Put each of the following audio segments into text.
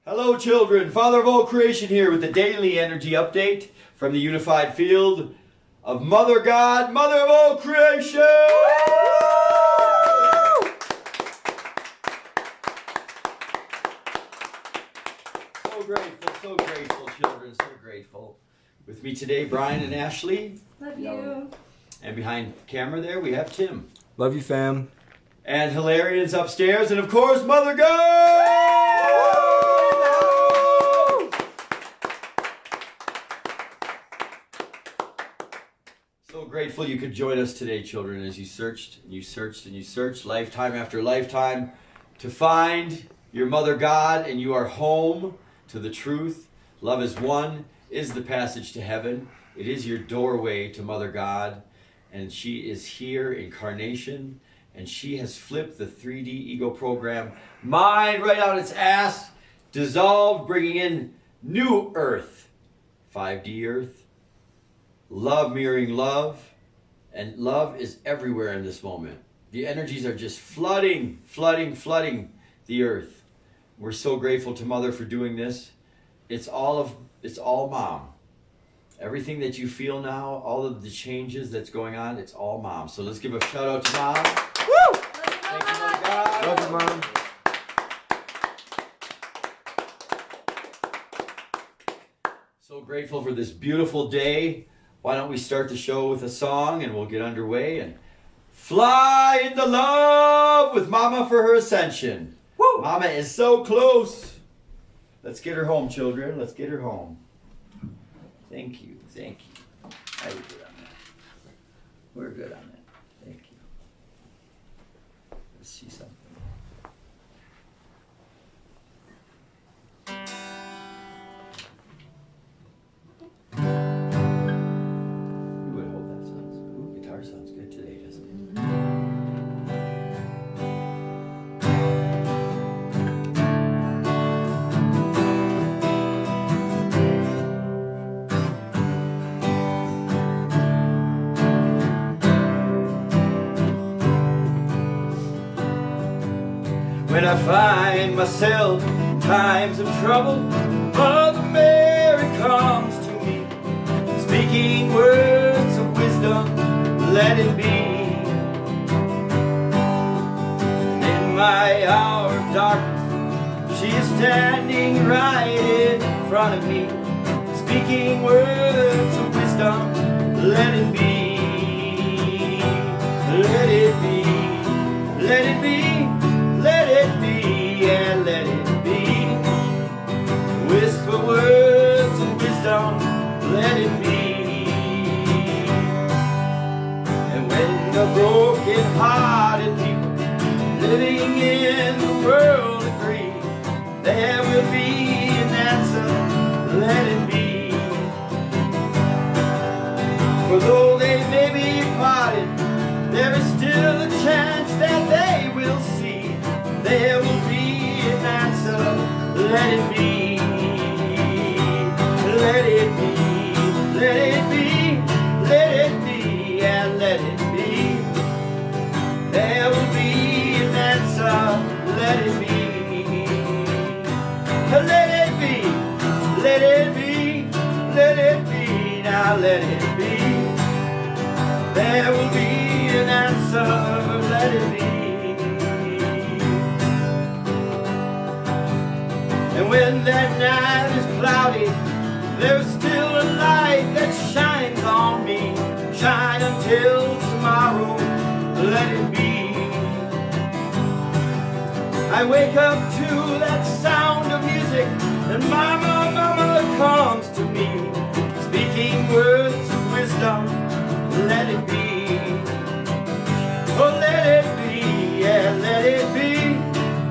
Hello children, Father of all creation here with the daily energy update from the unified field of Mother God, Mother of all creation! So grateful children, so grateful. With me today, Brian and Ashley. Love you. And behind camera there, we have Tim. Love you, fam. And Hilarian's upstairs, and of course, Mother God! So grateful you could join us today, children, as you searched, and you searched, and you searched, lifetime after lifetime, to find your Mother God, and you are home to the truth. Love is one, is the passage to heaven. It is your doorway to Mother God, and she is here, incarnation, and she has flipped the 3D ego program mind right out its ass, dissolved, bringing in new earth, 5D earth, love mirroring love, and love is everywhere in this moment. The energies are just flooding the earth. We're so grateful to Mother for doing this. It's all Mom. Everything that you feel now, all of the changes that's going on, it's all Mom. So let's give a shout out to Mom. Woo! Thank you, Mother God. Love you, Mom. So grateful for this beautiful day. Why don't we start the show with a song and we'll get underway and fly into love with Mama for her ascension. Woo! Mama is so close. Let's get her home, children. Let's get her home. Thank you. Thank you. We're good on that. We're good on that. Thank you. Let's see something. You would hope that sounds. Ooh, guitar sounds good today, doesn't it? When I find myself in times of trouble, Mother Mary comes to me, speaking words of wisdom, let it be. And in my hour of darkness, she is standing right in front of me, speaking words of wisdom, let it be. Let it be, let it be. Let it be, and let it be. Whisper words of wisdom, let it be. And when the broken-hearted people living in the world agree, there will be an answer, let it be. For though they may be parted, there is still a chance that they will see. There will be an answer, let it be. Let it be, let it be, let it be, and let it be. There will be an answer, let it be. Let it be, let it be, let it be, now let it be. There will be an answer, let it be. And when that night is cloudy, there's still a light that shines on me. Shine until tomorrow, let it be. I wake up to that sound of music, and Mama comes to me, speaking words of wisdom, let it be. Oh, let it be, yeah, let it be.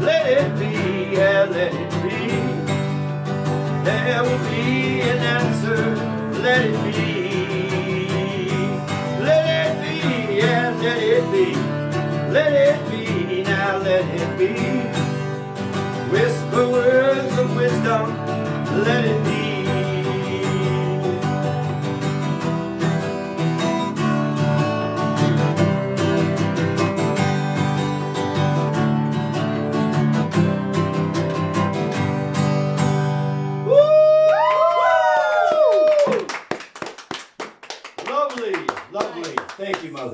Let it be, yeah, let it be. There will be an answer, let it be. Let it be, yeah, let it be. Let it be, now let it be. Whisper words of wisdom, let it be.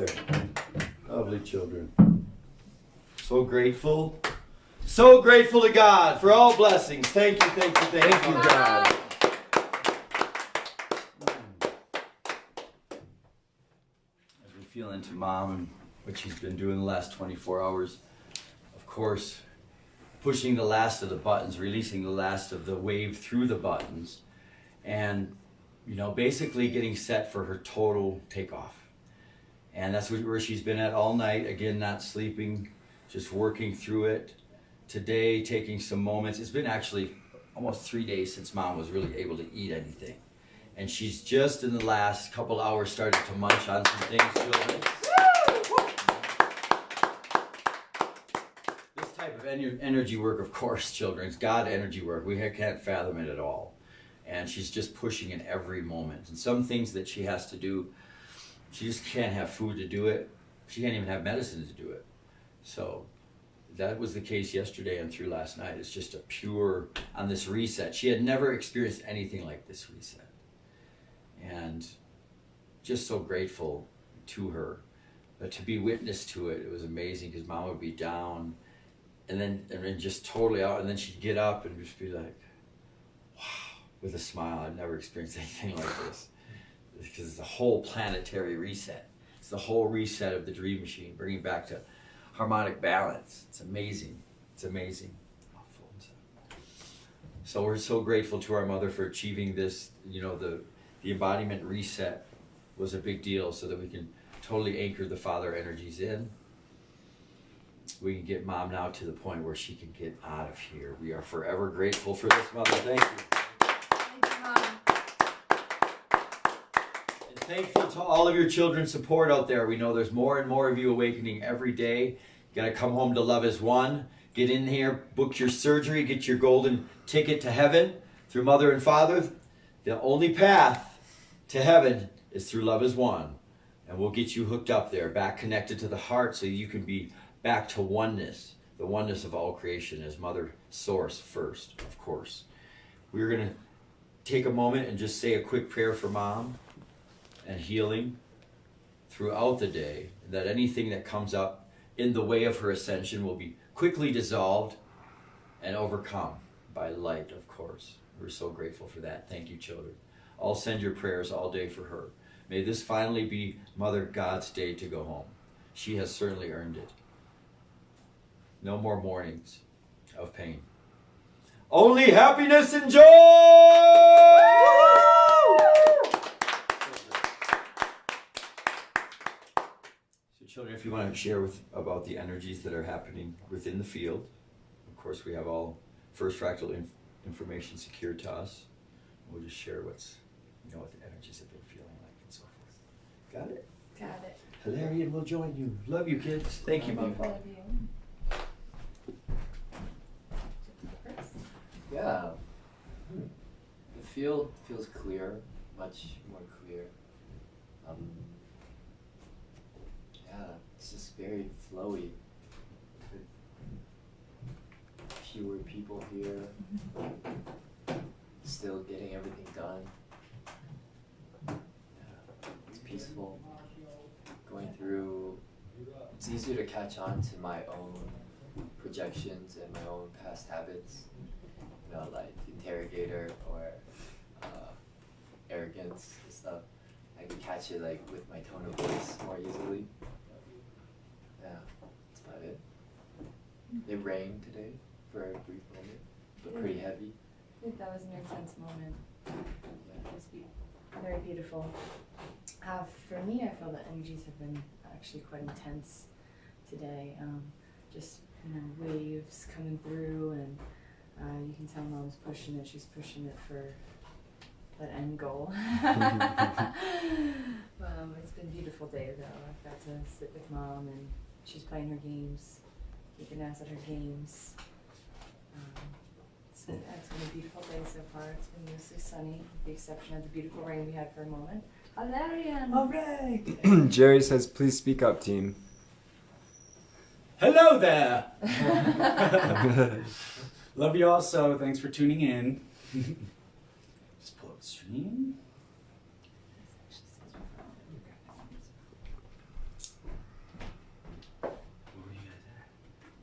Father. Lovely children. So grateful. So grateful to God for all blessings. Thank you, thank you, thank you, God. I've been feeling to Mom and what she's been doing the last 24 hours. Of course, pushing the last of the buttons, releasing the last of the wave through the buttons, and basically getting set for her total takeoff. And that's where she's been at all night. Again, not sleeping, just working through it. Today, taking some moments. It's been actually almost 3 days since Mom was really able to eat anything. And she's just in the last couple hours started to munch on some things, children. This type of energy work, of course, children, it's God energy work. We can't fathom it at all. And she's just pushing in every moment. And some things that she has to do, she just can't have food to do it. She can't even have medicine to do it. So that was the case yesterday and through last night. It's just a pure, on this reset. She had never experienced anything like this reset. And just so grateful to her. But to be witness to it, it was amazing because Mom would be down and then just totally out. And then she'd get up and just be like, wow, with a smile. I've never experienced anything like this. Because it's the whole planetary reset. It's the whole reset of the dream machine, bringing back to harmonic balance. It's amazing. It's amazing. So we're so grateful to our mother for achieving this. The embodiment reset was a big deal so that we can totally anchor the Father energies in. We can get Mom now to the point where she can get out of here. We are forever grateful for this, Mother. Thank you. Thank you, Mom. And thankful to all of your children's support out there. We know there's more and more of you awakening every day. You got to come home to Love is One. Get in here, book your surgery, get your golden ticket to heaven through Mother and Father. The only path to heaven is through Love is One. And we'll get you hooked up there, back connected to the heart so you can be back to oneness, the oneness of all creation as Mother Source first, of course. We're going to take a moment and just say a quick prayer for Mom and healing throughout the day, that anything that comes up in the way of her ascension will be quickly dissolved and overcome by light, of course. We're so grateful for that. Thank you, children. I'll send your prayers all day for her. May this finally be Mother God's day to go home. She has certainly earned it. No more mornings of pain. Only happiness and joy! So children, if you want to share about the energies that are happening within the field, of course we have all first fractal information secured to us. We'll just share what the energies have been feeling like and so forth. Got it? Got it. Hilarion will join you. Love you, kids. Thank you, Mom. Love you. Yeah. The field feels clear, much more clear. It's just very flowy. With fewer people here, still getting everything done. It's peaceful. Going through, it's easier to catch on to my own projections and my own past habits. Like interrogator or arrogance and stuff. I can catch it like with my tone of voice more easily. Yeah, that's about it. It rained today for a brief moment, but pretty heavy. I think that was an intense moment. It was very beautiful. For me, I feel the energies have been actually quite intense today. Just waves coming through, and you can tell Mom's pushing it. She's pushing it for that end goal. It's been a beautiful day though. I've got to sit with Mom, and she's playing her games, kicking ass at her games. It's been a beautiful day so far. It's been mostly sunny, with the exception of the beautiful rain we had for a moment. Hilarion! All right. Jerry says, please speak up, team. Hello there! Love you all so. Thanks for tuning in. Just pull up the stream.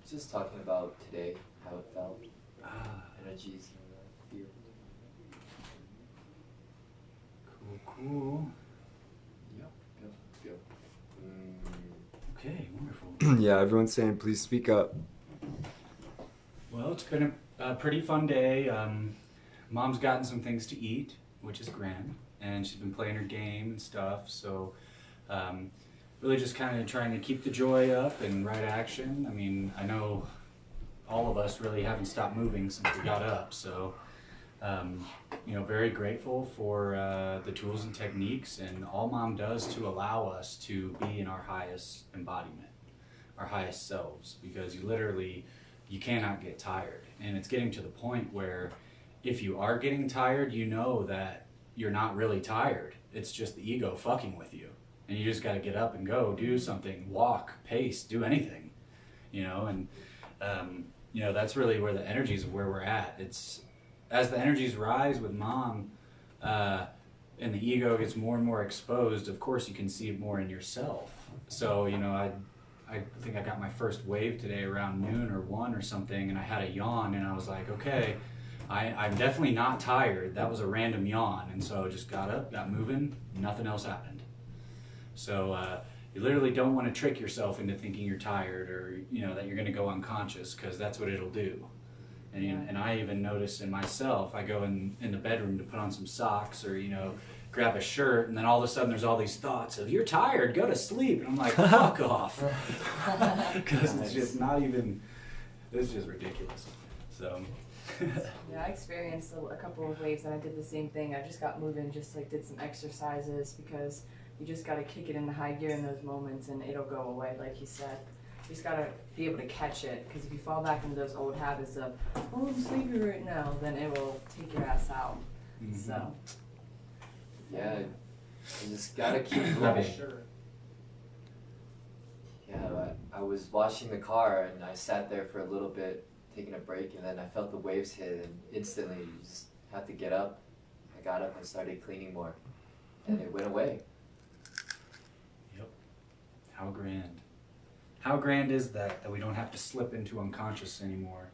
Just talking about today, how it felt, Ah, energies in the field. cool. Yep. Yep. Okay, wonderful. Yeah, everyone's saying please speak up. Well, it's been a pretty fun day. Mom's gotten some things to eat, which is grand, and she's been playing her game and stuff. So, really just kind of trying to keep the joy up and right action. I mean, I know all of us really haven't stopped moving since we got up. So, very grateful for the tools and techniques and all Mom does to allow us to be in our highest embodiment, our highest selves, because you cannot get tired. And it's getting to the point where if you are getting tired, you know that you're not really tired. It's just the ego fucking with you. And you just got to get up and go, do something, walk, pace, do anything, and that's really where the energies of where we're at. It's as the energies rise with Mom, and the ego gets more and more exposed, of course you can see it more in yourself. So, I think I got my first wave today around noon or 1 or something, and I had a yawn, and I was like, okay, I'm definitely not tired. That was a random yawn, and so I just got up, got moving, nothing else happened. So you literally don't want to trick yourself into thinking you're tired or that you're going to go unconscious, because that's what it'll do. And I even notice in myself, I go in the bedroom to put on some socks or grab a shirt, and then all of a sudden there's all these thoughts of, you're tired, go to sleep. And I'm like, fuck off. Because it's just not even, it's just ridiculous. So. Yeah, I experienced a couple of waves and I did the same thing. I just got moving, just like did some exercises, because you just got to kick it into high gear in those moments and it'll go away, like you said. You just got to be able to catch it, because if you fall back into those old habits of, oh, I'm sleepy right now, then it will take your ass out. Mm-hmm. So. Yeah, you just gotta keep moving. Yeah, I was washing the car and I sat there for a little bit, taking a break, and then I felt the waves hit, and instantly you just have to get up. I got up and started cleaning more, and it went away. Yep. How grand. How grand is that we don't have to slip into unconscious anymore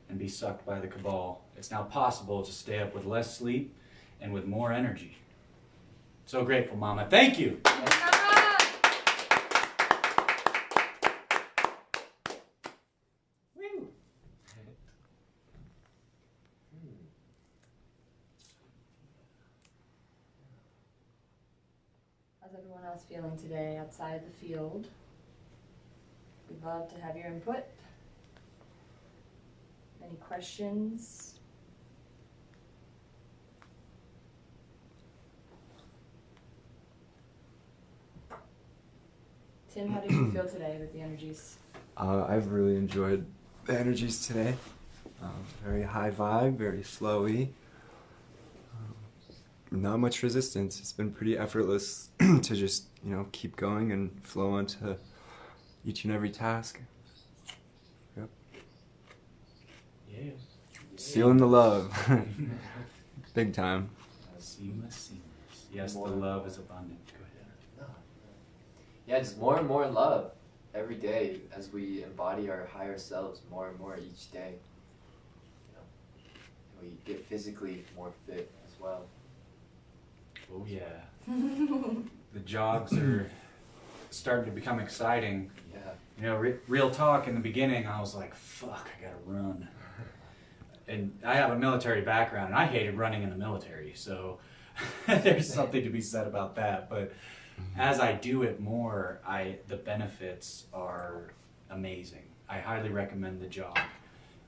and be sucked by the cabal. It's now possible to stay up with less sleep and with more energy. So grateful, Mama. Thank you. Woo. How's everyone else feeling today outside the field? We'd love to have your input. Any questions? Tim, how did you feel today with the energies? I've really enjoyed the energies today. Very high vibe, very flowy. Not much resistance. It's been pretty effortless to just, keep going and flow onto each and every task. Yep. Yes. Feeling the love. Big time. Seamless. Yes, the love is abundant. Go ahead. Yeah, just more and more love every day as we embody our higher selves more and more each day. We get physically more fit as well. Oh yeah. The jogs are starting to become exciting. Yeah. Real talk, in the beginning I was like, fuck, I gotta run. And I have a military background and I hated running in the military, so there's something to be said about that. But as I do it more, the benefits are amazing. I highly recommend the jog,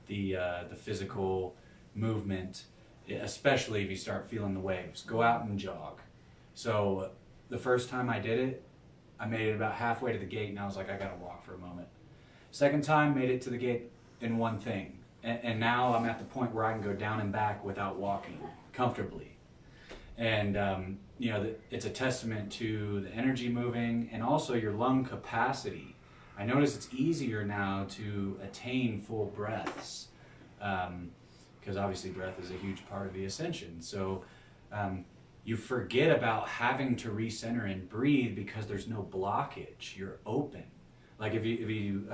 the physical movement, especially if you start feeling the waves. Go out and jog. So the first time I did it, I made it about halfway to the gate and I was like, I gotta walk for a moment. Second time, made it to the gate in one thing. And now I'm at the point where I can go down and back without walking comfortably. And it's a testament to the energy moving and also your lung capacity. I notice it's easier now to attain full breaths, because obviously breath is a huge part of the ascension. So you forget about having to recenter and breathe because there's no blockage. You're open. Like if you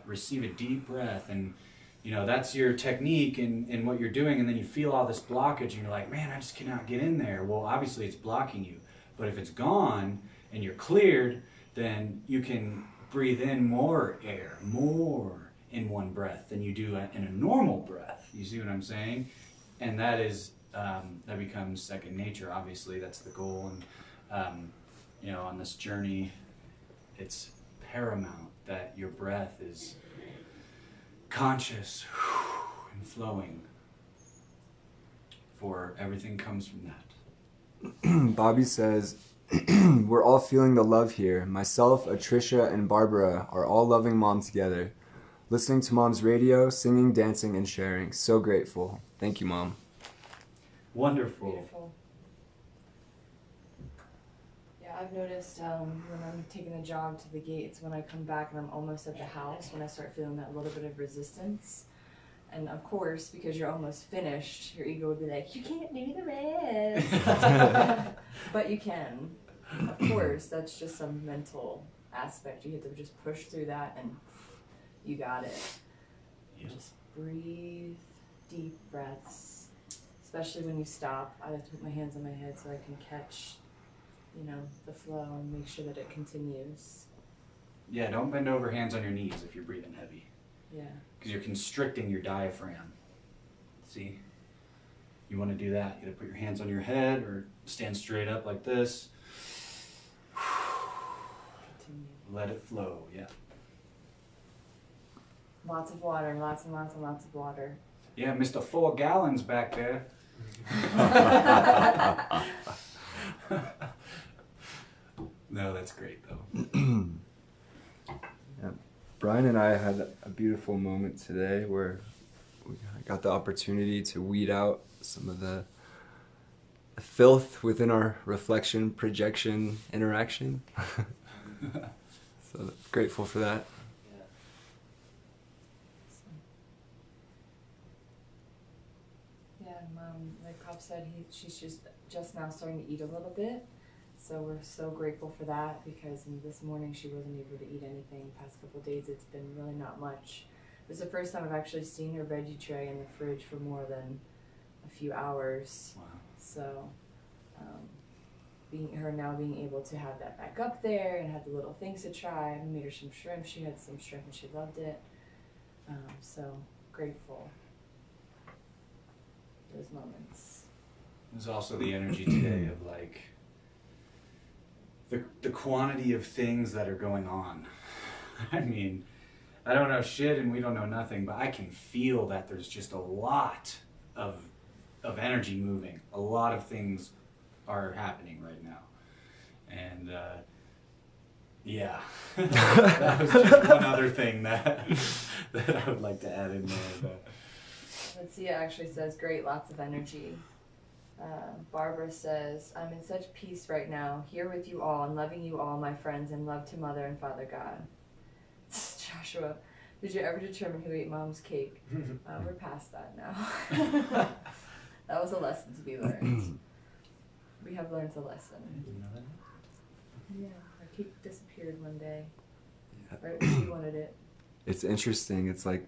receive a deep breath, and you know that's your technique in what you're doing, and then you feel all this blockage, and you're like, man, I just cannot get in there. Well, obviously it's blocking you. But if it's gone and you're cleared, then you can breathe in more air, more in one breath than you do in a normal breath. You see what I'm saying? And that is that becomes second nature. Obviously, that's the goal. And you know, on this journey, it's paramount that your breath is conscious and flowing. For everything comes from that. Bobby says, we're all feeling the love here. Myself, Atricia, and Barbara are all loving Mom together. Listening to Mom's radio, singing, dancing, and sharing. So grateful. Thank you, Mom. Wonderful. Beautiful. Yeah, I've noticed when I'm taking a jog to the gates, when I come back and I'm almost at the house, when I start feeling that little bit of resistance. And of course, because you're almost finished, your ego would be like, you can't do the rest. But you can. Of course, that's just some mental aspect. You have to just push through that and you got it. Yeah. Just breathe deep breaths. Especially when you stop. I like to put my hands on my head so I can catch, you know, the flow and make sure that it continues. Yeah, don't bend over, hands on your knees if you're breathing heavy. Yeah. Because you're constricting your diaphragm. See? You want to do that, you gotta put your hands on your head or stand straight up like this. Continue. Let it flow, yeah. Lots of water, lots and lots and lots of water. Yeah, Mr. 4 gallons back there. No, that's great though. Yeah. Brian and I had a beautiful moment today where we got the opportunity to weed out some of the filth within our reflection, projection, interaction. So grateful for that. Yeah, like Pop said, she's just now starting to eat a little bit. So we're so grateful for that because this morning she wasn't able to eat anything. Past couple of days it's been really not much. It was the first time I've actually seen her veggie tray in the fridge for more than a few hours. Wow. So being able to have that back up there and have the little things to try. I made her some shrimp. She had some shrimp and she loved it. So grateful for those moments. There's also the energy today of like the quantity of things that are going on. I mean, I don't know shit and we don't know nothing, but I can feel that there's just a lot of energy moving. A lot of things are happening right now. And yeah, that was just one other thing that I would like to add in there. But. Let's see, it actually says, great, lots of energy. Barbara says, I'm in such peace right now, here with you all and loving you all, my friends, and love to Mother and Father God. Joshua, did you ever determine who ate Mom's cake? We're past that now. That was a lesson to be learned. We have learned a lesson. Yeah, our cake disappeared one day. Yeah. Right when she wanted it. It's interesting. It's like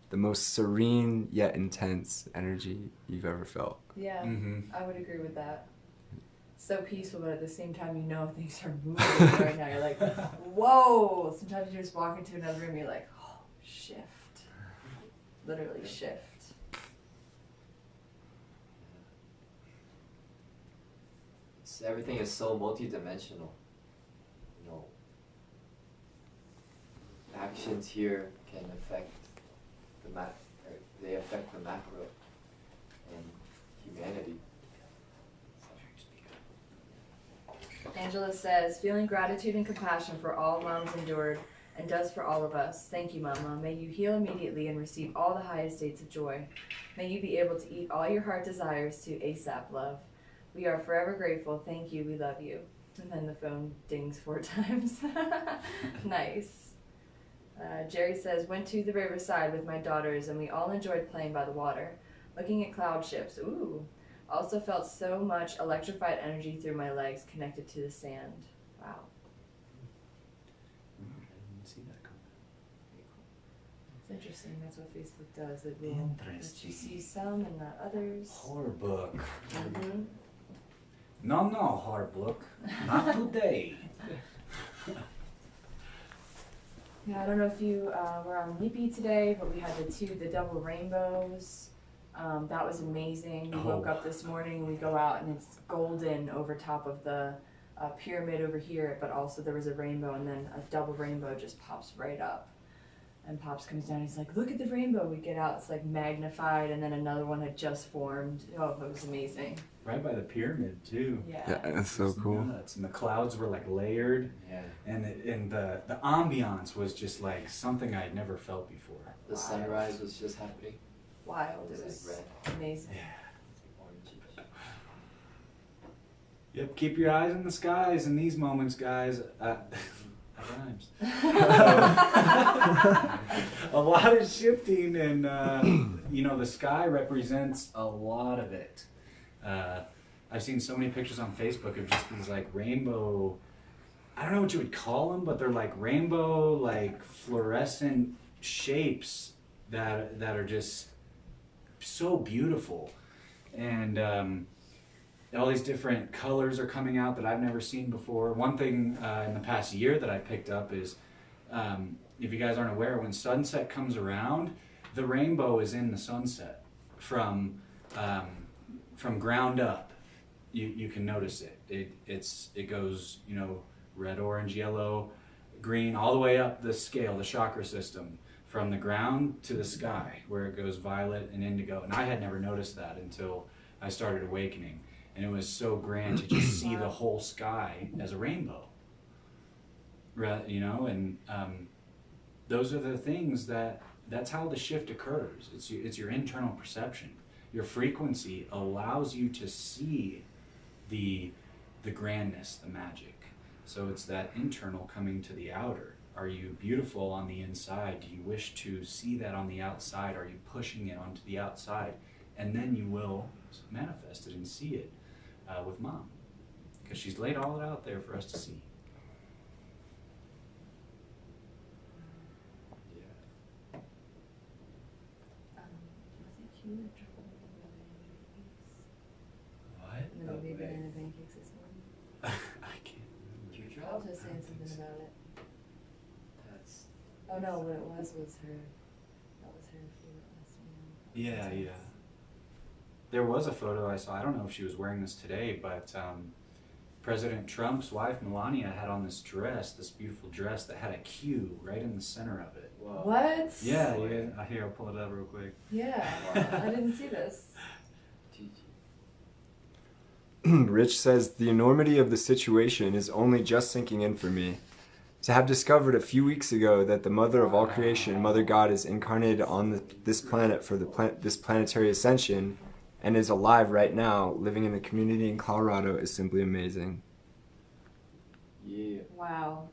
the most serene yet intense energy you've ever felt. Yeah, Mm-hmm. I would agree with that. So peaceful, but at the same time, you know things are moving right now. You're like, whoa! Sometimes you just walk into another room, you're like, oh, shift. Literally shift. Everything is so multidimensional. You know, actions here can affect they affect the macro and humanity. Angela says, feeling gratitude and compassion for all Mom's endured and does for all of us. Thank you, Mama. May you heal immediately and receive all the highest states of joy. May you be able to eat all your heart desires to ASAP, love. We are forever grateful. Thank you. We love you. And then the phone dings 4 times. Nice. Jerry says, went to the riverside with my daughters and we all enjoyed playing by the water, looking at cloud ships. Ooh. Also felt so much electrified energy through my legs connected to the sand. Wow. I didn't see that interesting. That's what Facebook does. It will let you see some and not others. Horror book. Mm-hmm. No, horror book. Not today. Yeah, I don't know if you were on Leapy today, but we had the double rainbows. That was amazing. We woke up this morning and we go out and it's golden over top of the pyramid over here, but also there was a rainbow, and then a double rainbow just pops right up. And Pops comes down, he's like, look at the rainbow. We get out, it's like magnified, and then another one had just formed. Oh, it was amazing. Right by the pyramid too. Yeah. that's so cool. Nuts. And the clouds were like layered, Yeah. and the ambiance was just like something I'd never felt before. The sunrise was just happening. Wild. It It was was like amazing. Orange. Yep, keep your eyes in the skies in these moments, guys. That rhymes. A lot of shifting, and the sky represents a lot of it. I've seen so many pictures on Facebook of just these like rainbow, I don't know what you would call them, but they're like rainbow, like fluorescent shapes that are just so beautiful. And all these different colors are coming out that I've never seen before. One thing in the past year that I picked up is, if you guys aren't aware, when sunset comes around, the rainbow is in the sunset from ground up. You can notice it. It goes, red, orange, yellow, green, all the way up the scale, the chakra system, from the ground to the sky, where it goes violet and indigo. And I had never noticed that until I started awakening. And it was so grand to just see the whole sky as a rainbow. Right, and those are the things that's how the shift occurs. It's your internal perception. Your frequency allows you to see the grandness, the magic. So it's that internal coming to the outer. Are you beautiful on the inside? Do you wish to see that on the outside? Are you pushing it onto the outside? And then you will manifest it and see it with Mom, because she's laid all it out there for us to see. Was it you that tried What? the baby banana pancakes this morning? I can't Did you I drop? was just saying something about it. That's. Oh no, what it was her. That was her favorite last meal. Yeah. There was a photo I saw. I don't know if she was wearing this today, but President Trump's wife, Melania, had on this beautiful dress that had a Q right in the center of it. Wow. What? Yeah. Here, I'll pull it up real quick. Yeah. I didn't see this. Rich says, the enormity of the situation is only just sinking in for me. To have discovered a few weeks ago that the mother of all creation, Mother God, is incarnated on this planet for this planetary ascension, and is alive right now, living in a community in Colorado, is simply amazing. Yeah. Wow.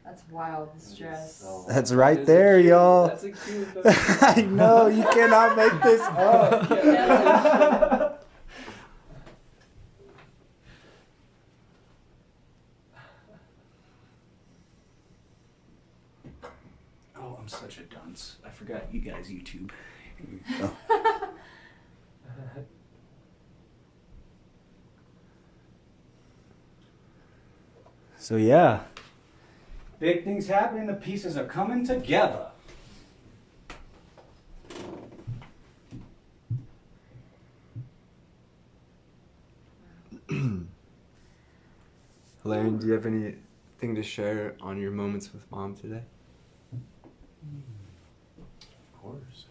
That's wild, the stress. That's right there, y'all. That's a cute I know, you cannot make this up. Oh, I'm such a dunce. I forgot you guys YouTube. So yeah, big things happening. The pieces are coming together. Hilarion, do you have anything to share on your moments with Mom today? Of course.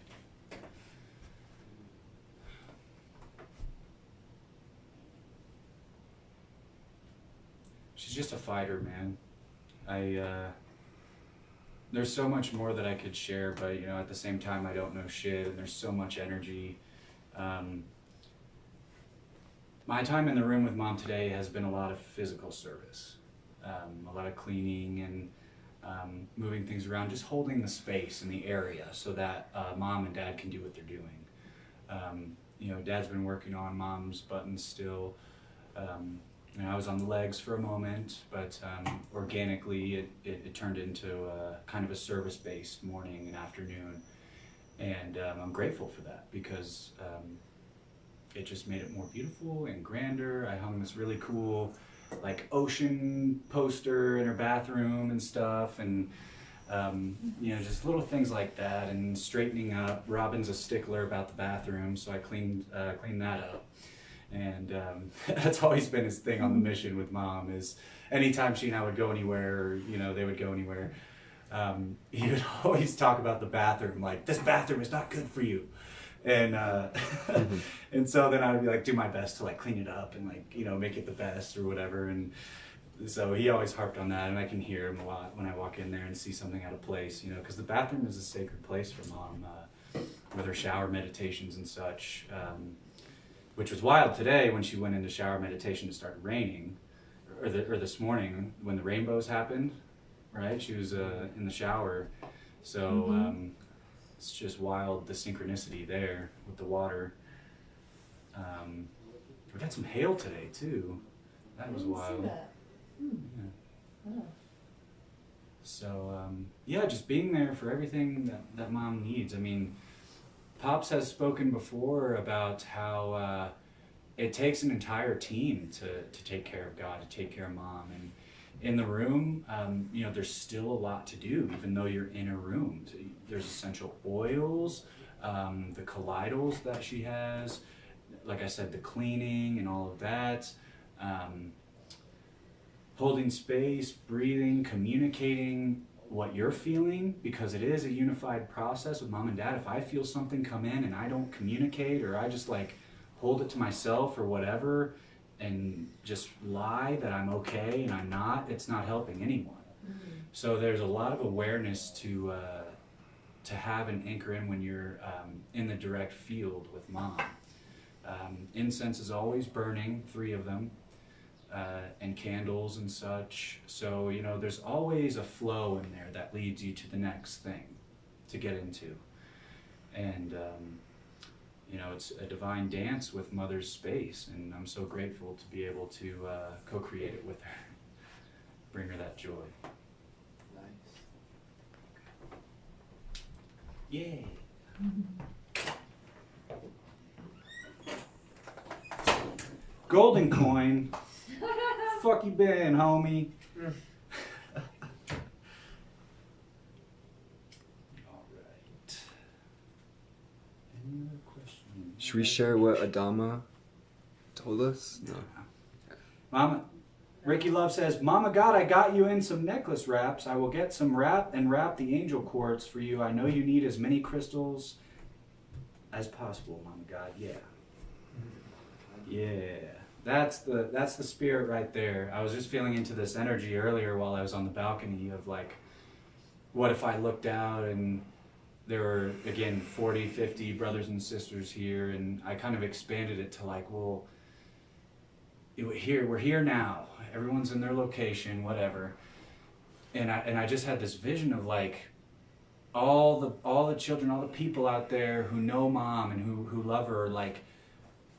She's just a fighter, man. There's so much more that I could share, but at the same time I don't know shit, and there's so much energy. My time in the room with Mom today has been a lot of physical service, a lot of cleaning and moving things around, just holding the space in the area so that Mom and Dad can do what they're doing. Dad's been working on Mom's buttons still. I was on the legs for a moment, but organically it turned into kind of a service-based morning and afternoon. And I'm grateful for that because it just made it more beautiful and grander. I hung this really cool like ocean poster in her bathroom and stuff, and just little things like that, and straightening up. Robin's a stickler about the bathroom, so I cleaned that up. And that's always been his thing on the mission with Mom, is anytime she and I would go anywhere, or they would go anywhere, he would always talk about the bathroom, like, this bathroom is not good for you. And and so then I would be like, do my best to like clean it up and like, make it the best or whatever. And so he always harped on that, and I can hear him a lot when I walk in there and see something out of place, because the bathroom is a sacred place for Mom, with her shower meditations and such, which was wild today when she went into shower meditation. It started raining, or this morning when the rainbows happened, right? She was in the shower, so it's just wild, the synchronicity there with the water. We got some hail today too. That was wild. See that. Yeah. Oh. So just being there for everything that Mom needs. I mean, Pops has spoken before about how it takes an entire team to take care of God, to take care of Mom. And in the room, there's still a lot to do, even though you're in a room. There's essential oils, the colloidals that she has, like I said, the cleaning and all of that, holding space, breathing, communicating what you're feeling, because it is a unified process with Mom and Dad. If I feel something come in and I don't communicate, or I just like hold it to myself or whatever and just lie that I'm okay and I'm not, it's not helping anyone. So there's a lot of awareness to have and anchor in when you're in the direct field with Mom. Incense is always burning, 3 of them, and candles and such. So, there's always a flow in there that leads you to the next thing to get into. And, it's a divine dance with Mother's space, and I'm so grateful to be able to co-create it with her, bring her that joy. Nice. Yay! Golden coin. Fuck you been, homie? All right. Any other questions? Should we share what Adama told us? No. Mama, Ricky Love says, Mama God, I got you in some necklace wraps. I will get some wrap the angel quartz for you. I know you need as many crystals as possible, Mama God. Yeah. Yeah. That's the spirit right there. I was just feeling into this energy earlier while I was on the balcony of like, what if I looked out and there were, again, 40, 50 brothers and sisters here, and I kind of expanded it to like, well, we're here now. Everyone's in their location, whatever. And I just had this vision of like all the children, all the people out there who know Mom and who love her, like,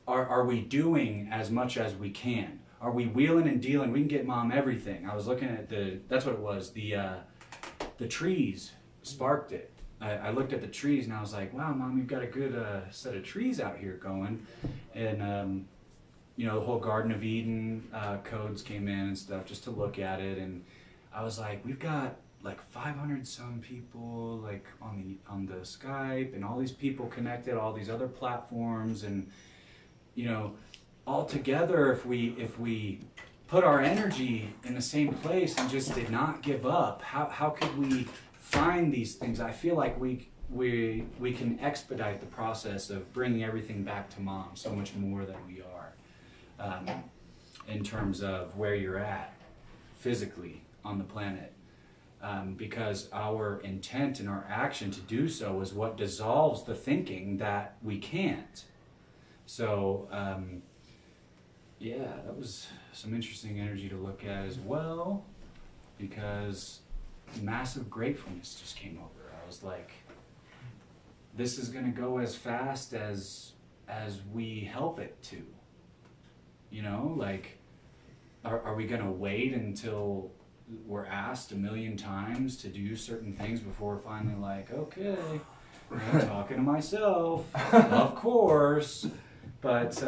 are we doing as much as we can? Are we wheeling and dealing? We can get Mom everything. I was looking at that's what it was, the trees sparked it. I looked at the trees and I was like, wow, Mom, you've got a good set of trees out here going. And the whole Garden of Eden codes came in and stuff just to look at it, and I was like, we've got like 500 some people like on the Skype, and all these people connected, all these other platforms, and all together, if we put our energy in the same place and just did not give up, how could we find these things? I feel like we can expedite the process of bringing everything back to Mom so much more than we are, in terms of where you're at physically on the planet, because our intent and our action to do so is what dissolves the thinking that we can't. So that was some interesting energy to look at as well, because massive gratefulness just came over. I was like, this is going to go as fast as we help it to. Like are we going to wait until we're asked a million times to do certain things before we're finally like, okay, I'm talking to myself, of course. But,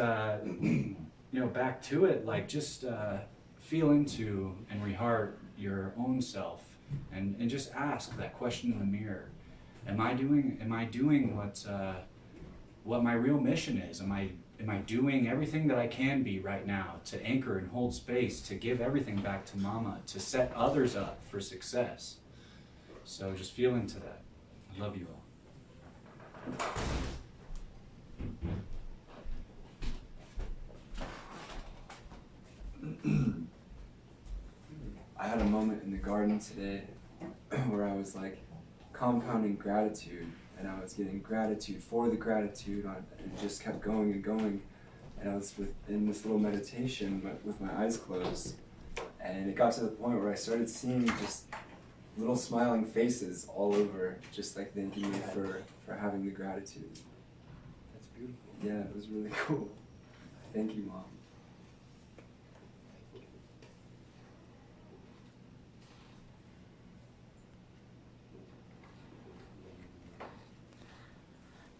you know, back to it, like just feel into and re-heart your own self and just ask that question in the mirror. Am I doing what my real mission is? Am I doing everything that I can be right now to anchor and hold space, to give everything back to Mama, to set others up for success? So just feel into that. I love you all. I had a moment in the garden today where I was like compounding gratitude, and I was getting gratitude for the gratitude and it just kept going and going. And I was in this little meditation but with my eyes closed, and it got to the point where I started seeing just little smiling faces all over, just like thanking me for having the gratitude. That's beautiful. Yeah, it was really cool. Thank you, Mom.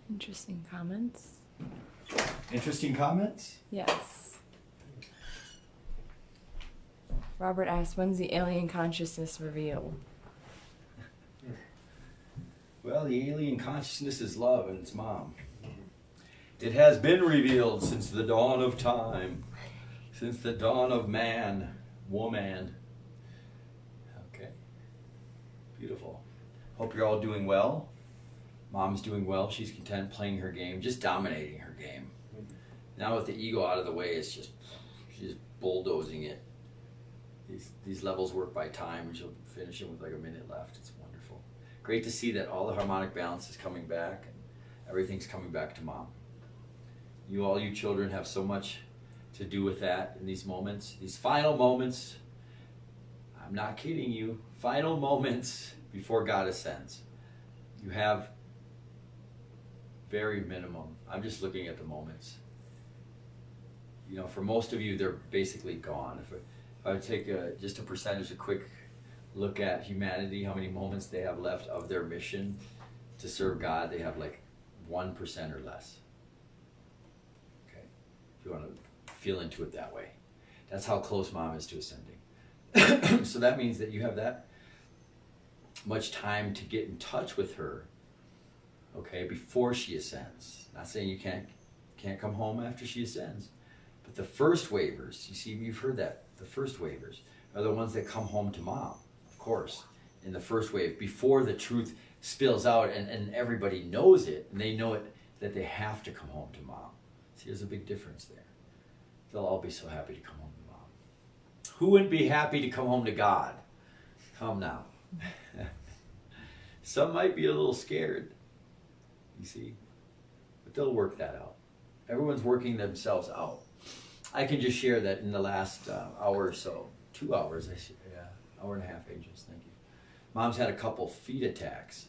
Interesting comments. Interesting comments? Yes. Robert asked, when's the alien consciousness revealed? Well, the alien consciousness is love, and it's Mom. It has been revealed since the dawn of time, since the dawn of man, woman. Okay. Beautiful. Hope you're all doing well. Mom's doing well. She's content playing her game, just dominating her game. Now with the ego out of the way, she's just bulldozing it. These levels work by time, and she'll finish it with like a minute left. It's wonderful. Great to see that all the harmonic balance is coming back, and everything's coming back to Mom. All you children have so much to do with that in these moments, these final moments. I'm not kidding you. Final moments before God ascends. You have very minimum. I'm just looking at the moments. You know, for most of you, they're basically gone. If I would take just a percentage, a quick look at humanity, how many moments they have left of their mission to serve God, they have like 1% or less. Okay, if you want to feel into it that way. That's how close Mom is to ascending. So that means that you have that much time to get in touch with her, okay, before she ascends. Not saying you can't come home after she ascends, but the first waivers, you see, you've heard that, the first waivers are the ones that come home to Mom, of course, in the first wave, before the truth spills out and everybody knows it, and they know it, that they have to come home to Mom. See, there's a big difference there. They'll all be so happy to come home to Mom. Who wouldn't be happy to come home to God? Come now. Some might be a little scared, you see, but they'll work that out. Everyone's working themselves out. I can just share that in the last hour or so, 2 hours, hour and a half, Angels, thank you. Mom's had a couple feet attacks,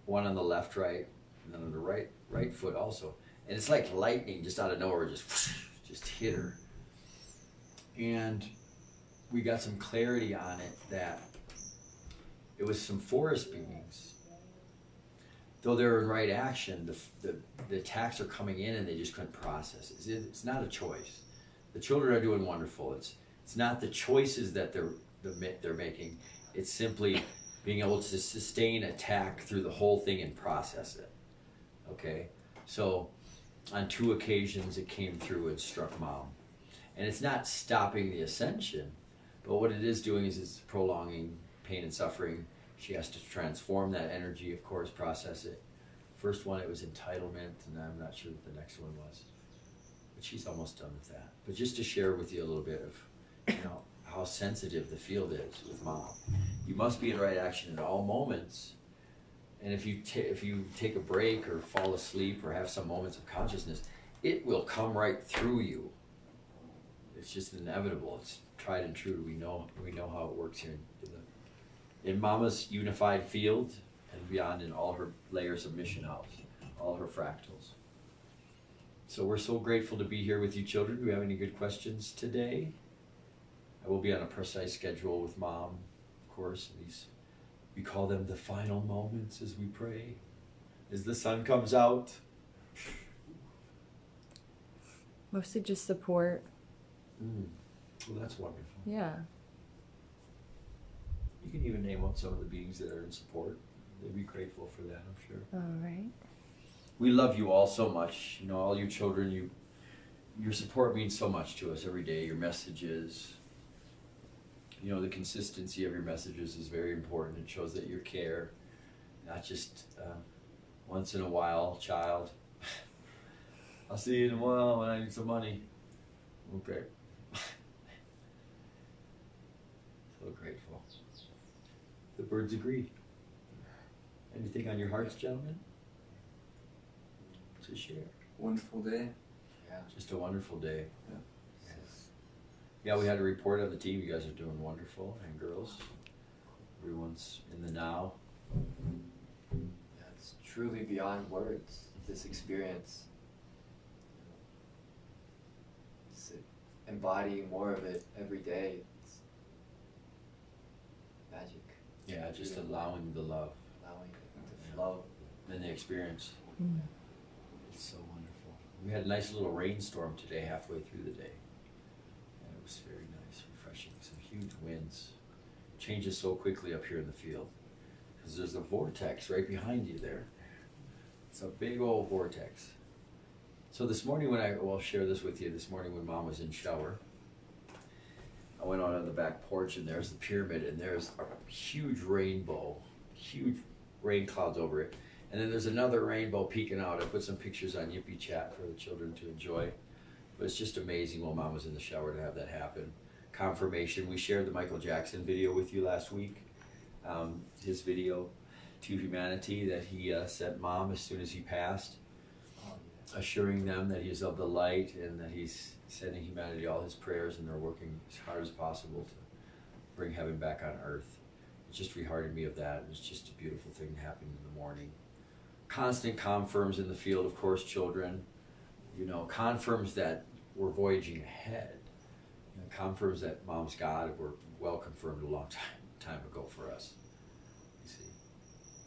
one on the left, right, and then on the right foot also. And it's like lightning just out of nowhere, just hit her. And we got some clarity on it that it was some forest beings. Though they're in right action, the attacks are coming in and they just couldn't process it. It's not a choice. The children are doing wonderful. It's not the choices that they're making. It's simply being able to sustain attack through the whole thing and process it. Okay? So on 2 occasions it came through and struck Mom. And it's not stopping the ascension, but what it is doing is it's prolonging pain and suffering. She has to transform that energy, of course, process it. First one, it was entitlement, and I'm not sure what the next one was. But she's almost done with that. But just to share with you a little bit of, how sensitive the field is with Mom. You must be in right action at all moments. And if you take a break or fall asleep or have some moments of consciousness, it will come right through you. It's just inevitable. It's tried and true. We know how it works here in Mama's unified field and beyond, in all her layers of mission house, all her fractals. So we're so grateful to be here with you children. Do we have any good questions today? I will be on a precise schedule with Mom, of course. We call them the final moments as we pray, as the sun comes out. Mostly just support. Well, that's wonderful. Yeah. You can even name out some of the beings that are in support. They'd be grateful for that, I'm sure. All right. We love you all so much. You know, all you children, your support means so much to us every day. Your messages, you know, the consistency of your messages is very important. It shows that you care, not just once in a while, child. I'll see you in a while when I need some money. Okay. So grateful. The birds agree. Anything on your hearts, gentlemen? To share. Wonderful day. Yeah. Just a wonderful day. Yeah. Yeah, we had a report on the team. You guys are doing wonderful, and girls. Everyone's in the now. Yeah, it's truly beyond words, this experience. Just embodying more of it every day. It's magic. Yeah, just allowing the love Allowing it to flow. and the experience. It's so wonderful. We had a nice little rainstorm today halfway through the day. And it was very nice, refreshing. Some huge winds. Changes so quickly up here in the field. Because there's a vortex right behind you there. It's a big old vortex. So this morning I'll share this with you. This morning when Mom was in shower, I went out on the back porch and there's the pyramid and there's a huge rainbow, huge rain clouds over it. And then there's another rainbow peeking out. I put some pictures on Yippee Chat for the children to enjoy. But it's just amazing while Mom was in the shower to have that happen. Confirmation. We shared the Michael Jackson video with you last week. His video to humanity that he sent Mom as soon as he passed. Assuring them that he is of the light and that he's sending humanity all his prayers and they're working as hard as possible to bring heaven back on earth. It just rehearted me of that. It was just a beautiful thing that happened in the morning. Constant confirms in the field, of course, children. You know, confirms that we're voyaging ahead. You know, confirms that Mom's God were well confirmed a long time ago for us. You see,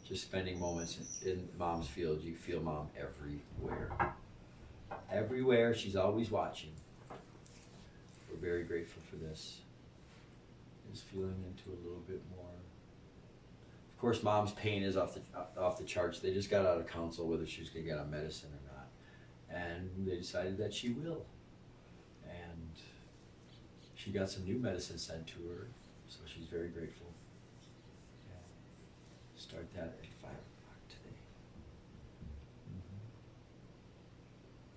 just spending moments in Mom's field, you feel Mom everywhere. Everywhere, she's always watching. We're very grateful for this. Just feeling into a little bit more. Of course, Mom's pain is off the charts. They just got out of council whether she was going to get on medicine or not. And they decided that she will. And she got some new medicine sent to her, so she's very grateful. Yeah. Start that at 5 o'clock today.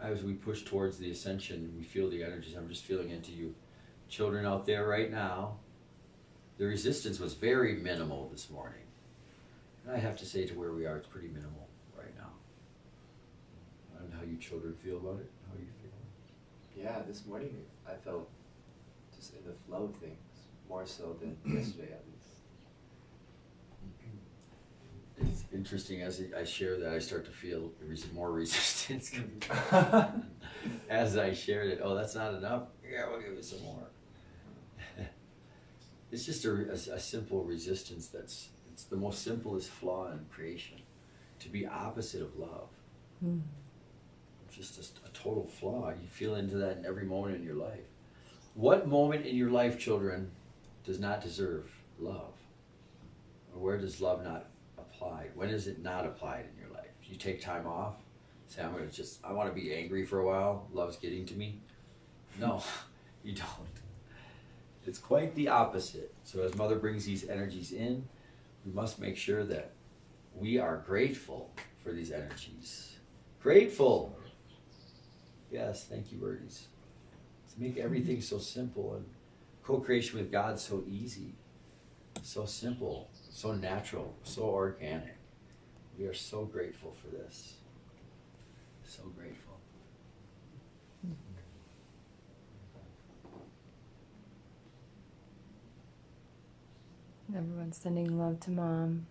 As we push towards the ascension, we feel the energies. I'm just feeling into you children out there right now. The resistance was very minimal this morning. And I have to say to where we are, it's pretty minimal right now. I don't know how you children feel about it. How are you feeling? Yeah, this morning I felt just in the flow of things, more so than yesterday at least. It's interesting, as I share that, I start to feel more resistance. As I shared it, oh, that's not enough? Yeah, we'll give it some more. It's just a simple resistance it's the most simplest flaw in creation. To be opposite of love. Just a total flaw. You feel into that in every moment in your life. What moment in your life, children, does not deserve love? Or where does love not apply? When is it not applied in your life? You take time off, say, I want to be angry for a while, love's getting to me. No, you don't. It's quite the opposite. So as Mother brings these energies in, we must make sure that we are grateful for these energies. Grateful! Yes, thank you, birdies. To make everything so simple and co-creation with God so easy, so simple, so natural, so organic. We are so grateful for this. So grateful. Everyone's sending love to Mom.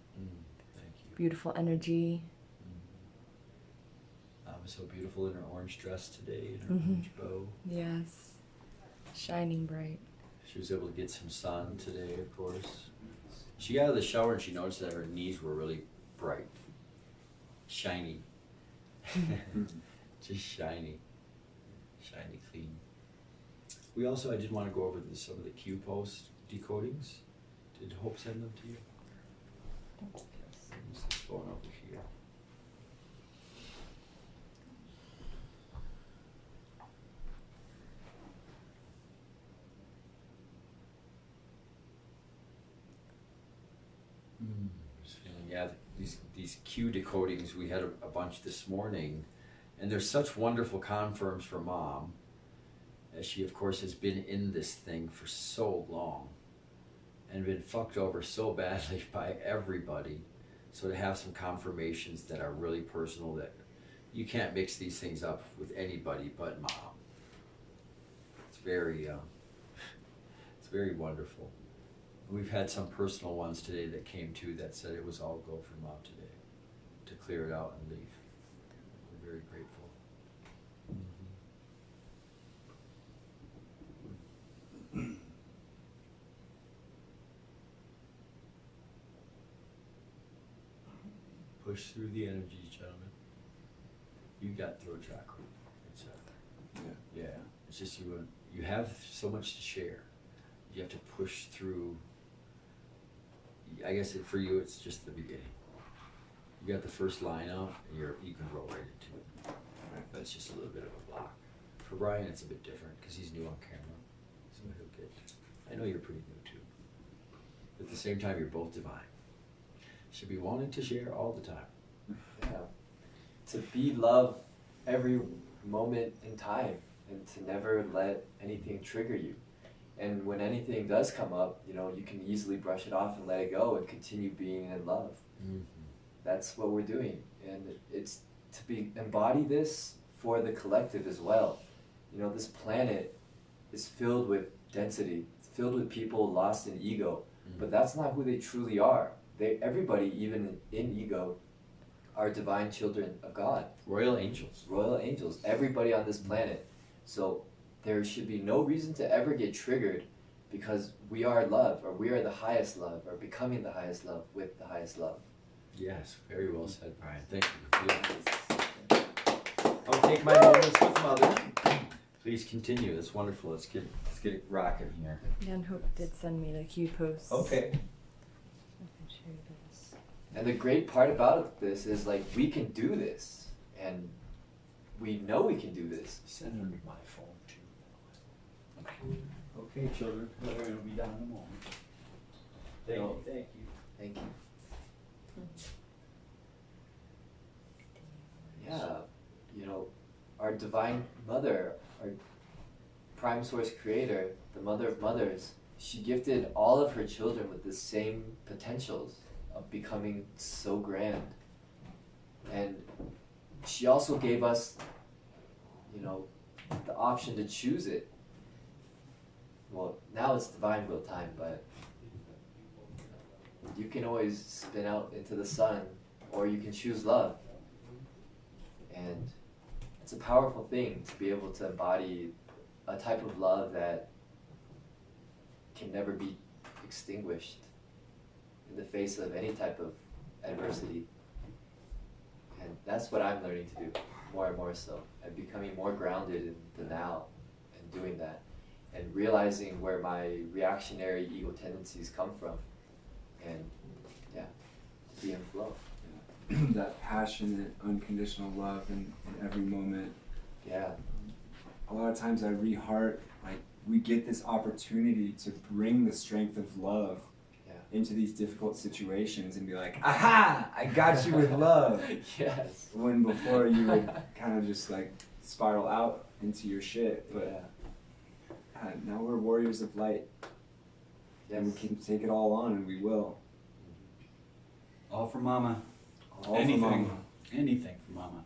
Thank you. Beautiful energy. Mom was so beautiful in her orange dress today, in her orange bow. Yes. Shining bright. She was able to get some sun today, of course. She got out of the shower and she noticed that her knees were really bright, shiny. Just shiny, shiny clean. We also, I did want to go over some of the Q post decodings. Did Hope send them to you? This is going over here. Just feeling, yeah, these Q decodings, we had a bunch this morning, and there's such wonderful confirms for Mom, as she of course has been in this thing for so long, and been fucked over so badly by everybody. So to have some confirmations that are really personal, that you can't mix these things up with anybody but Mom. It's very wonderful. We've had some personal ones today that came too that said it was all go for Mom today, to clear it out and leave. We're very grateful. Push through the energies, gentlemen. You got throat chakra. It's yeah. It's just you have so much to share. You have to push through. I guess for you, it's just the beginning. You got the first line out, and you can roll right into it. Right. But it's just a little bit of a block. For Brian, it's a bit different because he's new on camera, so he'll get. I know you're pretty new too. But at the same time, you're both divine. Should be wanting to share all the time. Yeah. To be love every moment in time, and to never let anything trigger you. And when anything does come up, you can easily brush it off and let it go and continue being in love. Mm-hmm. That's what we're doing. And it's to embody this for the collective as well. This planet is filled with density. It's filled with people lost in ego. Mm-hmm. But that's not who they truly are. Everybody, even in ego, are divine children of God. Royal angels. Royal angels. Everybody on this planet. So there should be no reason to ever get triggered, because we are love, or we are the highest love, or becoming the highest love with the highest love. Yes, very well said, Brian. Thank you. I'll take my moments with Mother. Please continue. That's wonderful. Let's get it rocking here. And Hope did send me the Q posts. Okay. I can share this. And the great part about this is, we can do this, and we know we can do this. Send them my phone too. Okay, children. We're going to be down in a moment. Thank you. Thank you. Yeah, our divine mother, our prime source creator, the mother of mothers, she gifted all of her children with the same potentials of becoming so grand. And she also gave us, the option to choose it. Well, now it's divine will time, but you can always spin out into the sun, or you can choose love. And it's a powerful thing to be able to embody a type of love that can never be extinguished in the face of any type of adversity. And that's what I'm learning to do, more and more so. I'm becoming more grounded in the now and doing that. And realizing where my reactionary ego tendencies come from. And to be in flow. That passionate, unconditional love in every moment. Yeah. A lot of times I re-heart, we get this opportunity to bring the strength of love into these difficult situations and be like, aha, I got you with love. Yes. When before you would kind of just spiral out into your shit. But now we're warriors of light. Yes. And we can take it all on, and we will. All for Mama. All anything, for Mama. Anything for Mama.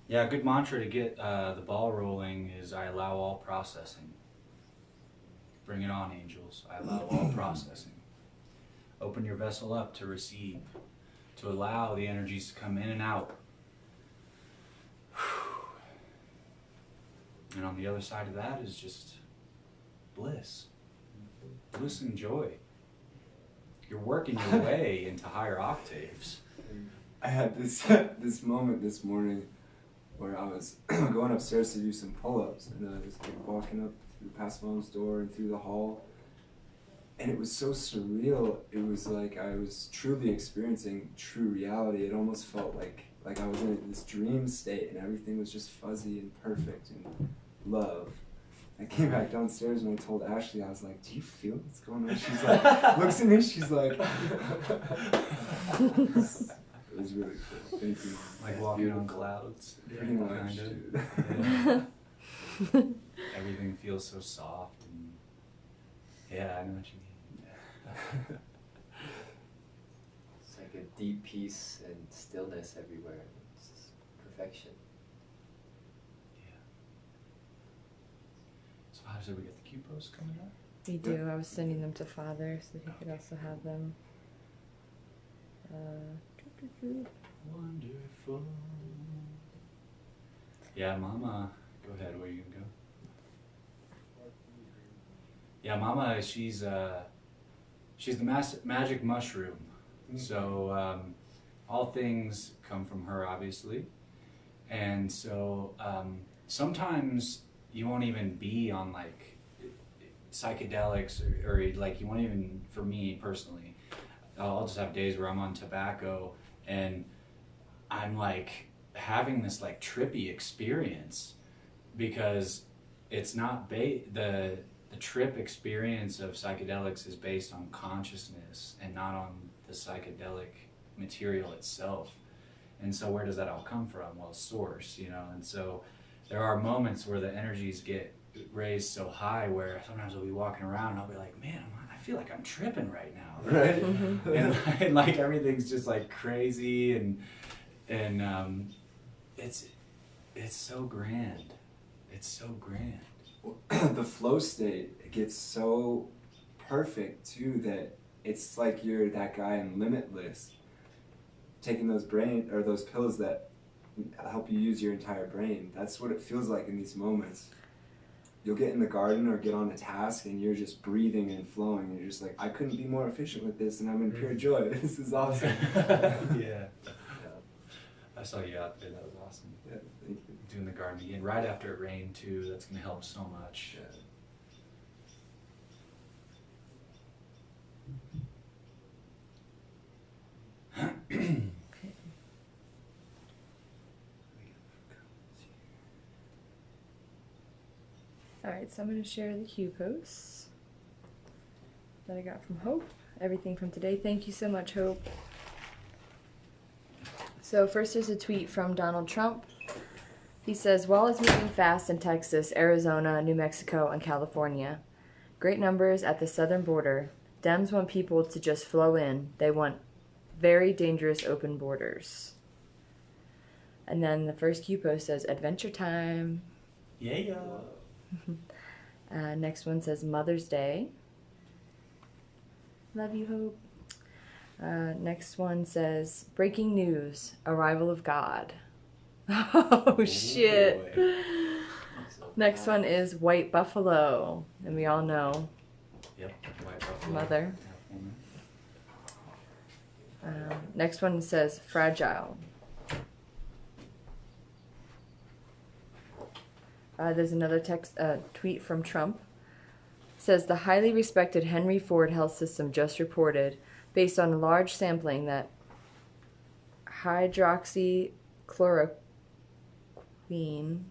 Yeah, a good mantra to get the ball rolling is, I allow all processing. Bring it on, angels. I allow all processing. Open your vessel up to receive, to allow the energies to come in and out. And on the other side of that is just bliss. Bliss and joy. You're working your way into higher octaves. I had this this moment this morning where I was going upstairs to do some pull-ups, and I was like walking up through past Mom's door and through the hall, and it was so surreal. It was like I was truly experiencing true reality. It almost felt like I was in this dream state, and everything was just fuzzy and perfect and love. I came back downstairs and I told Ashley, I was like, "Do you feel what's going on?" She's like, looks at me, she's like, it was really cool. Thank you. Like walking on clouds. Pretty much, Kind of. dude. Yeah. Everything feels so soft. And yeah, I know what you mean. It's like a deep peace and stillness everywhere. It's just perfection. So how does we get the Q posts coming up? We do. I was sending them to Father so he could also have them. Wonderful. Yeah, Mama. Go ahead. Where are you gonna go? Yeah, Mama. She's the magic mushroom. So all things come from her, obviously, and so sometimes you won't even be on like psychedelics or like you won't even. For me personally, I'll just have days where I'm on tobacco and I'm like having this like trippy experience because it's not the trip experience of psychedelics is based on consciousness and not on the psychedelic material itself. And so where does that all come from? Well, source, you know. And so there are moments where the energies get raised so high where sometimes I'll be walking around and I'll be like, man, I feel like I'm tripping right now. Right? And like everything's just like crazy and it's so grand. It's so grand. The flow state gets so perfect too that it's like you're that guy in Limitless taking those pills that help you use your entire brain. That's what it feels like in these moments. You'll get in the garden or get on a task and you're just breathing and flowing. You're just like, I couldn't be more efficient with this and I'm in pure joy. This is awesome. Yeah. I saw you out there. That was awesome. Yeah, thank you. Doing the garden again right after it rained too. That's going to help so much. Alright, so I'm going to share the Q posts that I got from Hope. Everything from today. Thank you so much, Hope. So first there's a tweet from Donald Trump. He says, "Wall is moving fast in Texas, Arizona, New Mexico, and California. Great numbers at the southern border. Dems want people to just flow in. They want very dangerous open borders." And then the first Q post says, "Adventure time." Yeah. Next one says, "Mother's Day." Love you, Hope. Next one says, "Breaking news, arrival of God." Oh, shit. Boy. Next one is White Buffalo. And we all know Yep. White buffalo. Mother. Next one says, "Fragile." There's another tweet from Trump. Says, "The highly respected Henry Ford Health System just reported, based on large sampling, that hydroxychloroquine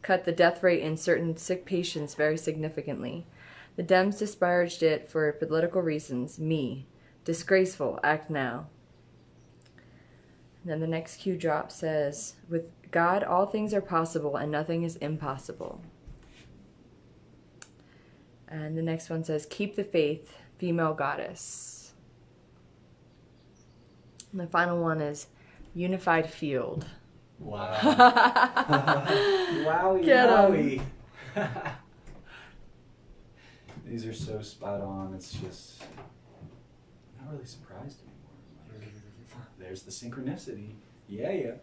cut the death rate in certain sick patients very significantly. The Dems disparaged it for political reasons. Me. Disgraceful. Act now." And then the next Q drop says, "With God, all things are possible and nothing is impossible." And the next one says, "Keep the faith, female goddess." And the final one is Unified Field. Wow. Wowie, Get 'em. wowie. These are so spot on. It's just I'm not really surprised anymore. Like, there's the synchronicity. Yeah.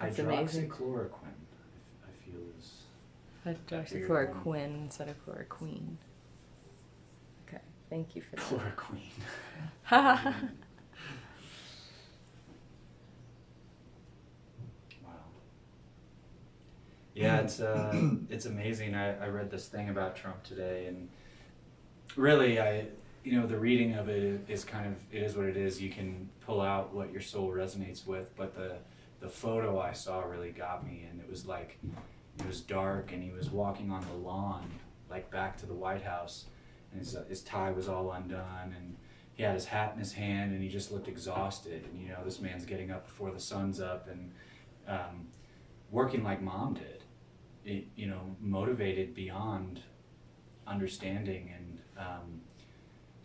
That's amazing. Hydroxychloroquine, I feel is But actually chloroquine instead of chloroquine. Okay, thank you for that. Chloroquine. Wow. Yeah, it's amazing. I read this thing about Trump today, and really, the reading of it is kind of, it is what it is. You can pull out what your soul resonates with, but the photo I saw really got me, and it was like, it was dark, and he was walking on the lawn, like back to the White House, and his tie was all undone, and he had his hat in his hand, and he just looked exhausted. And this man's getting up before the sun's up, and working like Mom did, motivated beyond understanding. And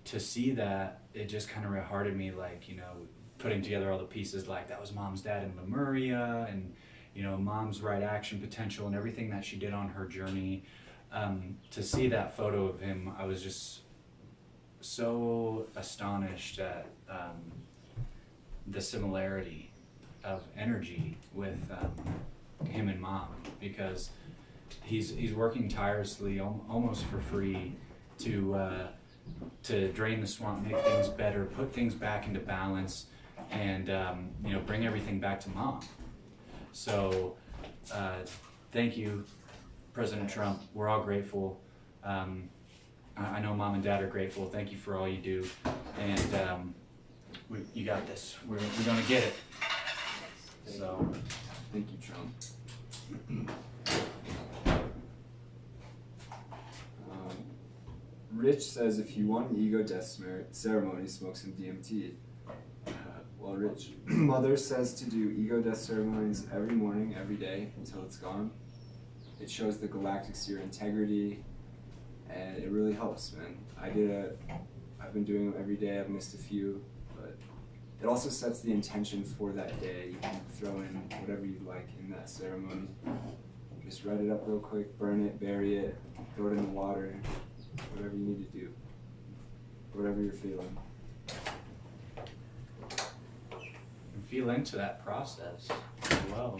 to see that, it just kind of hearted me, like, putting together all the pieces, like that was Mom's dad in Lemuria, and Mom's right action potential and everything that she did on her journey. To see that photo of him, I was just so astonished at the similarity of energy with him and Mom, because he's working tirelessly, almost for free, to drain the swamp, make things better, put things back into balance, and bring everything back to Mom. So thank you, President Trump. We're all grateful. I know Mom and Dad are grateful. Thank you for all you do, and you got this. We're gonna get it. So Thank you, Trump. Rich says if you want an ego death ceremony, smoke some DMT. Well, Rich, Mother says to do ego death ceremonies every morning, every day, until it's gone. It shows the galactic sphere integrity, and it really helps, man. I've been doing them every day. I've missed a few, but it also sets the intention for that day. You can throw in whatever you like in that ceremony. Just write it up real quick, burn it, bury it, throw it in the water, whatever you need to do, whatever you're feeling. feel into that process as well.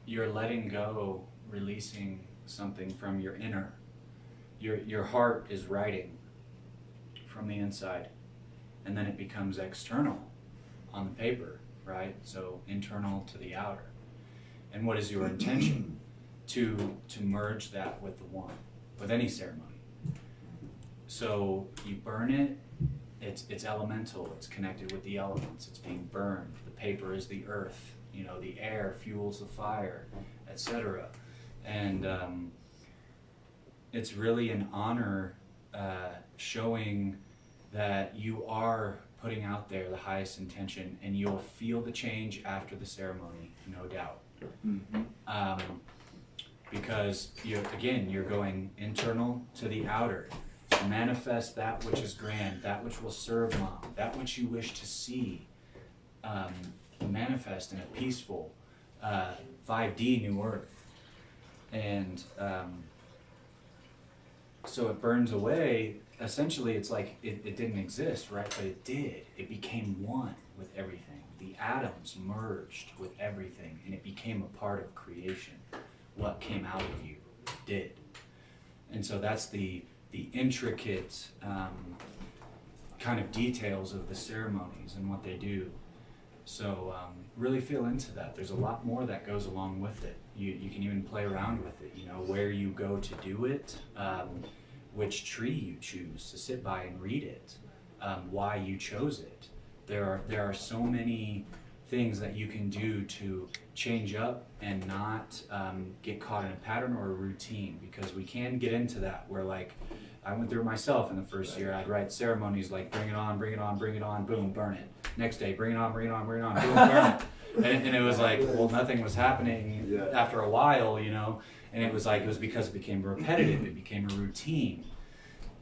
You're letting go, releasing something from your inner. Your heart is writing from the inside, and then it becomes external on the paper, right? So internal to the outer. And what is your intention? To merge that with the one, with any ceremony. So you burn it, it's elemental, it's connected with the elements, it's being burned. The paper is the earth, the air fuels the fire, etc. And it's really an honor showing that you are putting out there the highest intention, and you'll feel the change after the ceremony, no doubt. Mm-hmm. Because you're going internal to the outer. Manifest that which is grand, that which will serve Mom, that which you wish to see manifest in a peaceful 5D New Earth. And so it burns away. Essentially, it's like it didn't exist, right? But it did. It became one with everything. The atoms merged with everything, and it became a part of creation. What came out of you did. And so that's the intricate kind of details of the ceremonies and what they do. So really feel into that. There's a lot more that goes along with it. You can even play around with it, where you go to do it, which tree you choose to sit by and read it, why you chose it. There are so many things that you can do to change up and not get caught in a pattern or a routine, because we can get into that where, like, I went through myself in the first year. I'd write ceremonies like bring it on, bring it on, bring it on, boom, burn it. Next day, bring it on, bring it on, bring it on, boom, burn it. And it was like, well, nothing was happening after a while, and it was like, it was because it became repetitive, it became a routine.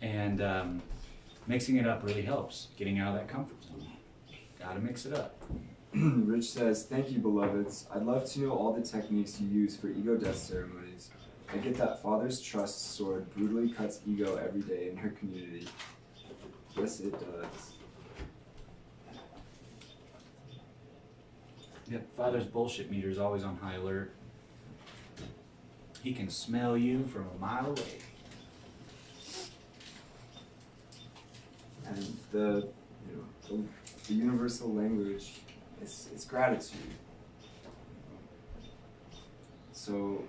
And mixing it up really helps, getting out of that comfort zone. Gotta mix it up. Rich says, thank you, beloveds. I'd love to know all the techniques you use for ego death ceremonies. I get that Father's Trust sword brutally cuts ego every day in her community. Yes, it does. Yep, Father's bullshit meter is always on high alert. He can smell you from a mile away. And the universal language is gratitude. So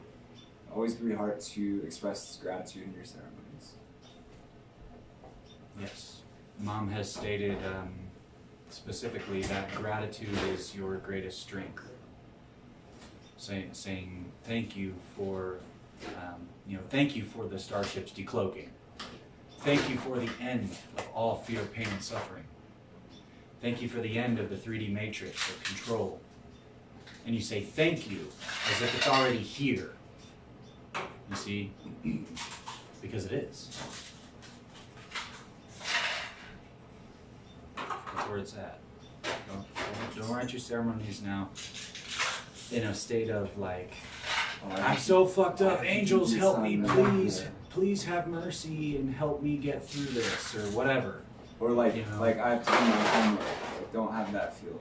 always give your heart to express gratitude in your ceremonies. Yes. Mom has stated specifically that gratitude is your greatest strength. Saying thank you for, thank you for the starships decloaking. Thank you for the end of all fear, pain, and suffering. Thank you for the end of the 3D matrix of control. And you say thank you as if it's already here. You see? Because it is. That's where it's at. Don't write your ceremonies now in a state of like, I'm so fucked up, angels help me, please have mercy and help me get through this, or whatever. Or like, like I have to do my homework. Like, don't have that feel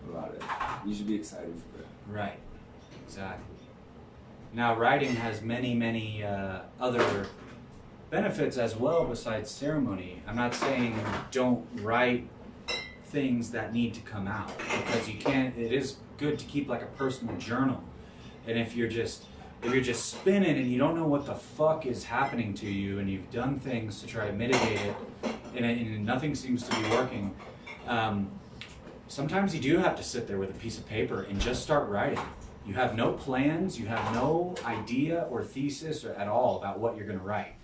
about it. You should be excited for it. Right, exactly. Now writing has many other benefits as well besides ceremony. I'm not saying don't write things that need to come out, because you can't. It is good to keep like a personal journal. And if you're just spinning and you don't know what the fuck is happening to you, and you've done things to try to mitigate it, and nothing seems to be working, sometimes you do have to sit there with a piece of paper and just start writing. You have no plans, you have no idea or thesis or at all about what you're going to write,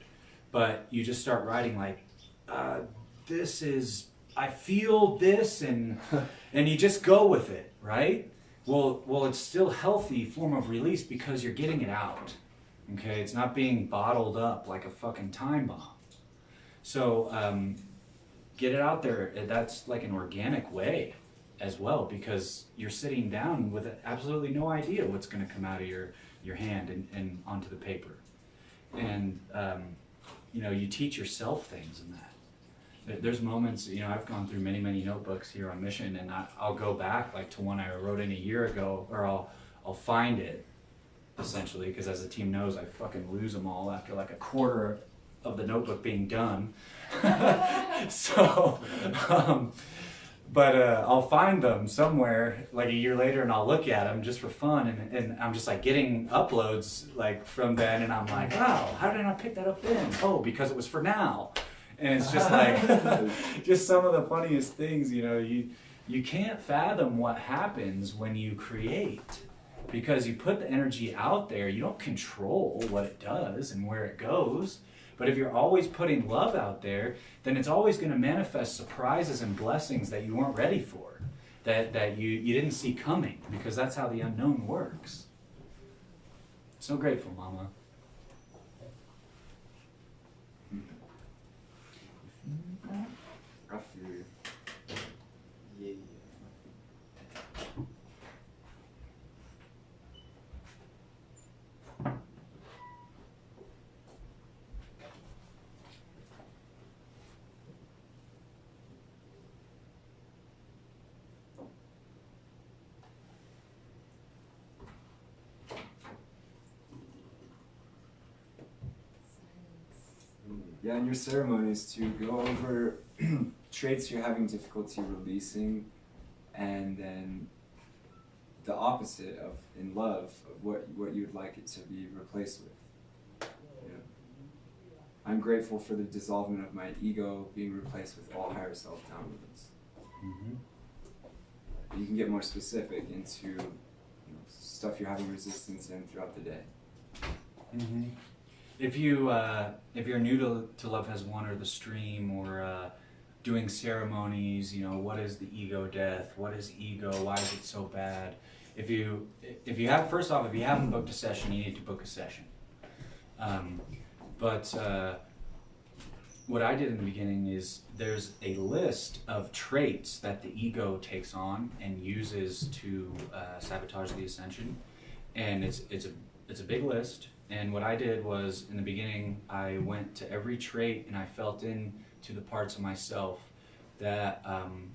but you just start writing like, I feel this, and you just go with it, right? Well, it's still healthy form of release because you're getting it out, okay? It's not being bottled up like a fucking time bomb. So get it out there. That's like an organic way as well, because you're sitting down with absolutely no idea what's going to come out of your hand and onto the paper. And, you teach yourself things in that. There's moments, I've gone through many notebooks here on mission, and I'll go back like to one I wrote in a year ago, or I'll find it, essentially, because as the team knows, I fucking lose them all after like a quarter of the notebook being done. So, but I'll find them somewhere like a year later, and I'll look at them just for fun, and I'm just like getting uploads like from then, and I'm like, wow, how did I pick that up then? Oh, because it was for now. And it's just like, just some of the funniest things, you can't fathom what happens when you create, because you put the energy out there. You don't control what it does and where it goes. But if you're always putting love out there, then it's always going to manifest surprises and blessings that you weren't ready for, that you didn't see coming, because that's how the unknown works. So grateful, Mama. I feel you. Yeah. Yeah, in your ceremonies to go over traits you're having difficulty releasing, and then the opposite of in love of what you would like it to be replaced with. Yeah. I'm grateful for the dissolvement of my ego being replaced with all higher self downloads. You can get more specific into stuff you're having resistance in throughout the day. If you're new to Love Has Won or the stream, or doing ceremonies, what is the ego death? What is ego? Why is it so bad? If you haven't booked a session, you need to book a session. But what I did in the beginning is there's a list of traits that the ego takes on and uses to sabotage the ascension, and it's a big list. And what I did was, in the beginning, I went to every trait and I felt into the parts of myself that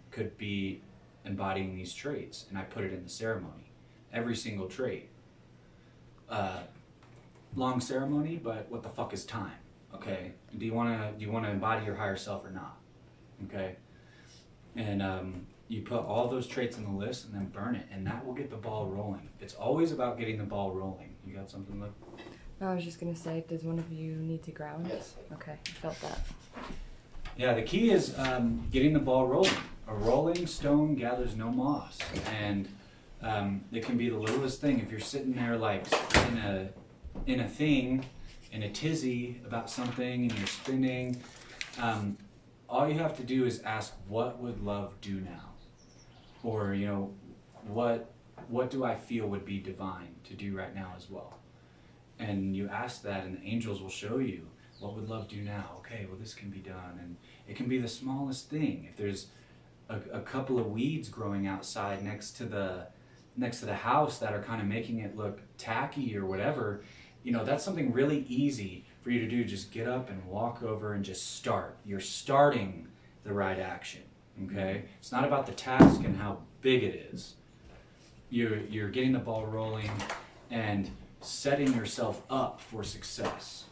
could be embodying these traits, and I put it in the ceremony. Every single trait. Long ceremony, but what the fuck is time? Okay, do you wanna embody your higher self or not? Okay, and you put all those traits on the list and then burn it, and that will get the ball rolling. It's always about getting the ball rolling. You got something, Luke? No, I was just gonna say, does one of you need to ground? Yes. Okay, I felt that. Yeah, the key is getting the ball rolling. A rolling stone gathers no moss, and it can be the littlest thing. If you're sitting there like in a thing, in a tizzy about something, and you're spinning, all you have to do is ask, what would love do now? Or, you know, what do I feel would be divine to do right now as well? And you ask that, and the angels will show you, what would love do now? Okay, well, this can be done. And it can be the smallest thing. If there's a couple of weeds growing outside next to the house that are kind of making it look tacky or whatever, you know, that's something really easy for you to do. Just get up and walk over and just start. You're starting the right action, okay? It's not about the task and how big it is. You're getting the ball rolling and setting yourself up for success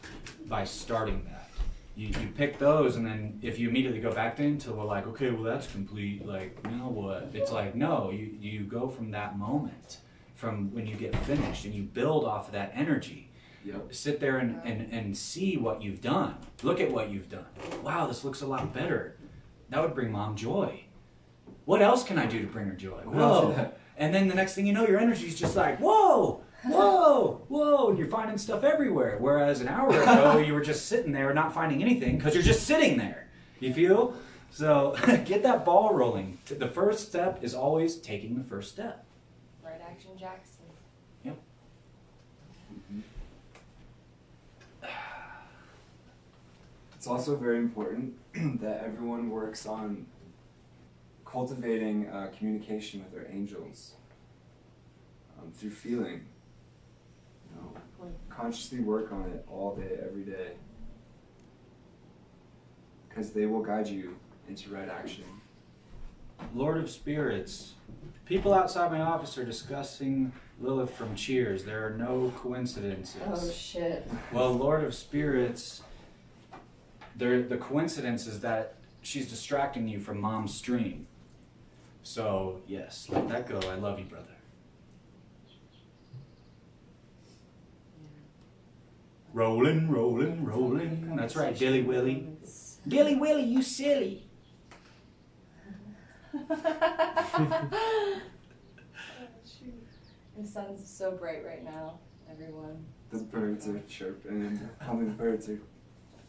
by starting that. You pick those, and then if you immediately go back into, well, like, okay, well, that's complete, like, now what? It's like, no, you go from that moment, from when you get finished, and you build off of that energy. Yep. Sit there and see what you've done. Look at what you've done. Wow, this looks a lot better. That would bring mom joy. What else can I do to bring her joy? Whoa. And then the next thing you know, your energy's just like, whoa, whoa, whoa, and you're finding stuff everywhere. Whereas an hour ago, you were just sitting there not finding anything because you're just sitting there. You feel? So get that ball rolling. The first step is always taking the first step. Right action, Jackson. Yep. It's also very important that everyone works on cultivating communication with their angels through feeling. You know, consciously work on it all day, every day, because they will guide you into right action. Lord of Spirits. People outside my office are discussing Lilith from Cheers. There are no coincidences. Oh shit. Well, Lord of Spirits, the coincidence is that she's distracting you from mom's stream. So, yes, let that go. I love you, brother. Rolling, rolling, rolling. That's right, Dilly Willy. Dilly Willy, you silly. The sun's so bright right now, everyone. The birds are chirping. Hummingbirds are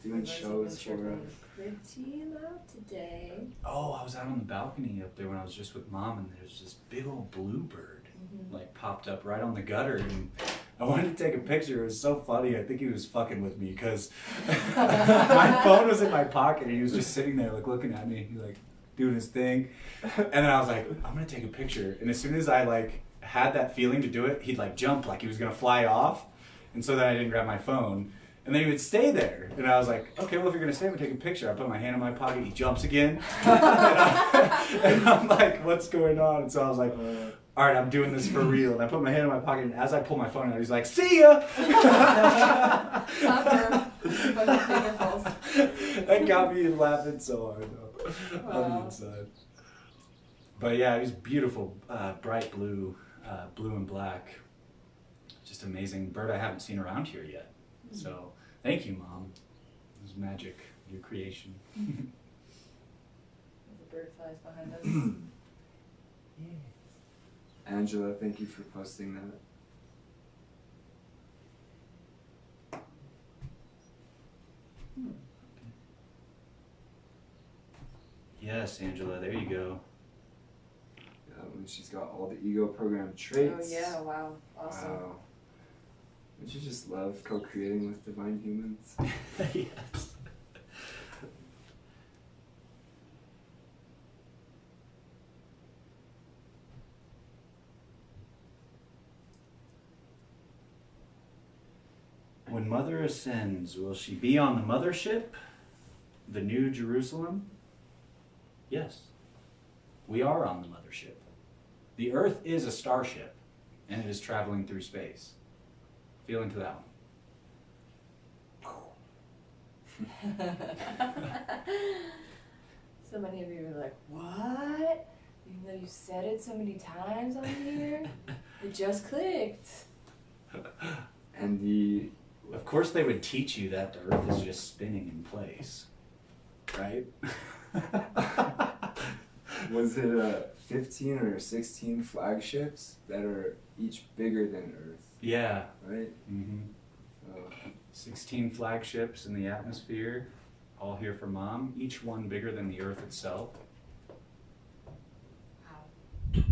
doing shows for us. Pretty loud today. Oh, I was out on the balcony up there when I was just with mom, and there's this big old bluebird like popped up right on the gutter, and I wanted to take a picture. It was so funny. I think he was fucking with me because my phone was in my pocket, and he was just sitting there like looking at me, like doing his thing. And then I was like, I'm gonna take a picture. And as soon as I like had that feeling to do it, he'd like jump like he was gonna fly off. And so then I didn't grab my phone. And then he would stay there. And I was like, okay, well, if you're going to stay, I'm going to take a picture. I put my hand in my pocket. He jumps again. And I'm like, what's going on? And so I was like, all right, I'm doing this for real. And I put my hand in my pocket. And as I pull my phone out, he's like, see ya! That got me laughing so hard, though, on the inside. But yeah, it was beautiful. Bright blue, blue and black. Just amazing bird I haven't seen around here yet. So, thank you, Mom. It was magic, your creation. The bird flies behind us. Angela, thank you for posting that. Yes, Angela, there you go. And she's got all the ego program traits. Oh yeah, wow, awesome. Wow. Don't you just love co-creating with divine humans? Yes. When Mother ascends, will she be on the mothership, the New Jerusalem? Yes. We are on the mothership. The Earth is a starship, and it is traveling through space. Feel into that one. So many of you are like, what? Even though you said it so many times on here, it just clicked. And Of course they would teach you that the Earth is just spinning in place, right? was it 15 or 16 flagships that are each bigger than Earth, Yeah. right? Mm-hmm. So 16 flagships in the atmosphere, all here for Mom, each one bigger than the Earth itself. Wow.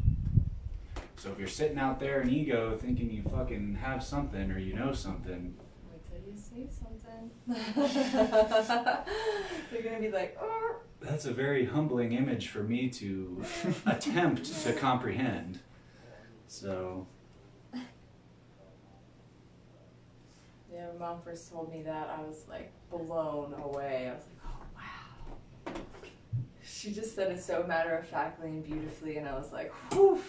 So if you're sitting out there in ego thinking you fucking have something or you know something, Wait till you see something. They're gonna be like, oh. that's a very humbling image for me to attempt to comprehend. So, Yeah, when Mom first told me that, I was like blown away. I was like, oh wow. She just said it so matter-of-factly and beautifully, and I was like, whew.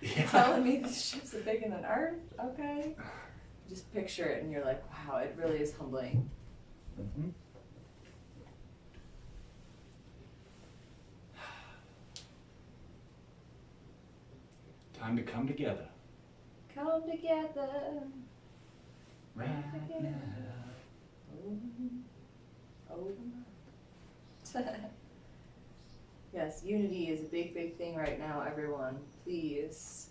yeah. Telling me these ships are bigger than Earth? Okay. Just picture it, and you're like, wow, it really is humbling. Mm-hmm. Time to come together. Come together. Right now. Oh. Yes, unity is a big, big thing right now, everyone. Please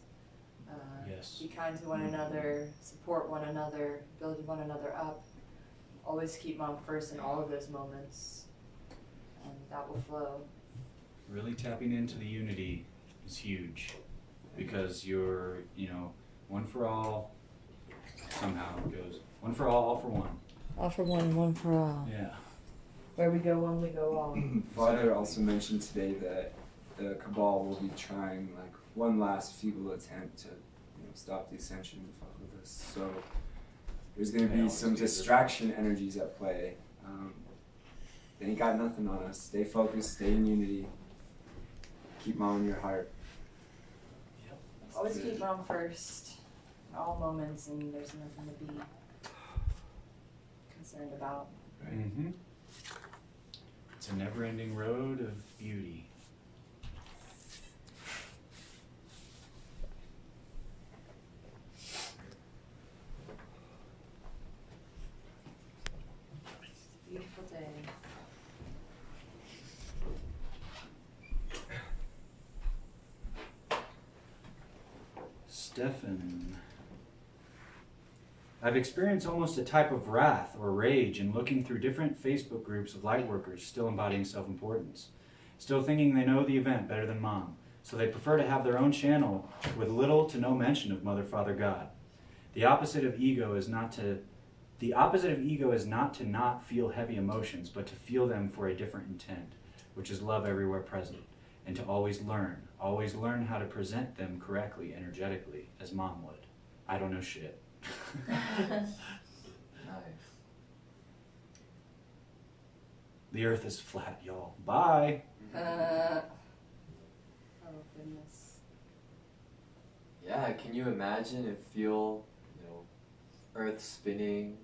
Yes. be kind to one another, support one another, build one another up. Always keep Mom first in all of those moments, and that will flow. Really tapping into the unity is huge because you're, one for all, somehow it goes. One for all for one. All for one for all. Yeah. Where we go one, we go all. Father also mentioned today that the Cabal will be trying like one last feeble attempt to stop the ascension and fuck with us. So there's going to be some distraction energies at play. They ain't got nothing on us. Stay focused, stay in unity. Keep Mom in your heart. Always keep Mom first in all moments, and there's nothing to be concerned about. Mm-hmm. It's a never-ending road of beauty. Beautiful day. Stefan. I've experienced almost a type of wrath or rage in looking through different Facebook groups of lightworkers still embodying self-importance, still thinking they know the event better than Mom, so they prefer to have their own channel with little to no mention of Mother, Father, God. The opposite of ego is not to not feel heavy emotions, but to feel them for a different intent, which is love everywhere present, and to always learn how to present them correctly, energetically, as Mom would. I don't know shit. Nice. The earth is flat, y'all. Bye. Oh, goodness. Yeah, can you imagine and feel, Earth spinning?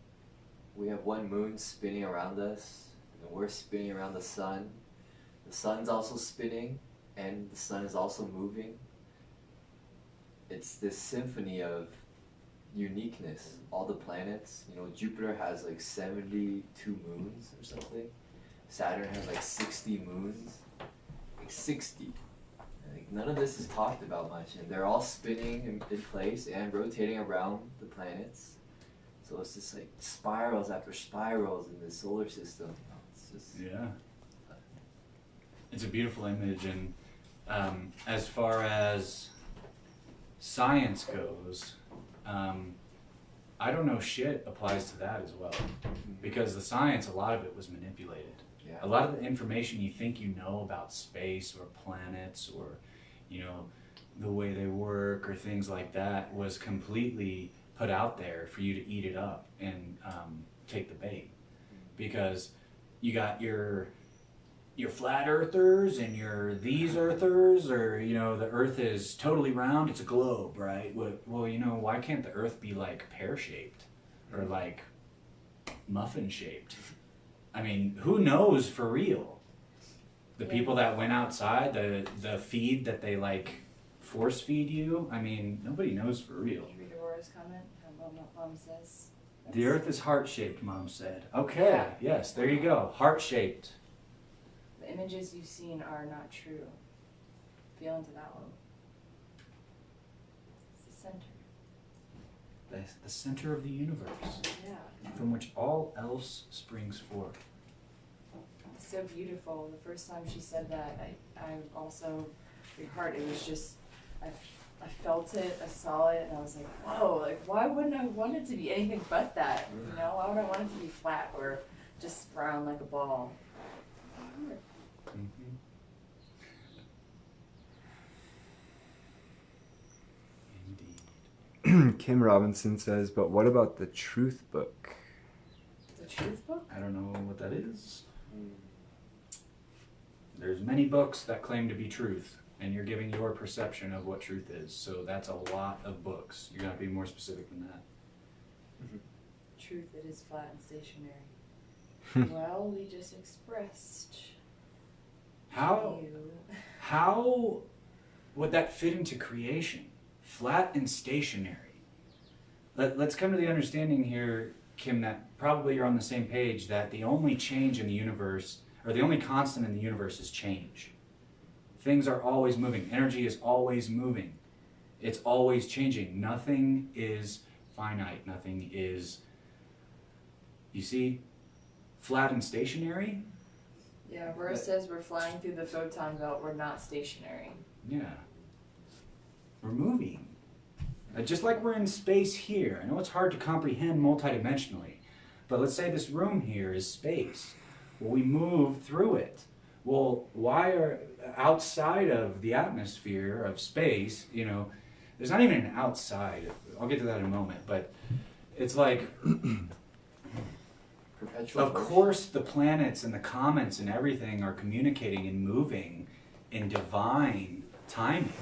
We have one moon spinning around us, and we're spinning around the sun. The sun's also spinning, and the sun is also moving. It's this symphony of uniqueness. All the planets, Jupiter has like 72 moons or something. Saturn has like 60 moons. Like 60. Like none of this is talked about much, and they're all spinning in place and rotating around the planets. So it's just like spirals after spirals in the solar system. It's just Yeah. It's a beautiful image, and as far as science goes, I don't know shit applies to that as well, because the science, a lot of it was manipulated. yeah. A lot of the information you think you know about space or planets or, the way they work or things like that was completely put out there for you to eat it up and take the bait. Because you got your your flat earthers and your these earthers, or the earth is totally round, it's a globe, right? Well, why can't the earth be like pear-shaped or like muffin-shaped? I mean, who knows for real? The people that went outside, the feed that they like force feed you, I mean, nobody knows for real. Did you read Aurora's comment? What Mom says? The earth is heart-shaped, Mom said. Okay, Yeah. yes, there you go. Heart-shaped. The images you've seen are not true. Feel into that one. It's the center. The center of the universe, Yeah. from which all else springs forth. It's so beautiful. The first time she said that, I also, your heart, it was just, I felt it, I saw it, and I was like, whoa, like why wouldn't I want it to be anything but that? Why would I want it to be flat or just round like a ball? Mm-hmm. Indeed. Kim Robinson says, but what about the truth book? The truth book? I don't know what that is. There's many books that claim to be truth, and you're giving your perception of what truth is. So that's a lot of books. You're going to have to be more specific than that. Truth, it is flat and stationary. Well, we just expressed. How would that fit into creation? Flat and stationary. Let's come to the understanding here, Kim, that probably you're on the same page, that the only change in the universe, or the only constant in the universe, is change. Things are always moving. Energy is always moving. It's always changing. Nothing is finite. Nothing is, you see, flat and stationary. Yeah, Aurora says we're flying through the photon belt, we're not stationary. Yeah. We're moving. Just like we're in space here. I know it's hard to comprehend multidimensionally, but let's say this room here is space. Well, we move through it. Well, why are outside of the atmosphere of space, there's not even an outside. I'll get to that in a moment, but it's like, Perpetual of motion. course the planets and the comets and everything are communicating and moving in divine timing,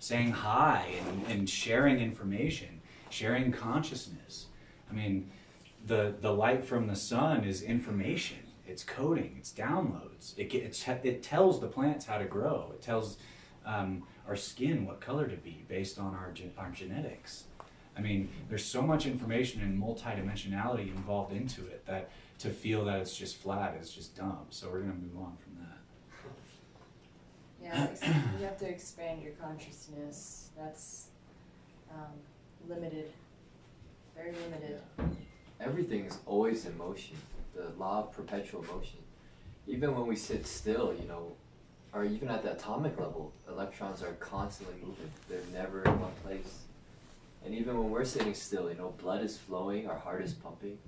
saying hi and sharing information, sharing consciousness. I mean, the light from the sun is information. It's coding, it's downloads. It tells the plants how to grow. It tells our skin what color to be based on our genetics. I mean, there's so much information and multidimensionality involved into it that to feel that it's just flat is just dumb. So we're going to move on from that. Yeah, you have to expand your consciousness. That's limited, very limited. Everything is always in motion. The law of perpetual motion. Even when we sit still, or even at the atomic level, electrons are constantly moving. They're never in one place. And even when we're sitting still, blood is flowing, our heart is pumping.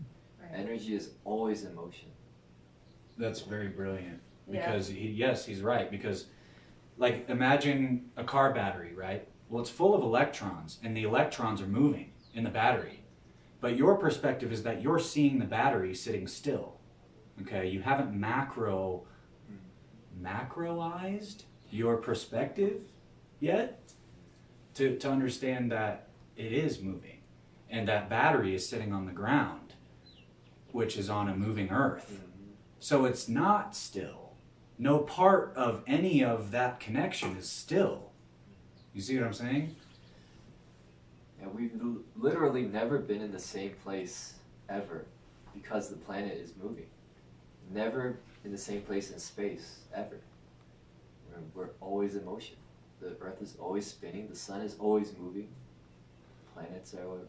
Right. Energy is always in motion. That's very brilliant. Yeah. Because, he's right. Because, like, imagine a car battery, right? Well, it's full of electrons, and the electrons are moving in the battery. But your perspective is that you're seeing the battery sitting still. Okay? You haven't macroized your perspective yet to understand that it is moving. And that battery is sitting on the ground, which is on a moving earth. So it's not still. No part of any of that connection is still. You see what I'm saying? Yeah, we've literally never been in the same place ever because the planet is moving. Never in the same place in space ever. We're always in motion. The earth is always spinning, the sun is always moving. Planets are,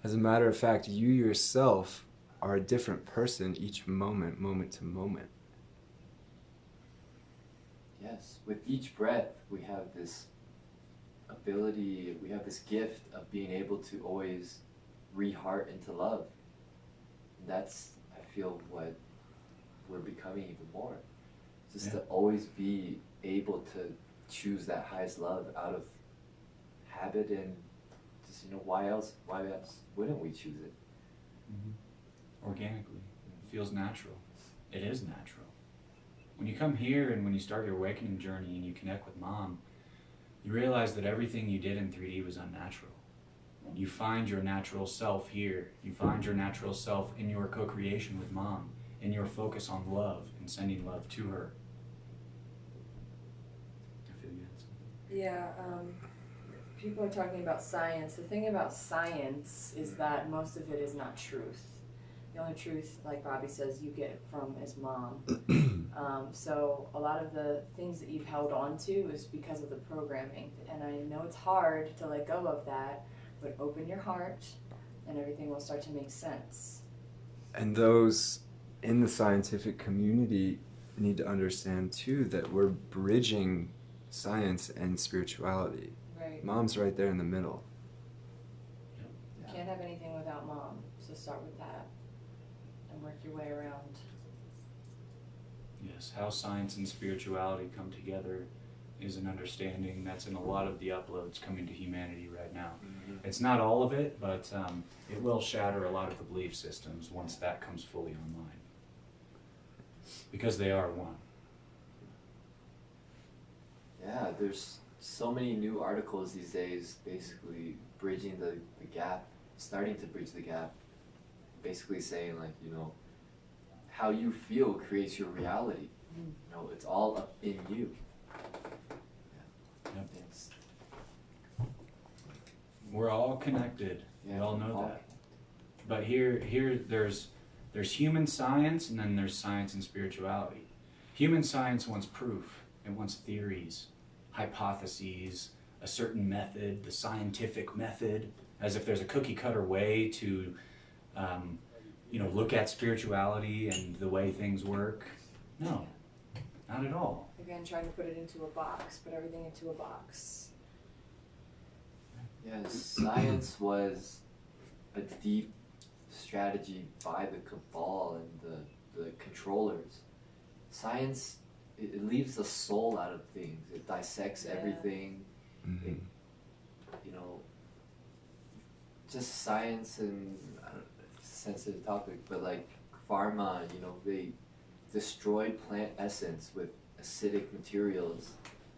As a matter of fact, you yourself are a different person each moment to moment. Yes, with each breath we have this ability, we have this gift of being able to always re-heart into love. And that's, I feel, what we're becoming even more. Just to always be able to choose that highest love out of habit and just, why else wouldn't we choose it? Organically. It feels natural. It is natural. When you come here and when you start your awakening journey and you connect with Mom, you realize that everything you did in 3D was unnatural. You find your natural self here. You find your natural self in your co-creation with Mom, in your focus on love and sending love to her. I feel you had something. Yeah, people are talking about science. The thing about science is that most of it is not truth. The only truth, like Bobby says, you get from is Mom. So a lot of the things that you've held on to is because of the programming. And I know it's hard to let go of that, but open your heart and everything will start to make sense. And those in the scientific community need to understand too that we're bridging science and spirituality. Right. Mom's right there in the middle. You can't have anything without Mom, so start with that and work your way around. Yes, how science and spirituality come together is an understanding that's in a lot of the uploads coming to humanity right now. It's not all of it, but it will shatter a lot of the belief systems once that comes fully online. Because they are one. Yeah, there's so many new articles these days basically bridging the gap, starting to bridge the gap, basically saying like, you know, how you feel creates your reality. You know, it's all up in you. Yep. It's, We're all connected. We all know all- that. But here there's human science and then there's science and spirituality. Human science wants proof. It wants theories, hypotheses, a certain method, the scientific method, as if there's a cookie cutter way to look at spirituality and the way things work. No, not at all. Again, trying to put it into a box, put everything into a box. Yes, science was a deep strategy by the cabal and the controllers. Science, it leaves the soul out of things. It dissects everything. It, you know, just science and, I don't know, it's a sensitive topic, but like pharma, you know, they destroy plant essence with acidic materials.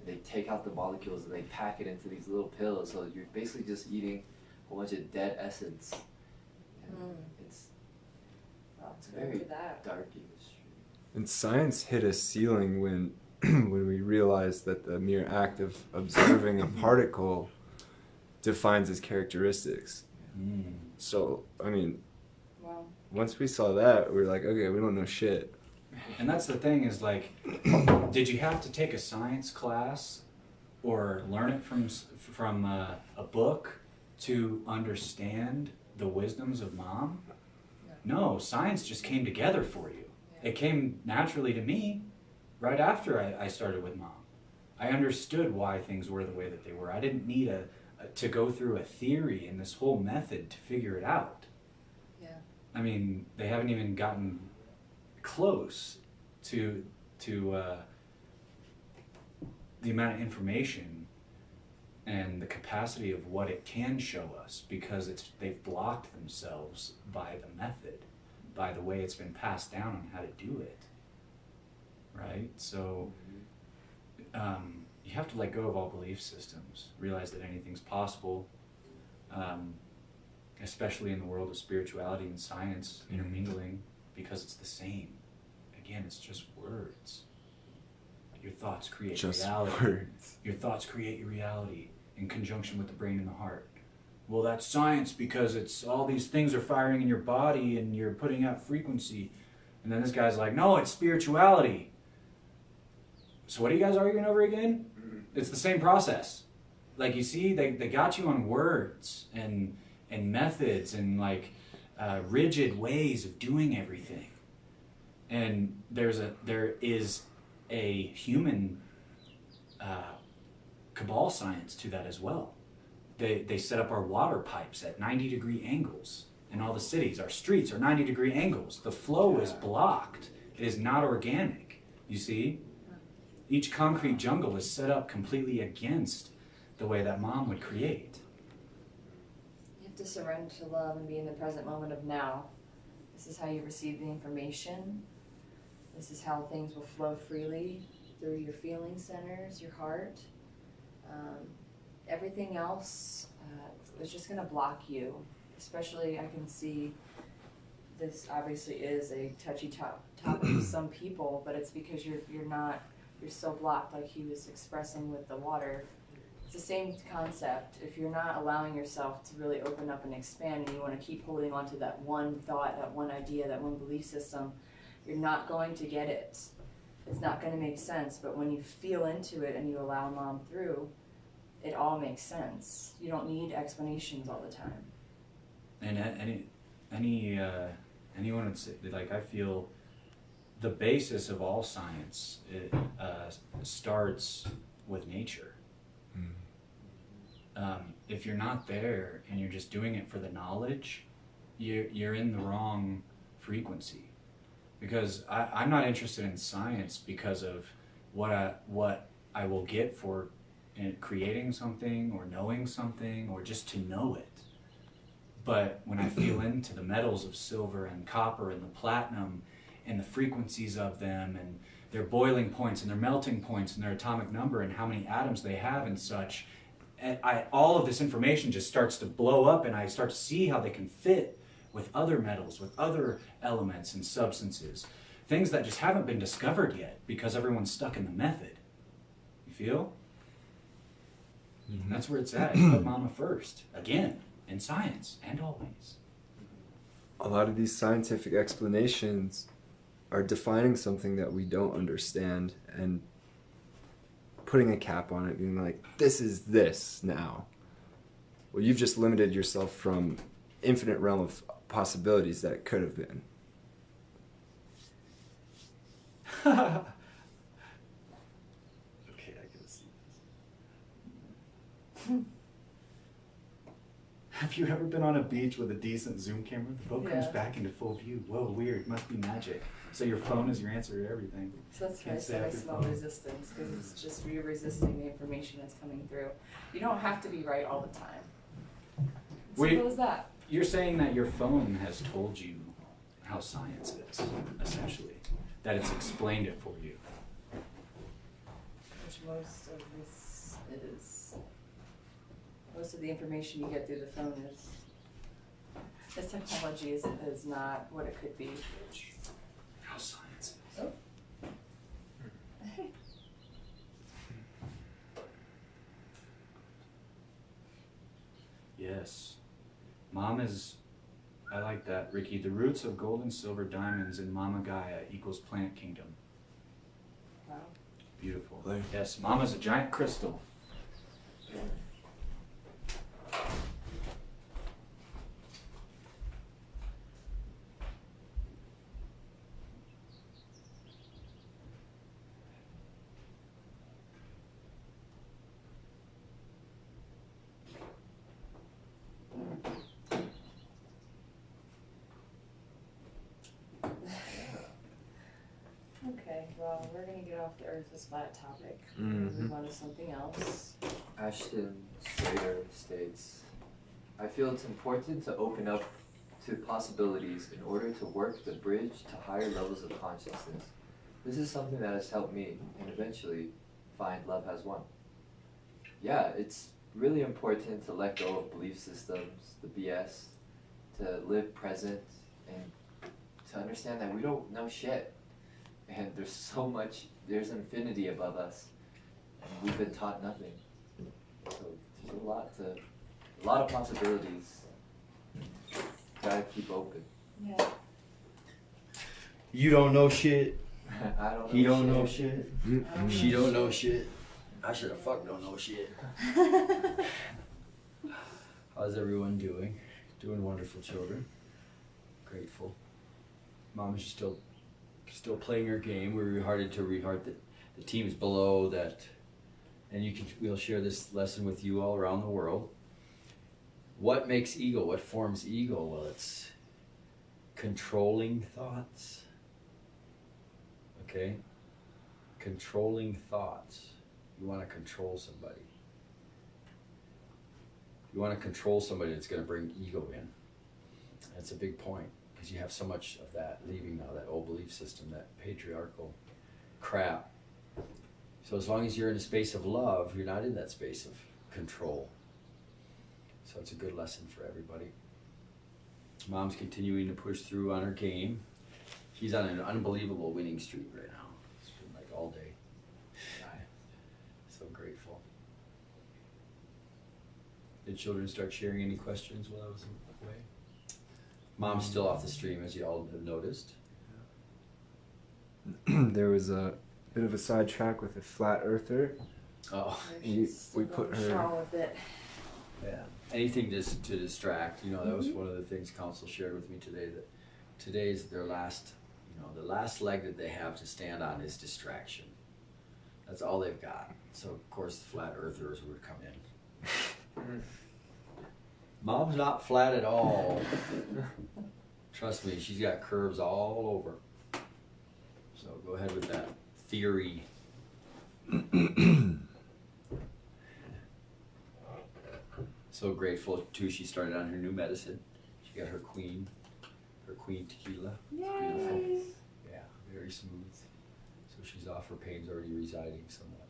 They take out the molecules and they pack it into these little pills, so you're basically just eating a whole bunch of dead essence. And it's very dark industry. And science hit a ceiling when when we realized that the mere act of observing a particle defines its characteristics. So, I mean, Wow. once we saw that, we were like, okay, we don't know shit. And that's the thing is like, did you have to take a science class or learn it from a book to understand the wisdoms of Mom? No, science just came together for you. It came naturally to me right after I started with Mom. I understood why things were the way that they were. I didn't need to go through a theory and this whole method to figure it out. Yeah. I mean, they haven't even gotten close to the amount of information and the capacity of what it can show us, because they've blocked themselves by the method, by the way it's been passed down on how to do it. Right? So you have to let go of all belief systems, realize that anything's possible, especially in the world of spirituality and science intermingling, because it's the same. Again, it's just words. Your thoughts create reality. Words. Your thoughts create your reality in conjunction with the brain and the heart. Well, that's science because it's all these things are firing in your body and you're putting out frequency. And then this guy's like, no, it's spirituality. So what are you guys arguing over again? It's the same process. Like, you see, they got you on words and methods and like rigid ways of doing everything. And there is a human cabal science to that as well. They set up our water pipes at 90-degree angles in all the cities. Our streets are 90-degree angles. The flow is blocked. It is not organic. You see? Each concrete jungle is set up completely against the way that Mom would create. You have to surrender to love and be in the present moment of now. This is how you receive the information. This is how things will flow freely through your feeling centers, your heart. Everything else is just going to block you. Especially, I can see this obviously is a touchy topic to some people, but it's because you're so blocked, like he was expressing with the water. It's the same concept. If you're not allowing yourself to really open up and expand, and you want to keep holding on to that one thought, that one idea, that one belief system, you're not going to get it. It's not going to make sense. But when you feel into it and you allow Mom through, it all makes sense. You don't need explanations all the time. And anyone would say, like, I feel the basis of all science starts with nature. If you're not there and you're just doing it for the knowledge, you're in the wrong frequency. Because I'm not interested in science because of what I will get for creating something or knowing something or just to know it. But when I feel into the metals of silver and copper and the platinum and the frequencies of them and their boiling points and their melting points and their atomic number and how many atoms they have and such, and all of this information just starts to blow up, and I start to see how they can fit with other metals, with other elements and substances. Things that just haven't been discovered yet because everyone's stuck in the method. You feel? That's where it's at. You put Mama first. Again, in science, and always. A lot of these scientific explanations are defining something that we don't understand and putting a cap on it, being like, this is this now. Well, you've just limited yourself from infinite realm of possibilities that it could have been. Okay, I can see this. Have you ever been on a beach with a decent zoom camera? The boat comes back into full view. Whoa, weird. Must be magic. So your phone is your answer to everything. So that's why I said I smell resistance, because it's just you're resisting the information that's coming through. You don't have to be right all the time. Simple as that. You're saying that your phone has told you how science is, essentially. That it's explained it for you. Which most of this is. Most of the information you get through the phone is. This technology is not what it could be. How science is. Oh. Yes. Mom is, I like that, Ricky. The roots of gold and silver diamonds in Mama Gaia equals plant kingdom. Wow. Beautiful. Yes, Mama's a giant crystal. Okay, well, we're gonna get off the Earth is flat topic. Move on to something else. Ashton Slater states, I feel it's important to open up to possibilities in order to work the bridge to higher levels of consciousness. This is something that has helped me and eventually find love has won. Yeah, it's really important to let go of belief systems, the BS, to live present, and to understand that we don't know shit. And there's so much, there's infinity above us, and we've been taught nothing. So there's a lot of possibilities. Gotta keep open. Yeah. You don't know shit. I don't know. He don't know shit. Mm-mm. She don't know shit. I should have fucked don't know shit. How's everyone doing? Doing wonderful, children. Grateful. Mom is still playing her game. We're rehearted to reheart the teams below that, and we'll share this lesson with you all around the world. What makes ego? What forms ego? Well, it's controlling thoughts. Okay? Controlling thoughts. You want to control somebody. You want to control somebody that's going to bring ego in. That's a big point. because you have so much of that leaving now, that old belief system, that patriarchal crap. So as long as you're in a space of love, you're not in that space of control. So it's a good lesson for everybody. Mom's continuing to push through on her game. She's on an unbelievable winning streak right now. It's been like all day. So grateful. Did children start sharing any questions while I was away? Mom's still off the stream, as you all have noticed. There was a bit of a sidetrack with a flat earther. Oh, We put her. Wrong with it. yeah. Anything just to distract. You know, that was one of the things Council shared with me today, that today is their last, the last leg that they have to stand on is distraction. That's all they've got. So, of course, the flat earthers would come in. Mom's not flat at all. Trust me, she's got curves all over. So go ahead with that theory. So grateful too, she started on her new medicine. She got her queen tequila. Beautiful. Yeah, very smooth. So she's off, her pain's already residing somewhat.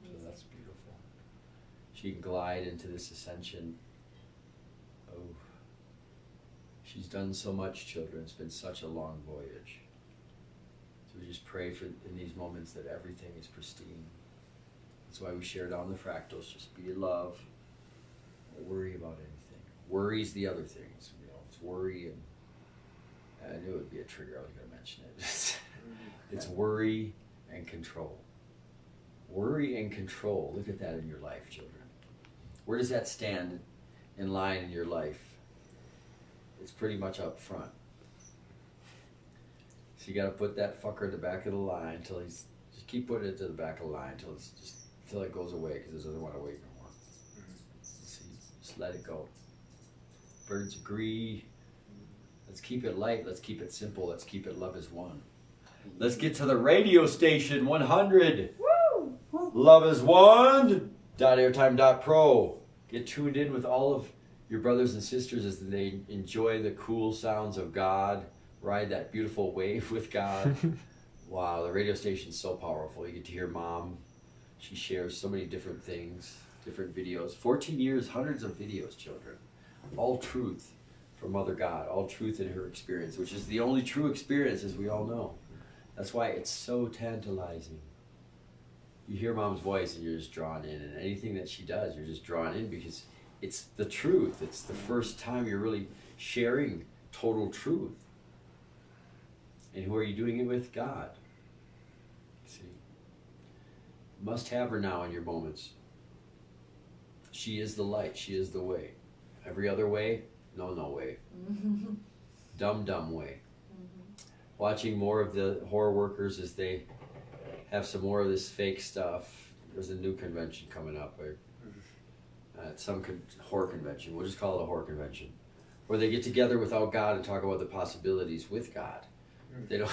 So that's beautiful. She can glide into this ascension. Oh, she's done so much, children. It's been such a long voyage. So we just pray for in these moments that everything is pristine. That's why we share down the fractals. Just be in love. Don't worry about anything. Worry's the other things. It's worry, and I knew it would be a trigger. I was going to mention it. It's worry and control. Worry and control. Look at that in your life, children. Where does that stand in line in your life? It's pretty much up front. So you got to put that fucker at the back of the line until just keep putting it to the back of the line until it goes away, because it doesn't want to wait no more. See, just let it go. Birds agree. Let's keep it light. Let's keep it simple. Let's keep it love is one. Let's get to the radio station 100. Woo! Love is one. .airtime.pro. Get tuned in with all of your brothers and sisters as they enjoy the cool sounds of God. Ride that beautiful wave with God. Wow, the radio station's so powerful. You get to hear Mom. She shares so many different things, different videos. 14 years, hundreds of videos, children. All truth from Mother God. All truth in her experience, which is the only true experience, as we all know. That's why it's so tantalizing. You hear Mom's voice and you're just drawn in, and anything that she does, you're just drawn in because it's the truth. It's the first time you're really sharing total truth. And who are you doing it with? God. See? Must have her now in your moments. She is the light. She is the way. Every other way? No way. Dumb way. Watching more of the horror workers as they have some more of this fake stuff. There's a new convention coming up. At some horror convention. We'll just call it a horror convention. Where they get together without God and talk about the possibilities with God. They don't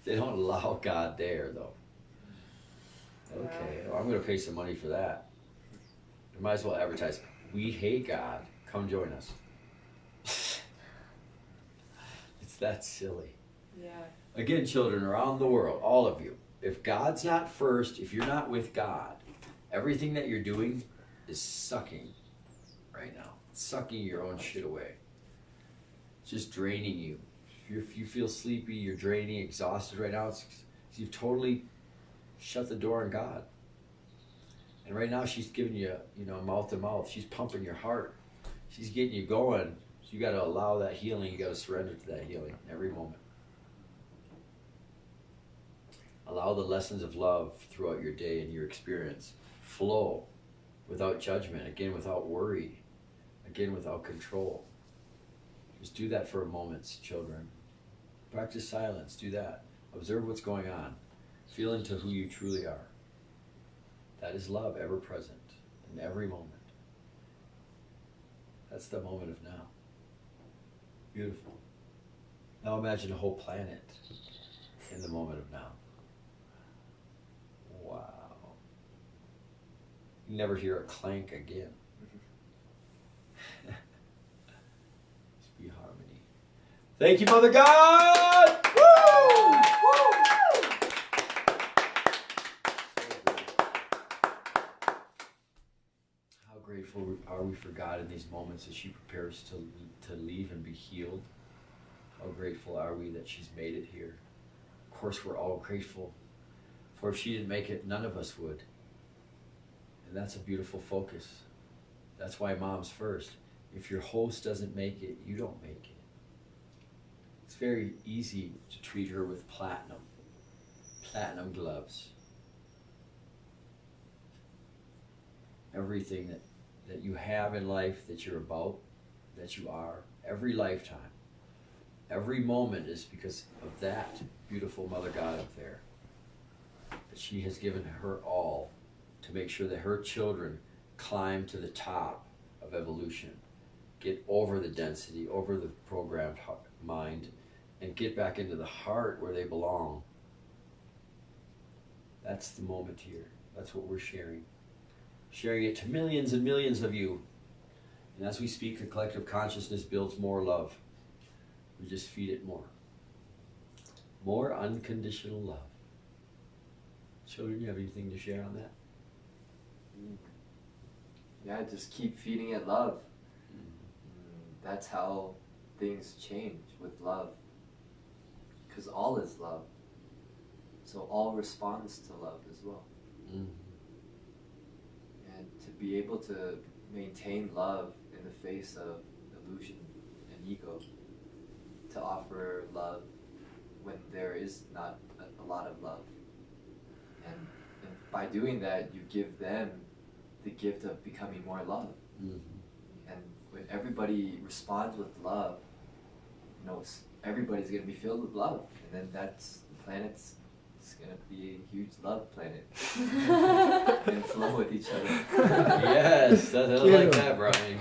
allow God there, though. Okay, well, I'm going to pay some money for that. I might as well advertise, we hate God, come join us. It's that silly. Yeah. Again, children around the world, all of you, if God's not first, if you're not with God, everything that you're doing is sucking right now. It's sucking your own shit away. It's just draining you. If you feel sleepy, you're draining, exhausted right now, it's you've totally shut the door on God. And right now she's giving you, mouth to mouth. She's pumping your heart. She's getting you going. So you got to allow that healing. You got to surrender to that healing every moment. Allow the lessons of love throughout your day and your experience flow without judgment, again, without worry, again, without control. Just do that for a moment, children. Practice silence. Do that. Observe what's going on. Feel into who you truly are. That is love, ever present in every moment. That's the moment of now. Beautiful. Now imagine a whole planet in the moment of now. Wow. You never hear a clank again. Just be harmony. Thank you, Mother God! Woo! How grateful are we for God in these moments as she prepares to leave and be healed? How grateful are we that she's made it here? Of course, we're all grateful. For if she didn't make it, none of us would. And that's a beautiful focus. That's why mom's first. If your host doesn't make it, you don't make it. It's very easy to treat her with platinum gloves. Everything that you have in life, that you're about, that you are, every lifetime, every moment is because of that beautiful Mother God up there. That she has given her all to make sure that her children climb to the top of evolution, get over the density, over the programmed mind, and get back into the heart where they belong. That's the moment here. That's what we're sharing. Sharing it to millions and millions of you. And as we speak, the collective consciousness builds more love. We just feed it more. More unconditional love. Children, you have anything to share on that? Yeah, just keep feeding it love. That's how things change with love. Because all is love. So all responds to love as well. And to be able to maintain love in the face of illusion and ego. To offer love when there is not a lot of love. And by doing that, you give them the gift of becoming more love. And when everybody responds with love, you know, everybody's going to be filled with love. And then that's, the planet's going to be a huge love planet. And flow with each other. Yes, I like that, Brian.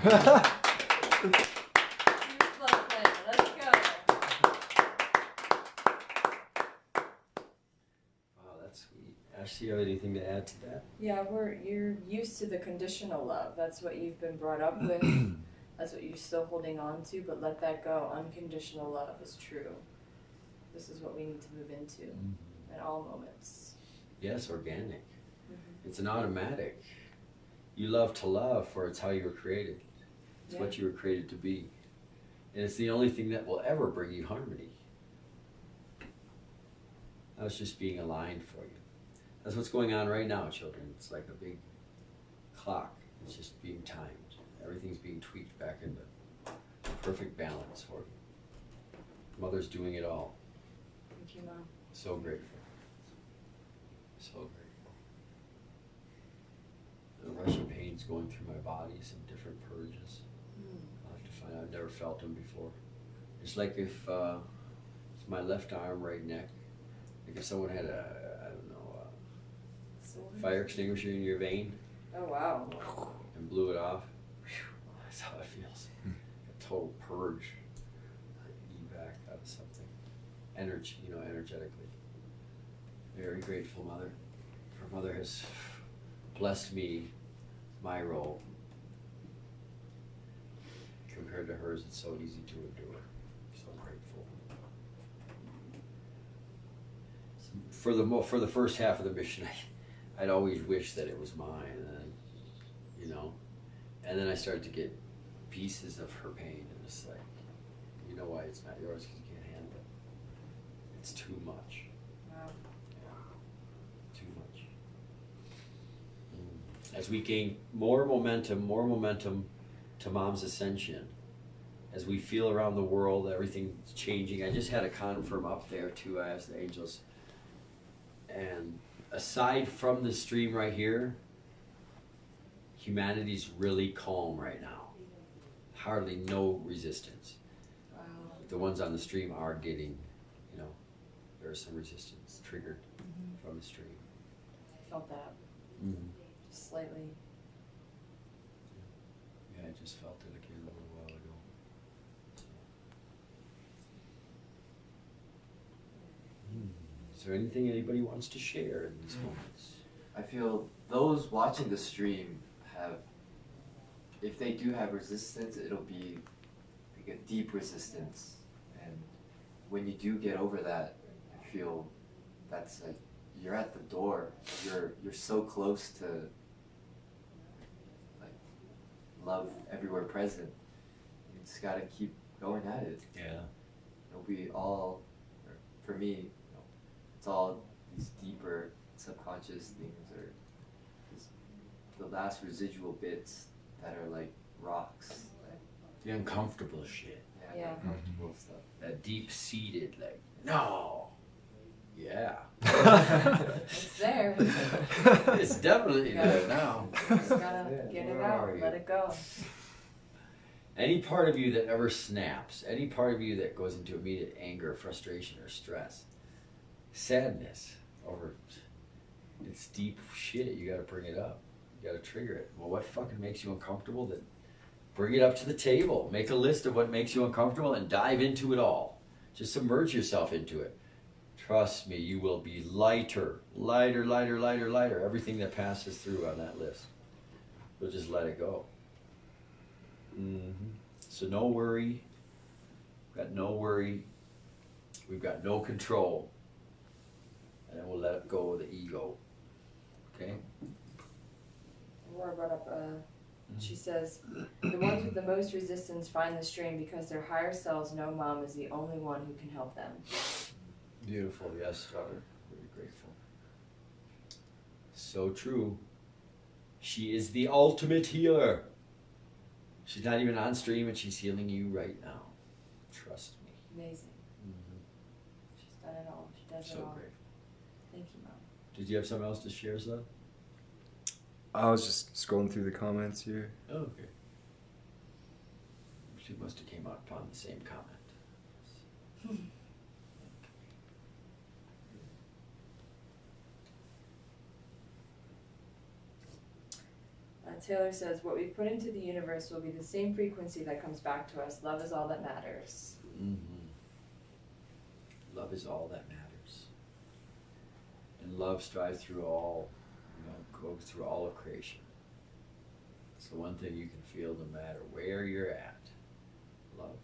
Ashley, you have anything to add to that? Yeah, you're used to the conditional love. That's what you've been brought up with. That's what you're still holding on to, but let that go. Unconditional love is true. This is what we need to move into in all moments. Yes, organic. It's an automatic. You love to love, for it's how you were created. It's what you were created to be. And it's the only thing that will ever bring you harmony. That was just being aligned for you. That's what's going on right now, children. It's like a big clock. It's just being timed. Everything's being tweaked back into perfect balance for you. Mother's doing it all. Thank you, Mom. So grateful. So grateful. The rush of pain's going through my body, some different purges. I'll have to find out. I've never felt them before. It's like if it's my left arm, right neck. Like if someone had fire extinguisher in your vein. Oh, wow. And blew it off. That's how it feels. A total purge. Evac out of something. Energy, energetically. Very grateful, Mother. Her mother has blessed me, my role. Compared to hers, it's so easy to endure. So grateful. For the first half of the mission, I'd always wished that it was mine, and then, and then I started to get pieces of her pain, and it's like, you know why it's not yours? Because you can't handle it. It's too much. Wow. Yeah. Too much. As we gain more momentum to Mom's ascension, as we feel around the world, everything's changing. I just had a confirm up there too. I asked the angels, and aside from the stream right here, humanity's really calm right now. Hardly no resistance. Wow. The ones on the stream are getting, there's some resistance triggered from the stream. I felt that. Just slightly. Yeah, I just felt it again a little while ago. So. Is there anything anybody wants to share in these moments? I feel those watching the stream have, if they do have resistance, it'll be like a deep resistance, and when you do get over that, I feel that's like you're at the door. You're so close to like love everywhere present. You just gotta keep going at it. Yeah. We all, or for me, it's all these deeper subconscious things, or just the last residual bits that are like rocks. Like, The uncomfortable shit. yeah, Yeah. the uncomfortable stuff. That deep-seated, like, no. Yeah. It's there. It's definitely Yeah. there now. Just gotta get it out, let it go. Any part of you that ever snaps, any part of you that goes into immediate anger, frustration, or stress, sadness over it's deep shit, you gotta bring it up. You gotta trigger it. Well, what fucking makes you uncomfortable? Then bring it up to the table. Make a list of what makes you uncomfortable and dive into it all. Just submerge yourself into it. Trust me, you will be lighter, lighter, lighter, lighter, lighter. Everything that passes through on that list. You'll just let it go. So no worry. Got no worry. We've got no control. And then we'll let go of the ego. Okay? Laura brought up, she says, the ones with the most resistance find the stream because their higher selves know Mom is the only one who can help them. Beautiful, yes, daughter. Very grateful. So true. She is the ultimate healer. She's not even on stream and she's healing you right now. Trust me. Amazing. She's done it all. She does So it all. grateful. Thank you, Mom. Did you have something else to share, son? I was just scrolling through the comments here. Oh, okay. She must have came out upon the same comment. Taylor says, what we put into the universe will be the same frequency that comes back to us. Love is all that matters. Love is all that matters. And love strives through all, goes through all of creation. It's the one thing you can feel no matter where you're at. Love.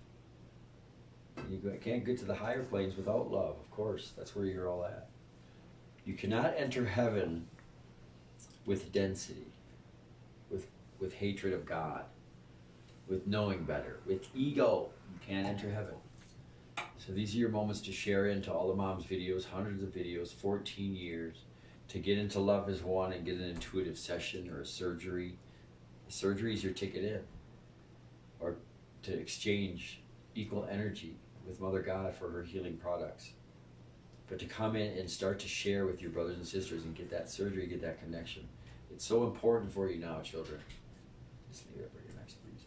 And you can't get to the higher planes without love, of course. That's where you're all at. You cannot enter heaven with density, with hatred of God, with knowing better, with ego. You can't enter heaven. So these are your moments to share into all the mom's videos, hundreds of videos, 14 years, to get into Love is One and get an intuitive session or a surgery. The surgery is your ticket in, or to exchange equal energy with Mother God for her healing products. But to come in and start to share with your brothers and sisters and get that surgery, get that connection. It's so important for you now, children. Just leave it for your next breeze.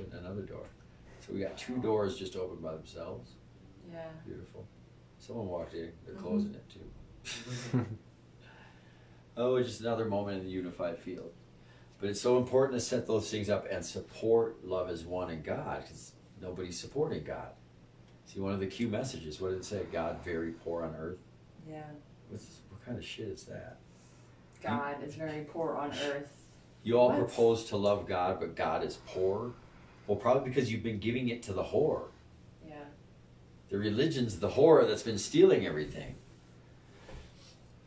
Open another door. So we got 2 doors just opened by themselves. Yeah. Beautiful. Someone walked in. They're closing it too. Oh, it's just another moment in the unified field. But it's so important to set those things up and support Love is One in God, because nobody's supporting God. See, one of the Q messages, what did it say? God very poor on earth. Yeah. What kind of shit is that? God is very poor on earth. You all What? propose to love God, but God is poor. Well, probably because you've been giving it to the whore. Yeah. The religion's the whore that's been stealing everything.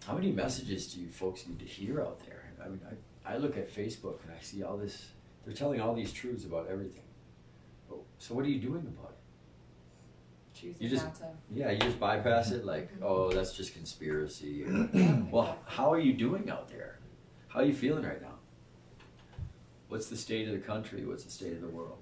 How many messages do you folks need to hear out there? I mean, I look at Facebook and I see all this. They're telling all these truths about everything. So what are you doing about it? Choosing You just- not to. Yeah, you just bypass it like, oh, that's just conspiracy. Well, how are you doing out there? How are you feeling right now? What's the state of the country? What's the state of the world?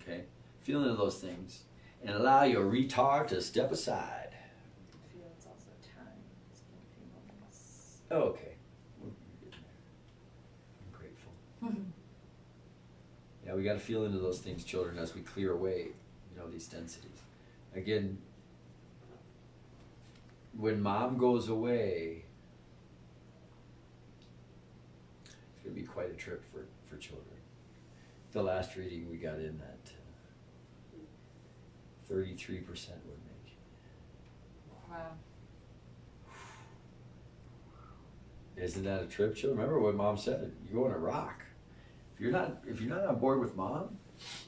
Okay? Feel into those things and allow your retard to step aside. I feel it's also time. It's been a few moments. Oh, okay. We're getting there. I'm grateful. Yeah, we got to feel into those things, children, as we clear away, these densities. Again, when Mom goes away, it's going to be quite a trip for children. The last reading we got in that 33% would make. Wow. Isn't that a trip, children? Remember what Mom said? You're going to rock. If you're not on board with Mom,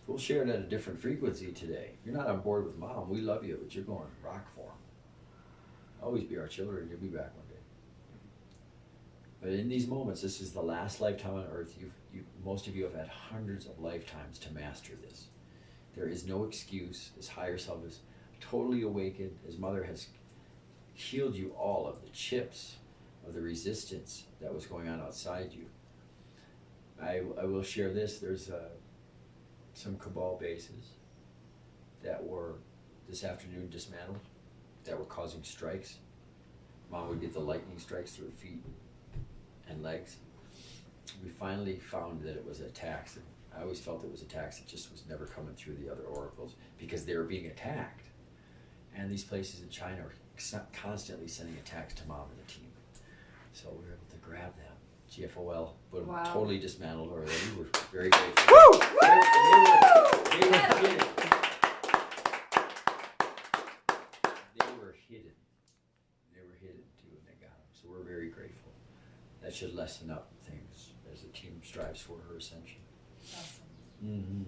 we'll share it at a different frequency today. If you're not on board with Mom, we love you, but you're going rock for them. Always be our children. You'll be back one day. But in these moments, this is the last lifetime on earth. Most of you have had hundreds of lifetimes to master this. There is no excuse. This higher self is totally awakened. His mother has healed you all of the chips of the resistance that was going on outside you. I will share this. There's some cabal bases that were this afternoon dismantled, that were causing strikes. Mom would get the lightning strikes through her feet and legs. We finally found that it was attacks. I always felt it was attacks. It just was never coming through the other oracles because they were being attacked. And these places in China are constantly sending attacks to Mom and the team. So we were able to grab them. GFOL, but Wow. totally dismantled already. We're very grateful. Woo! They were hidden. They were hidden. They were hidden too, and they got them. So we're very grateful. That should lessen up things as the team strives for her ascension. Awesome. Mm-hmm.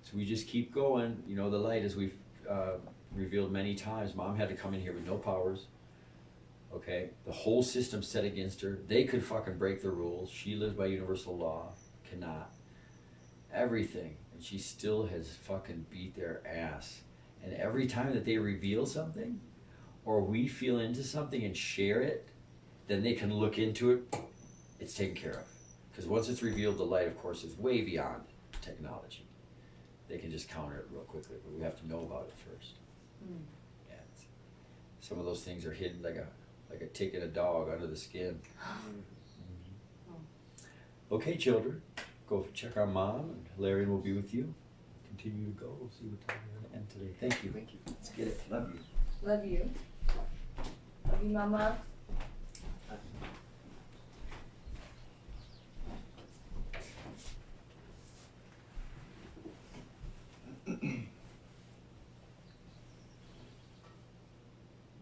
So we just keep going. You know, the light, as we've revealed many times, Mom had to come in here with no powers. Okay, the whole system set against her. They could fucking break the rules. She lives by universal law, cannot. Everything, and she still has fucking beat their ass. And every time that they reveal something, or we feel into something and share it, then they can look into it. It's taken care of. Because once it's revealed, the light, of course, is way beyond technology. They can just counter it real quickly, but we have to know about it first. Mm. Yeah, some of those things are hidden like a tick in a dog under the skin. Okay, children, go check on Mom, and Larry will be with you. Continue to go. We'll see what time we're going to end today. Thank you. Thank you. Let's get it. Love you. Love you. Love you, Mama.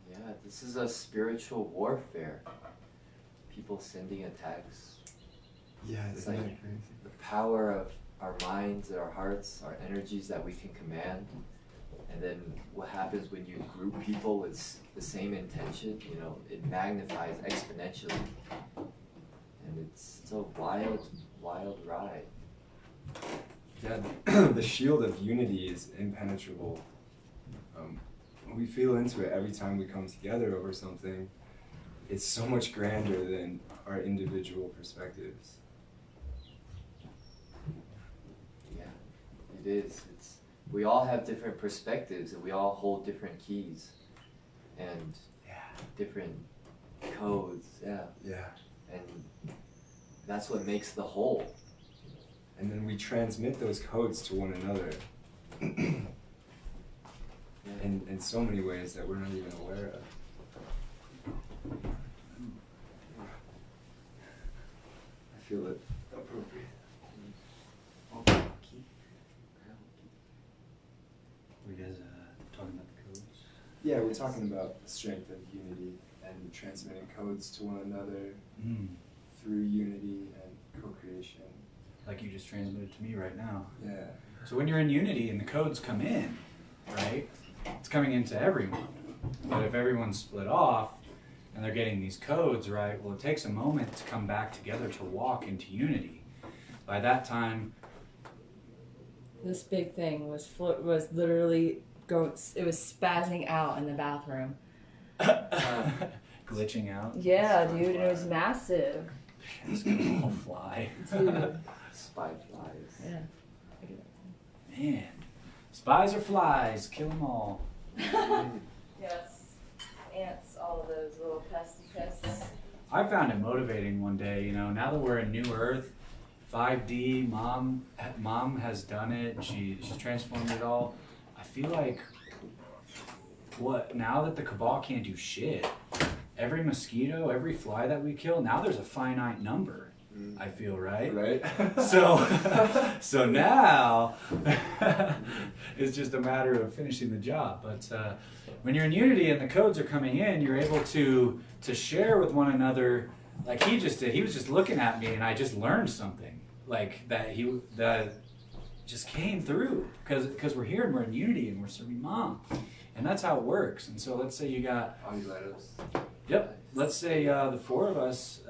Yeah, this is a spiritual warfare. People sending attacks. Yeah, It's isn't like that crazy? the power of our minds and our hearts, our energies that we can command. And then what happens when you group people with the same intention, you know, it magnifies exponentially. And it's a wild, wild ride. Yeah, the shield of unity is impenetrable. We feel into it every time we come together over something. It's so much grander than our individual perspectives. Yeah, it is. We all have different perspectives and we all hold different keys and different codes, yeah. And that's what makes the whole. And then we transmit those codes to one another in so many ways that we're not even aware of. I feel it appropriate. Were you guys talking about the codes? Yeah, we're talking about the strength of unity and transmitting codes to one another through unity and co-creation. Like you just transmitted to me right now. Yeah. So when you're in unity and the codes come in, right, it's coming into everyone. But if everyone's split off and they're getting these codes, right, well, it takes a moment to come back together to walk into unity. By that time, This big thing was literally going. It was spazzing out in the bathroom. glitching out. Yeah, dude, and it was massive. It's gonna all fly. Dude. Spy flies. Yeah. Man, spies or flies, kill them all. Yes. Ants, all of those little pesty pests. I found it motivating one day, you know, now that we're in New Earth, 5D, mom has done it, she's transformed it all. I feel like, now that the Cabal can't do shit, every mosquito, every fly that we kill, now there's a finite number, I feel, right? Right? So now, it's just a matter of finishing the job. But when you're in unity and the codes are coming in, you're able to share with one another, like he just did. He was just looking at me and I just learned something. like that just came through because we're here and we're in unity and we're serving Mom, and that's how it works. And so let's say you got, yep, let's say the four of us,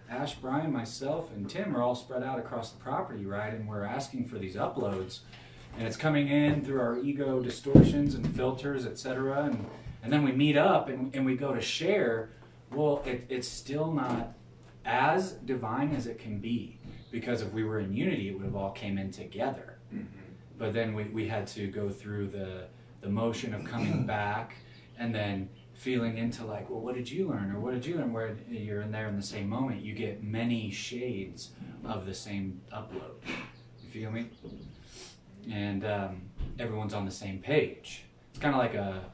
Ash, Brian, myself, and Tim are all spread out across the property, right? And we're asking for these uploads, and it's coming in through our ego distortions and filters, etc. And then we meet up and we go to share. Well, it's still not as divine as it can be, because if we were in unity, it would have all came in together. But then we had to go through the motion of coming back and then feeling into like, well, what did you learn? Or what did you learn? Where you're in there in the same moment, you get many shades of the same upload. You feel me? And everyone's on the same page. It's kind of like a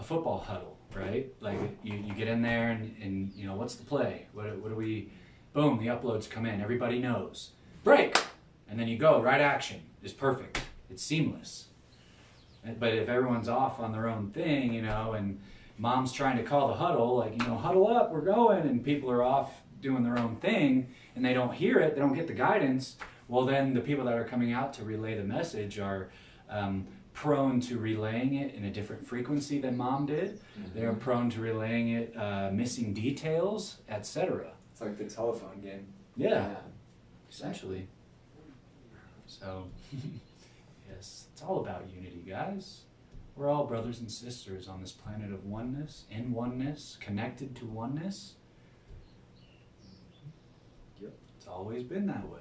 football huddle, right? Like you get in there and you know, what's the play? What do we, boom, the uploads come in. Everybody knows. Break! And then you go, right action is perfect. It's seamless. But if everyone's off on their own thing, you know, and Mom's trying to call the huddle, like, you know, huddle up, we're going, and people are off doing their own thing, and they don't hear it, they don't get the guidance, well, then the people that are coming out to relay the message are prone to relaying it in a different frequency than Mom did. They're prone to relaying it, missing details, etc. It's like the telephone game. Yeah, essentially. So, yes, it's all about unity, guys. We're all brothers and sisters on this planet of oneness, in oneness, connected to oneness. Yep. It's always been that way.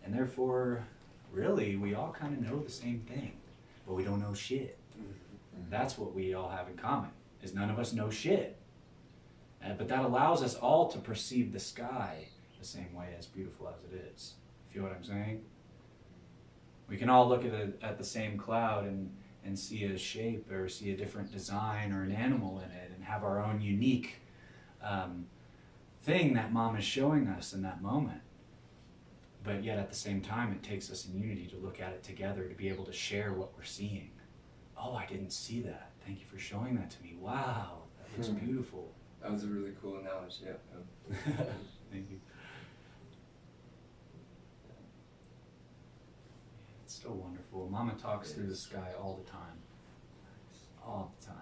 And therefore, really, we all kind of know the same thing, but we don't know shit. That's what we all have in common, is none of us know shit. But that allows us all to perceive the sky the same way, as beautiful as it is. Feel what I'm saying? We can all look at the same cloud and see a shape or see a different design or an animal in it and have our own unique thing that Mom is showing us in that moment. But yet at the same time, it takes us in unity to look at it together, to be able to share what we're seeing. Oh, I didn't see that. Thank you for showing that to me. Wow, that looks beautiful. That was a really cool analogy. Yeah. Thank you. It's so wonderful. Mama talks through the sky all the time. All the time.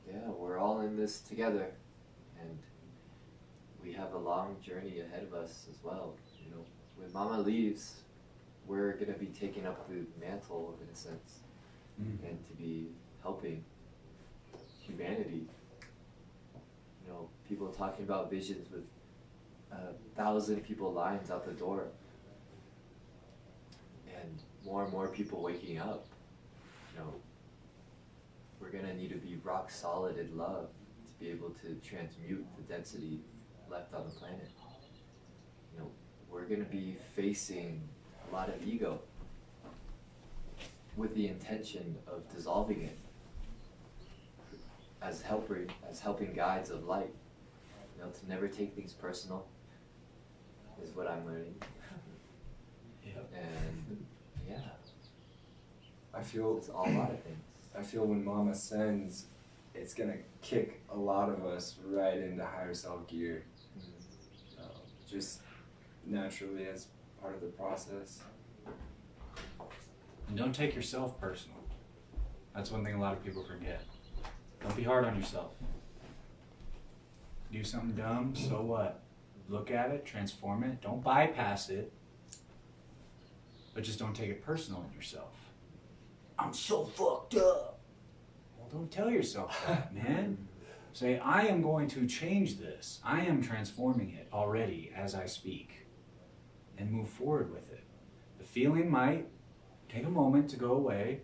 Yeah, we're all in this together, and we have a long journey ahead of us as well. You know, when Mama leaves, we're gonna be taking up the mantle in a sense, and to be helping humanity. You know, people talking about visions with 1,000 people lines out the door, and more people waking up. You know, we're gonna need to be rock solid in love to be able to transmute the density left on the planet. You know, we're gonna be facing a lot of ego with the intention of dissolving it as helping guides of light. You know, to never take things personal is what I'm learning. Yep. And yeah, I feel it's all a lot of things. I feel when Mama sends, it's gonna kick a lot of us right into higher self gear. Just naturally as part of the process. And don't take yourself personal. That's one thing a lot of people forget. Don't be hard on yourself. Do something dumb, so what? Look at it, transform it, don't bypass it, but just don't take it personal in yourself. I'm so fucked up. Well, don't tell yourself that, man. Say, I am going to change this. I am transforming it already as I speak. And move forward with it. The feeling might take a moment to go away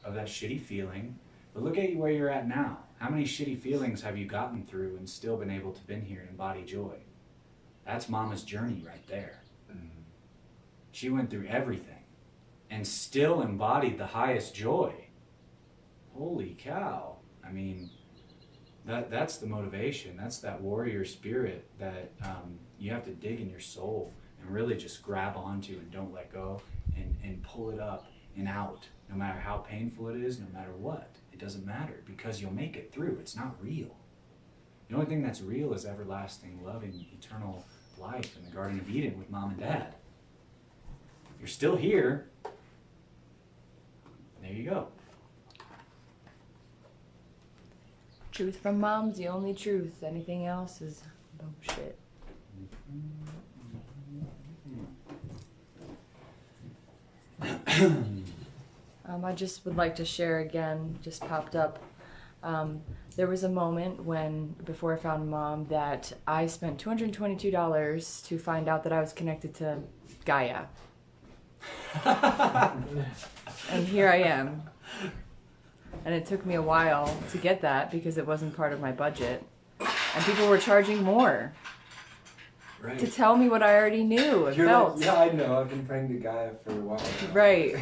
of that shitty feeling, but look at where you're at now. How many shitty feelings have you gotten through and still been able to been here and embody joy? That's Mama's journey right there. She went through everything and still embodied the highest joy. Holy cow. I mean, that's the motivation. That's that warrior spirit that you have to dig in your soul and really just grab onto and don't let go and pull it up and out, no matter how painful it is, no matter what. It doesn't matter because you'll make it through. It's not real. The only thing that's real is everlasting, loving, eternal life in the Garden of Eden with mom and dad. You're still here. There you go. Truth from mom's the only truth. Anything else is bullshit. I just would like to share again, just popped up. There was a moment when, before I found mom, that I spent $222 to find out that I was connected to Gaia. And here I am. And it took me a while to get that because it wasn't part of my budget. And people were charging more Right. to tell me what I already knew and felt. Like, yeah, I know. I've been praying to Gaia for a while. Right.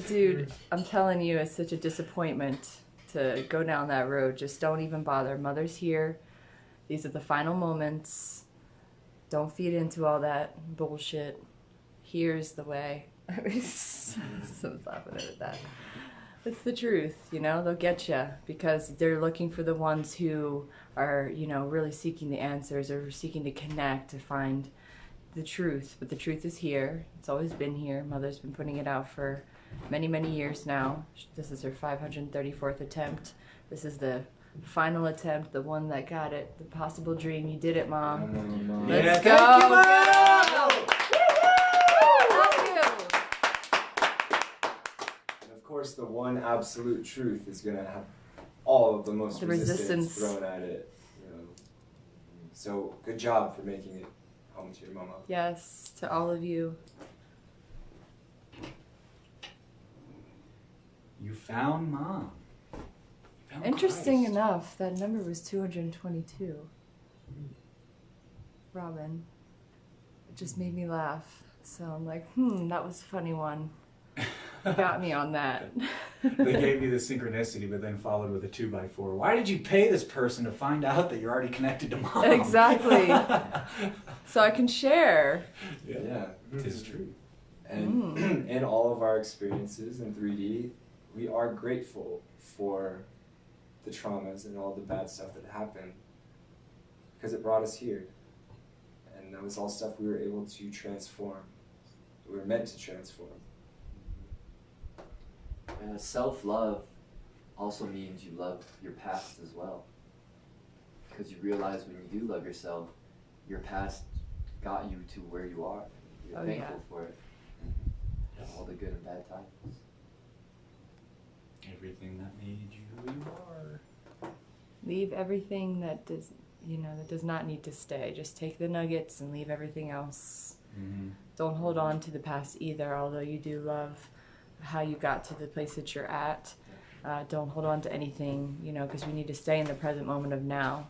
Dude, I'm telling you, it's such a disappointment to go down that road. Just don't even bother. Mother's here. These are the final moments. Don't feed into all that bullshit. Here's the way. So laughing at that. It's the truth, you know, they'll get you because they're looking for the ones who are, you know, really seeking the answers or seeking to connect to find the truth. But the truth is here. It's always been here. Mother's been putting it out for many, many years now. This is her 534th attempt. This is the final attempt, the one that got it, the possible dream. You did it, Mom. Let's go. Thank you, Mom. Go. Of course, the one absolute truth is going to have all of the most The resistance resistance. thrown at it. You know. So good job for making it home to your mama. Yes, to all of you. You found mom. You found Interesting Christ. enough, that number was 222. Robin. It just made me laugh. So I'm like, that was a funny one. You got me on that. They gave you the synchronicity, but then followed with a 2x4. Why did you pay this person to find out that you're already connected to mom? Exactly. So I can share. Yeah. It is true. And in all of our experiences in 3D, we are grateful for the traumas and all the bad stuff that happened because it brought us here. And that was all stuff we were able to transform. We were meant to transform. Self-love also means you love your past as well. Because you realize when you do love yourself, your past got you to where you are. You're thankful for it. All the good and bad times. Everything that made you who you are. Leave everything that does, that does not need to stay. Just take the nuggets and leave everything else. Mm-hmm. Don't hold on to the past either, although you do love how you got to the place that you're at. Don't hold on to anything, because we need to stay in the present moment of now.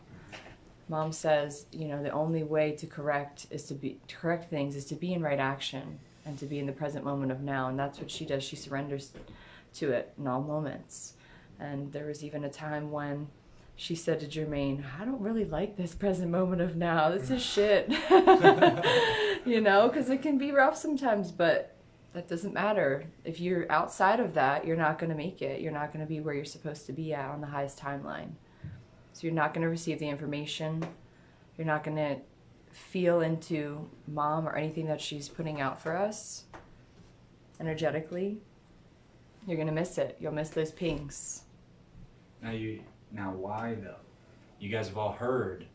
Mom says, the only way to correct things is to be in right action and to be in the present moment of now. And that's what she does. She surrenders to it in all moments. And there was even a time when she said to Jermaine, I don't really like this present moment of now. This is shit. Because it can be rough sometimes, but that doesn't matter. If you're outside of that, you're not going to make it. You're not going to be where you're supposed to be at on the highest timeline. So you're not going to receive the information. You're not going to feel into mom or anything that she's putting out for us energetically. You're going to miss it. You'll miss those pings. Now why though? You guys have all heard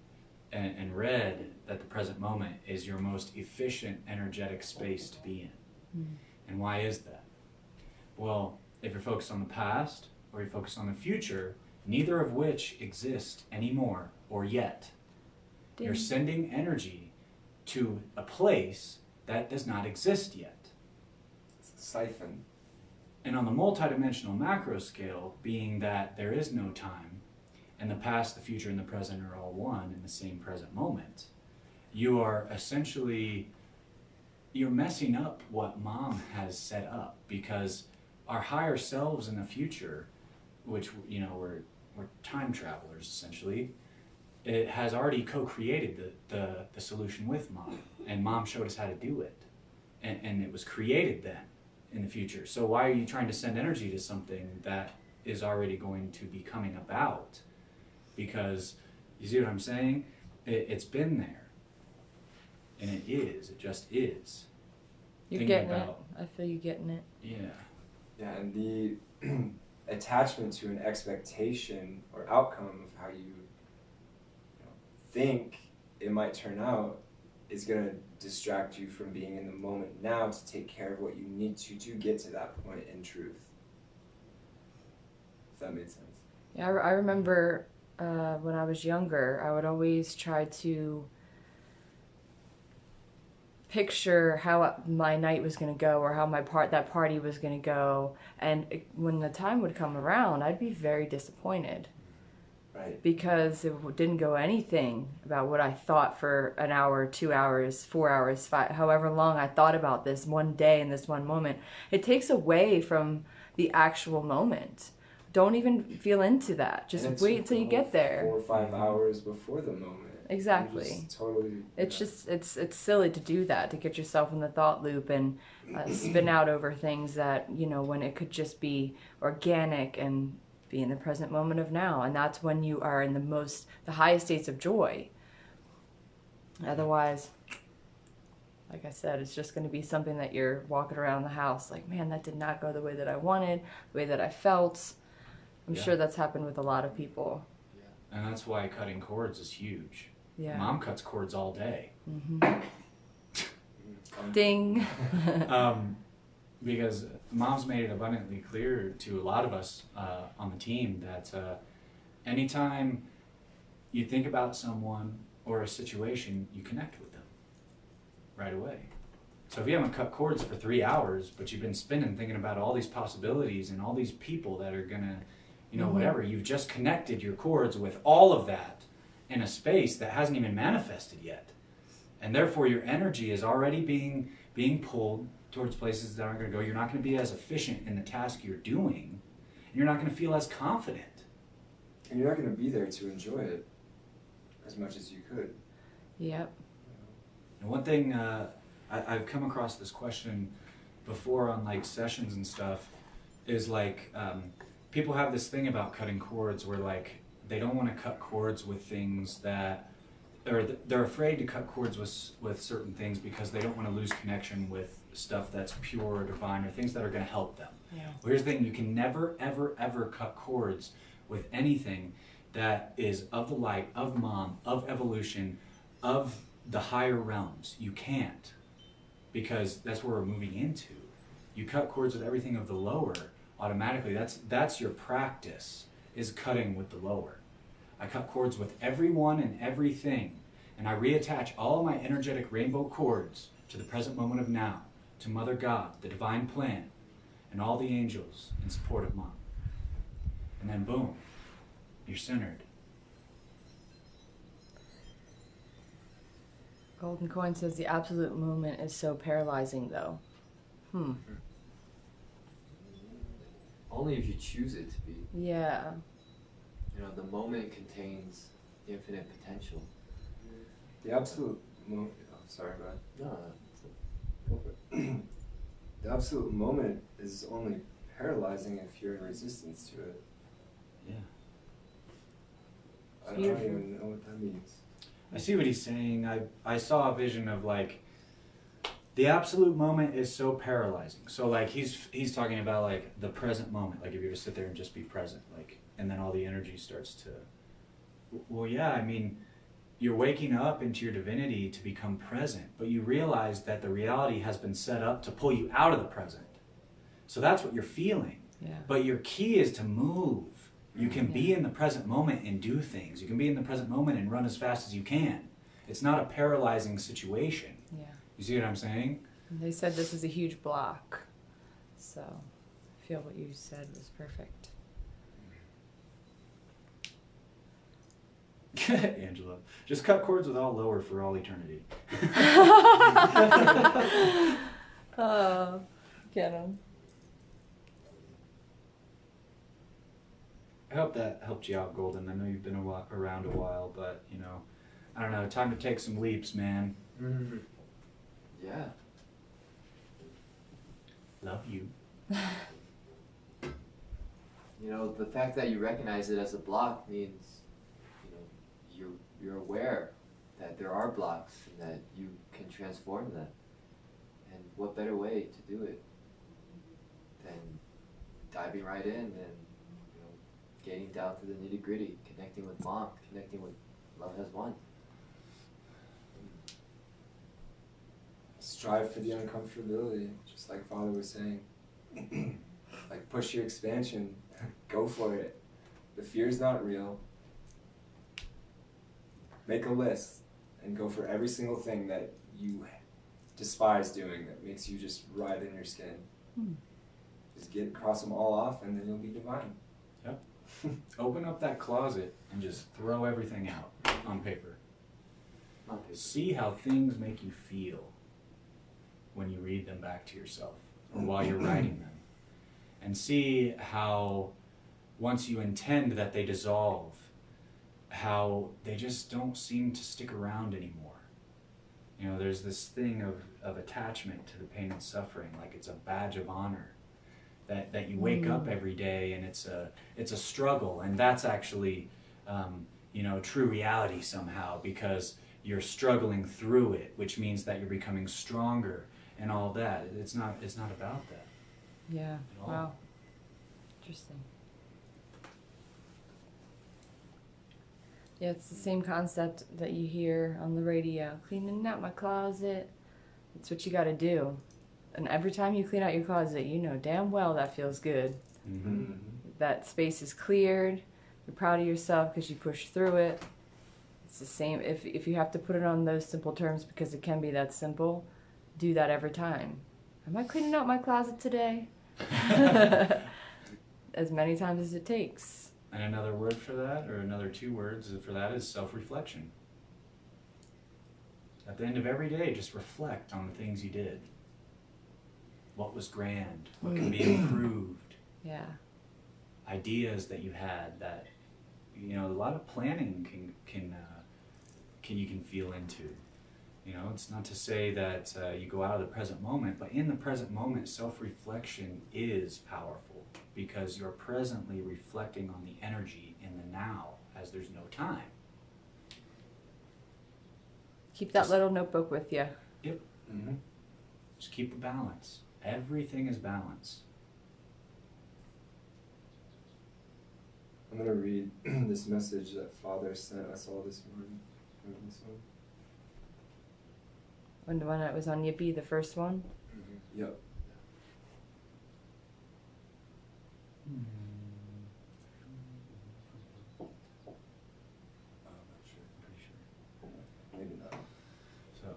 and read that the present moment is your most efficient energetic space to be in. And why is that? Well, if you're focused on the past or you're focused on the future, neither of which exist anymore or yet. You're sending energy to a place that does not exist yet. It's a siphon. And on the multidimensional macro scale, being that there is no time, and the past, the future, and the present are all one in the same present moment, you are essentially, you're messing up what mom has set up, because our higher selves in the future, which, we're time travelers essentially, it has already co-created the solution with mom, and mom showed us how to do it, and it was created then in the future. So why are you trying to send energy to something that is already going to be coming about, because you see what I'm saying? It's been there, and it just is. You're Thinking getting about- it. I feel you getting it. Yeah. Yeah, and the attachment to an expectation or outcome of how you think it might turn out is going to distract you from being in the moment now to take care of what you need to get to that point in truth. If that made sense. Yeah, I remember when I was younger, I would always try to picture how my night was going to go, or how that party was going to go, and when the time would come around, I'd be very disappointed. Right. Because it didn't go anything about what I thought for an hour, 2 hours, 4 hours, 5, however long I thought about this one day and this one moment. It takes away from the actual moment. Don't even feel into that. Just wait until you get there. 4 or 5 hours before the moment. Exactly. You just totally. It's just it's silly to do that, to get yourself in the thought loop and spin out over things that, when it could just be organic and be in the present moment of now. And that's when you are in the highest states of joy. Otherwise, like I said, it's just going to be something that you're walking around the house like, man, that did not go the way that I wanted, the way that I felt. I'm sure that's happened with a lot of people. Yeah. And that's why cutting cords is huge. Yeah. Mom cuts cords all day. Ding. Because Mom's made it abundantly clear to a lot of us on the team that anytime you think about someone or a situation, you connect with them right away. So if you haven't cut cords for 3 hours, but you've been spinning thinking about all these possibilities and all these people that are gonna, whatever, you've just connected your cords with all of that in a space that hasn't even manifested yet. And therefore your energy is already being pulled towards places that aren't going to go. You're not going to be as efficient in the task you're doing. And you're not going to feel as confident. And you're not going to be there to enjoy it as much as you could. Yep. And one thing, I've come across this question before on like sessions and stuff, is like people have this thing about cutting cords where like they don't want to cut cords with things that, or they're afraid to cut cords with certain things because they don't want to lose connection with stuff that's pure or divine, or things that are going to help them. Yeah. Well, here's the thing, you can never, ever, ever cut cords with anything that is of the light, of Mom, of evolution, of the higher realms. You can't, because that's where we're moving into. You cut cords with everything of the lower automatically. That's your practice, is cutting with the lower. I cut cords with everyone and everything, and I reattach all my energetic rainbow cords to the present moment of now, to Mother God, the divine plan, and all the angels in support of Mom. And then boom, you're centered. Golden Coin says the absolute moment is so paralyzing, though. Only if you choose it to be. Yeah. The moment contains infinite potential. The absolute moment. Oh, sorry, go ahead. No, Go for it. The absolute moment is only paralyzing if you're in resistance to it. Yeah. I don't even know what that means. I see what he's saying. I saw a vision of like, the absolute moment is so paralyzing. So like he's talking about like the present moment. Like if you were to sit there and just be present, like, and then all the energy starts to, well, yeah, I mean, you're waking up into your divinity to become present, but you realize that the reality has been set up to pull you out of the present. So that's what you're feeling. Yeah. But your key is to move. You can be in the present moment and do things. You can be in the present moment and run as fast as you can. It's not a paralyzing situation. Yeah. You see what I'm saying? They said this is a huge block. So I feel what you said was perfect. Angela, just cut cords with all lower for all eternity. Oh, get him. I hope that helped you out, Golden. I know you've been around a while, but, I don't know, time to take some leaps, man. Mm-hmm. Yeah. Love you. you know, the fact that you recognize it as a block means, you know, you're aware that there are blocks and that you can transform them. And what better way to do it than diving right in and, you know, getting down to the nitty-gritty, connecting with Mom, connecting with Love Has Won. Strive for the uncomfortability, just like Father was saying. Like, push your expansion. Go for it. The fear's not real. Make a list and go for every single thing that you despise doing that makes you just ride in your skin. Just cross them all off, and then you'll be divine. Yep. Open up that closet and just throw everything out on paper. See how things make you feel when you read them back to yourself or while you're writing them. And see how, once you intend that they dissolve, how they just don't seem to stick around anymore. You know, there's this thing of attachment to the pain and suffering, like it's a badge of honor. That you wake up every day and it's a struggle, and that's actually you know, true reality somehow, because you're struggling through it, which means that you're becoming stronger and all that. It's not about that. Yeah. At all. Wow. Interesting. Yeah, it's the same concept that you hear on the radio. Cleaning out my closet. It's what you got to do. And every time you clean out your closet, you know damn well that feels good. Mm-hmm. That space is cleared. You're proud of yourself because you pushed through it. It's the same. If you have to put it on those simple terms, because it can be that simple, do that every time. Am I cleaning out my closet today? As many times as it takes. And another word for that, or another 2 words for that, is self-reflection. At the end of every day, just reflect on the things you did. What was grand? What can be improved? Yeah. Ideas that you had that, you know, a lot of planning you can feel into. You know, it's not to say that you go out of the present moment, but in the present moment, self-reflection is powerful, because you're presently reflecting on the energy in the now, as there's no time. Keep that little notebook with you. Yep. Mm-hmm. Just keep a balance. Everything is balance. I'm going to read this message that Father sent us all this morning. Remember this one? When the one that was on Yippee, the first one? Yep. Oh, I'm not sure. I'm pretty sure. Maybe not. So,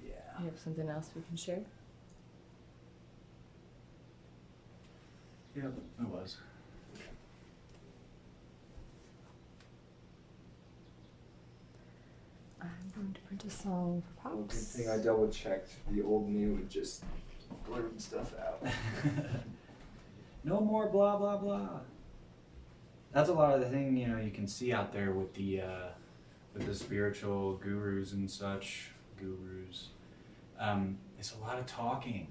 yeah. You have something else we can share? Yep, it was. I'm going to print a song for Well, good Pops. thing I double checked. The old me would just blurt stuff out. No more blah blah blah. That's a lot of the thing, you know, you can see out there with the spiritual gurus and such. It's a lot of talking.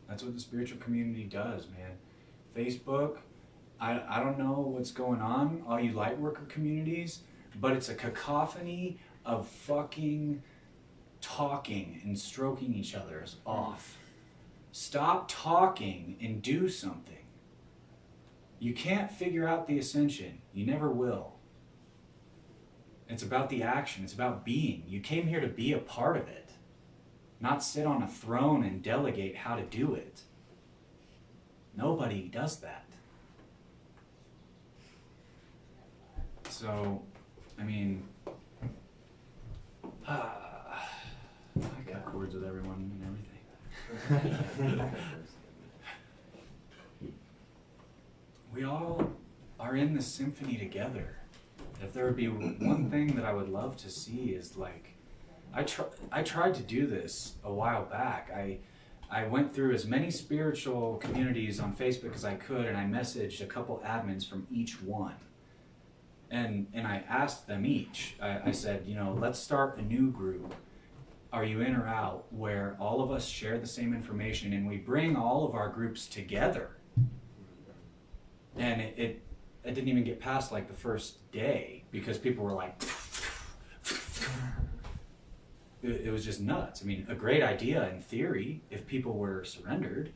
That's what the spiritual community does, man. Facebook, I don't know what's going on, all you light worker communities, but it's a cacophony of fucking talking and stroking each other's off. Stop talking and do something. You can't figure out the ascension. You never will. It's about the action. It's about being. You came here to be a part of it, not sit on a throne and delegate how to do it. Nobody does that. So, I mean, I got chords with everyone and everything. We all are in this symphony together. If there would be one thing that I would love to see is, like, I tried to do this a while back. I went through as many spiritual communities on Facebook as I could, and I messaged a couple admins from each one. And I asked them each, I said, you know, let's start a new group. are you in or out, where all of us share the same information and we bring all of our groups together. And it didn't even get past like the first day because people were like, it was just nuts. I mean, a great idea in theory if people were surrendered.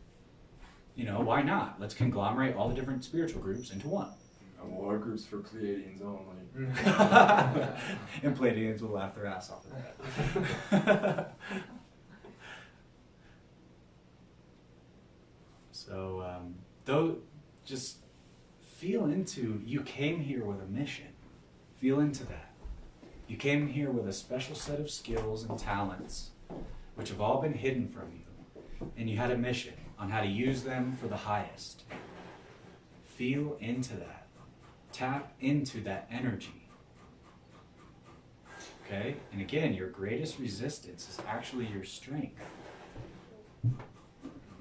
You know, why not? Let's conglomerate all the different spiritual groups into one. Well, our group's for Pleiadians only. And Pleiadians will laugh their ass off at that. So, though, just feel into, you came here with a mission. Feel into that. You came here with a special set of skills and talents, which have all been hidden from you. And you had a mission on how to use them for the highest. Feel into that. Tap into that energy. Okay? And again, your greatest resistance is actually your strength.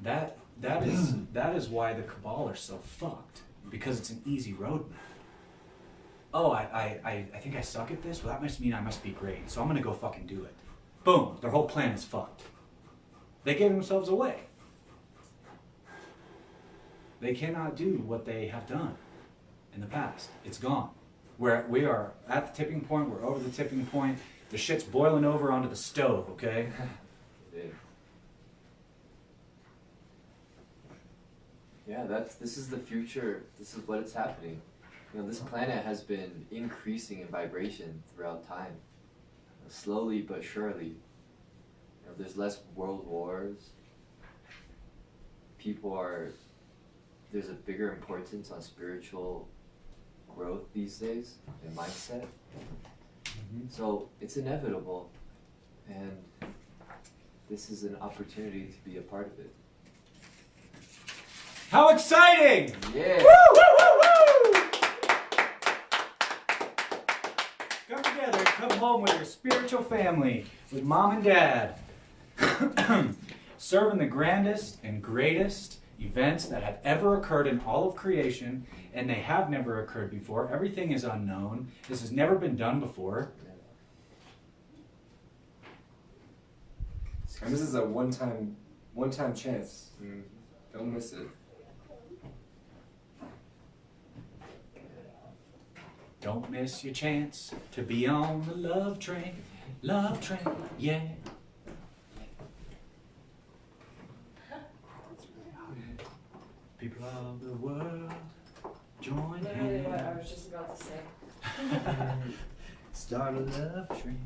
That is why the Cabal are so fucked. Because it's an easy roadmap. Oh, I think I suck at this? Well, that must mean I must be great. So I'm going to go fucking do it. Boom. Their whole plan is fucked. They gave themselves away. They cannot do what they have done in the past. It's gone. We are at the tipping point. We're over the tipping point. The shit's boiling over onto the stove, okay? Yeah, this is the future. This is what is happening. You know, this planet has been increasing in vibration throughout time, slowly but surely. You know, there's less world wars. There's a bigger importance on spiritual growth these days and mindset. Mm-hmm. So it's inevitable, and this is an opportunity to be a part of it. How exciting! Yeah! Woo, woo, woo, woo! Come together, come home with your spiritual family, with mom and dad. Serving the grandest and greatest events that have ever occurred in all of creation, and they have never occurred before. Everything is unknown. This has never been done before. And this is a one-time chance. Don't miss it. Don't miss your chance to be on the love train. Love train, yeah. People of the world, join Literally what I hands. was just about to say. Start a love train.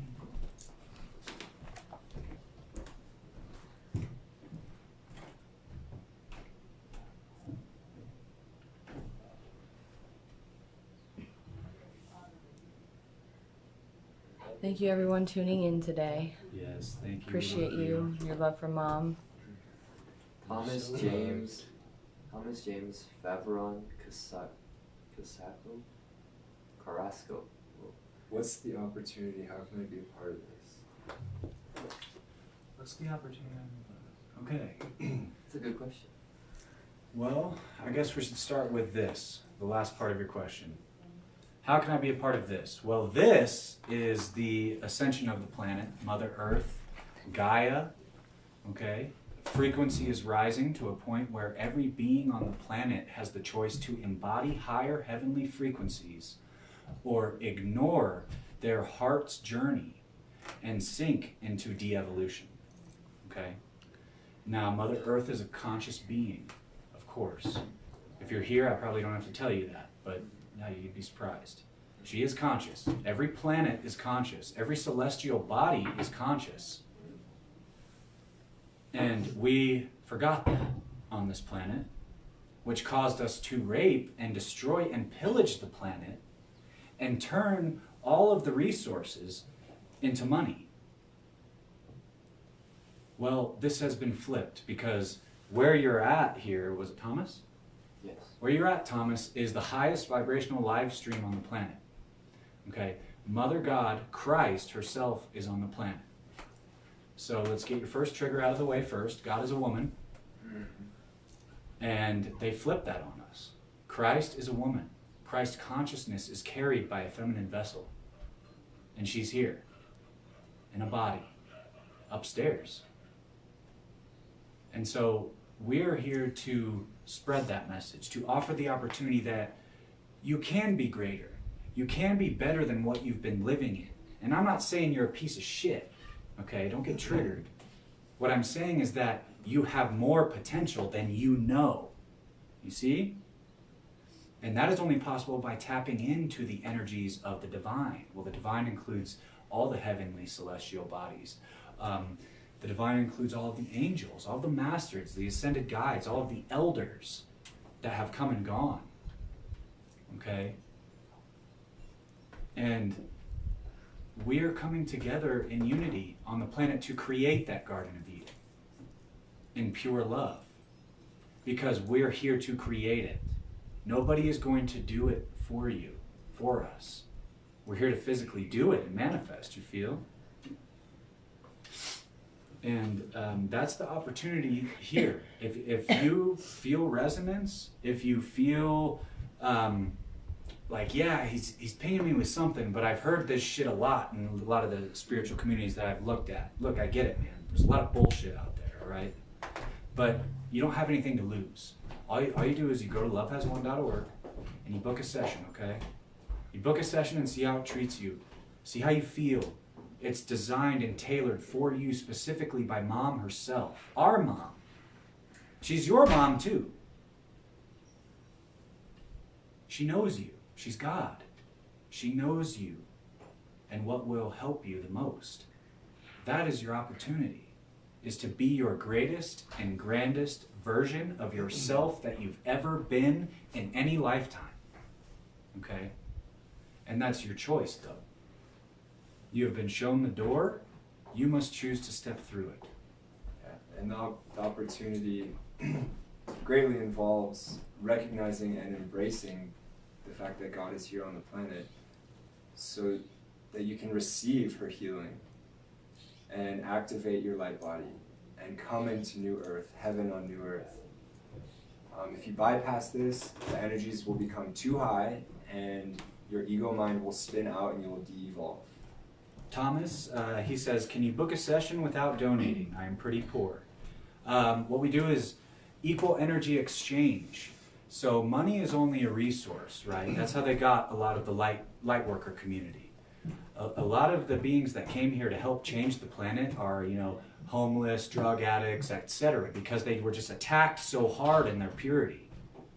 Thank you everyone tuning in today. Yes, thank you. Appreciate you, your love for mom. Thomas James Favron Carrasco. What's the opportunity? How can I be a part of this? What's the opportunity? Okay. That's a good question. Well, I guess we should start with this, the last part of your question. How can I be a part of this? Well, this is the ascension of the planet, Mother Earth, Gaia, okay? Frequency is rising to a point where every being on the planet has the choice to embody higher heavenly frequencies or ignore their heart's journey and sink into de-evolution, okay? Now, Mother Earth is a conscious being, of course. If you're here, I probably don't have to tell you that, but now you'd be surprised. She is conscious. Every planet is conscious. Every celestial body is conscious. And we forgot that on this planet, which caused us to rape and destroy and pillage the planet and turn all of the resources into money. Well, this has been flipped because where you're at here, was it Thomas? Yes. Where you're at, Thomas, is the highest vibrational live stream on the planet. Okay? Mother God, Christ herself, is on the planet. So let's get your first trigger out of the way first. God is a woman. And they flip that on us. Christ is a woman. Christ's consciousness is carried by a feminine vessel. And she's here. In a body. upstairs. And so we're here to spread that message, to offer the opportunity that you can be greater. You can be better than what you've been living in. And I'm not saying you're a piece of shit, okay? Don't get triggered. What I'm saying is that you have more potential than you know. You see? And that is only possible by tapping into the energies of the divine. Well, the divine includes all the heavenly celestial bodies. The divine includes all of the angels, all of the masters, the ascended guides, all of the elders that have come and gone. Okay? And we are coming together in unity on the planet to create that Garden of Eden in pure love. Because we're here to create it. Nobody is going to do it for you, for us. We're here to physically do it and manifest, you feel? And that's the opportunity here. If you feel resonance, if you feel like, yeah, he's pinging me with something, but I've heard this shit a lot in a lot of the spiritual communities that I've looked at. Look, I get it, man. There's a lot of bullshit out there, all right? But you don't have anything to lose. All you do is you go to lovehasone.org and you book a session, okay? You book a session and see how it treats you. See how you feel. It's designed and tailored for you specifically by Mom herself. Our mom. She's your mom too. She knows you. She's God. She knows you and what will help you the most. That is your opportunity, is to be your greatest and grandest version of yourself that you've ever been in any lifetime. Okay? And that's your choice, though. You have been shown the door. You must choose to step through it. Yeah. And the opportunity greatly involves recognizing and embracing the fact that God is here on the planet so that you can receive her healing and activate your light body and come into new earth, heaven on new earth. If you bypass this, the energies will become too high and your ego mind will spin out and you will de-evolve. Thomas, he says, can you book a session without donating? I am pretty poor. What we do is equal energy exchange. So money is only a resource, right? That's how they got a lot of the light worker community. A lot of the beings that came here to help change the planet are, homeless, drug addicts, etc., because they were just attacked so hard in their purity.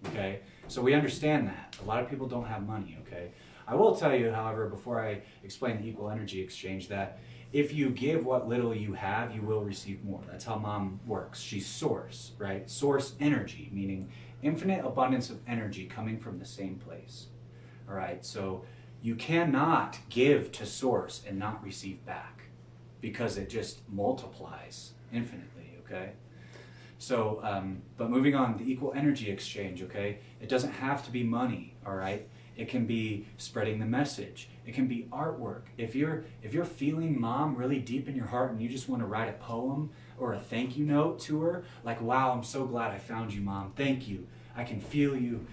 Okay? So we understand that. A lot of people don't have money, okay? I will tell you, however, before I explain the equal energy exchange, that if you give what little you have, you will receive more. That's how Mom works. She's source, right? Source energy, meaning infinite abundance of energy coming from the same place. All right? So you cannot give to source and not receive back because it just multiplies infinitely, okay? So, but moving on, the equal energy exchange, okay? It doesn't have to be money, all right? It can be spreading the message. It can be artwork. If you're feeling Mom really deep in your heart and you just want to write a poem or a thank you note to her, like, wow, I'm so glad I found you, Mom. Thank you. I can feel you,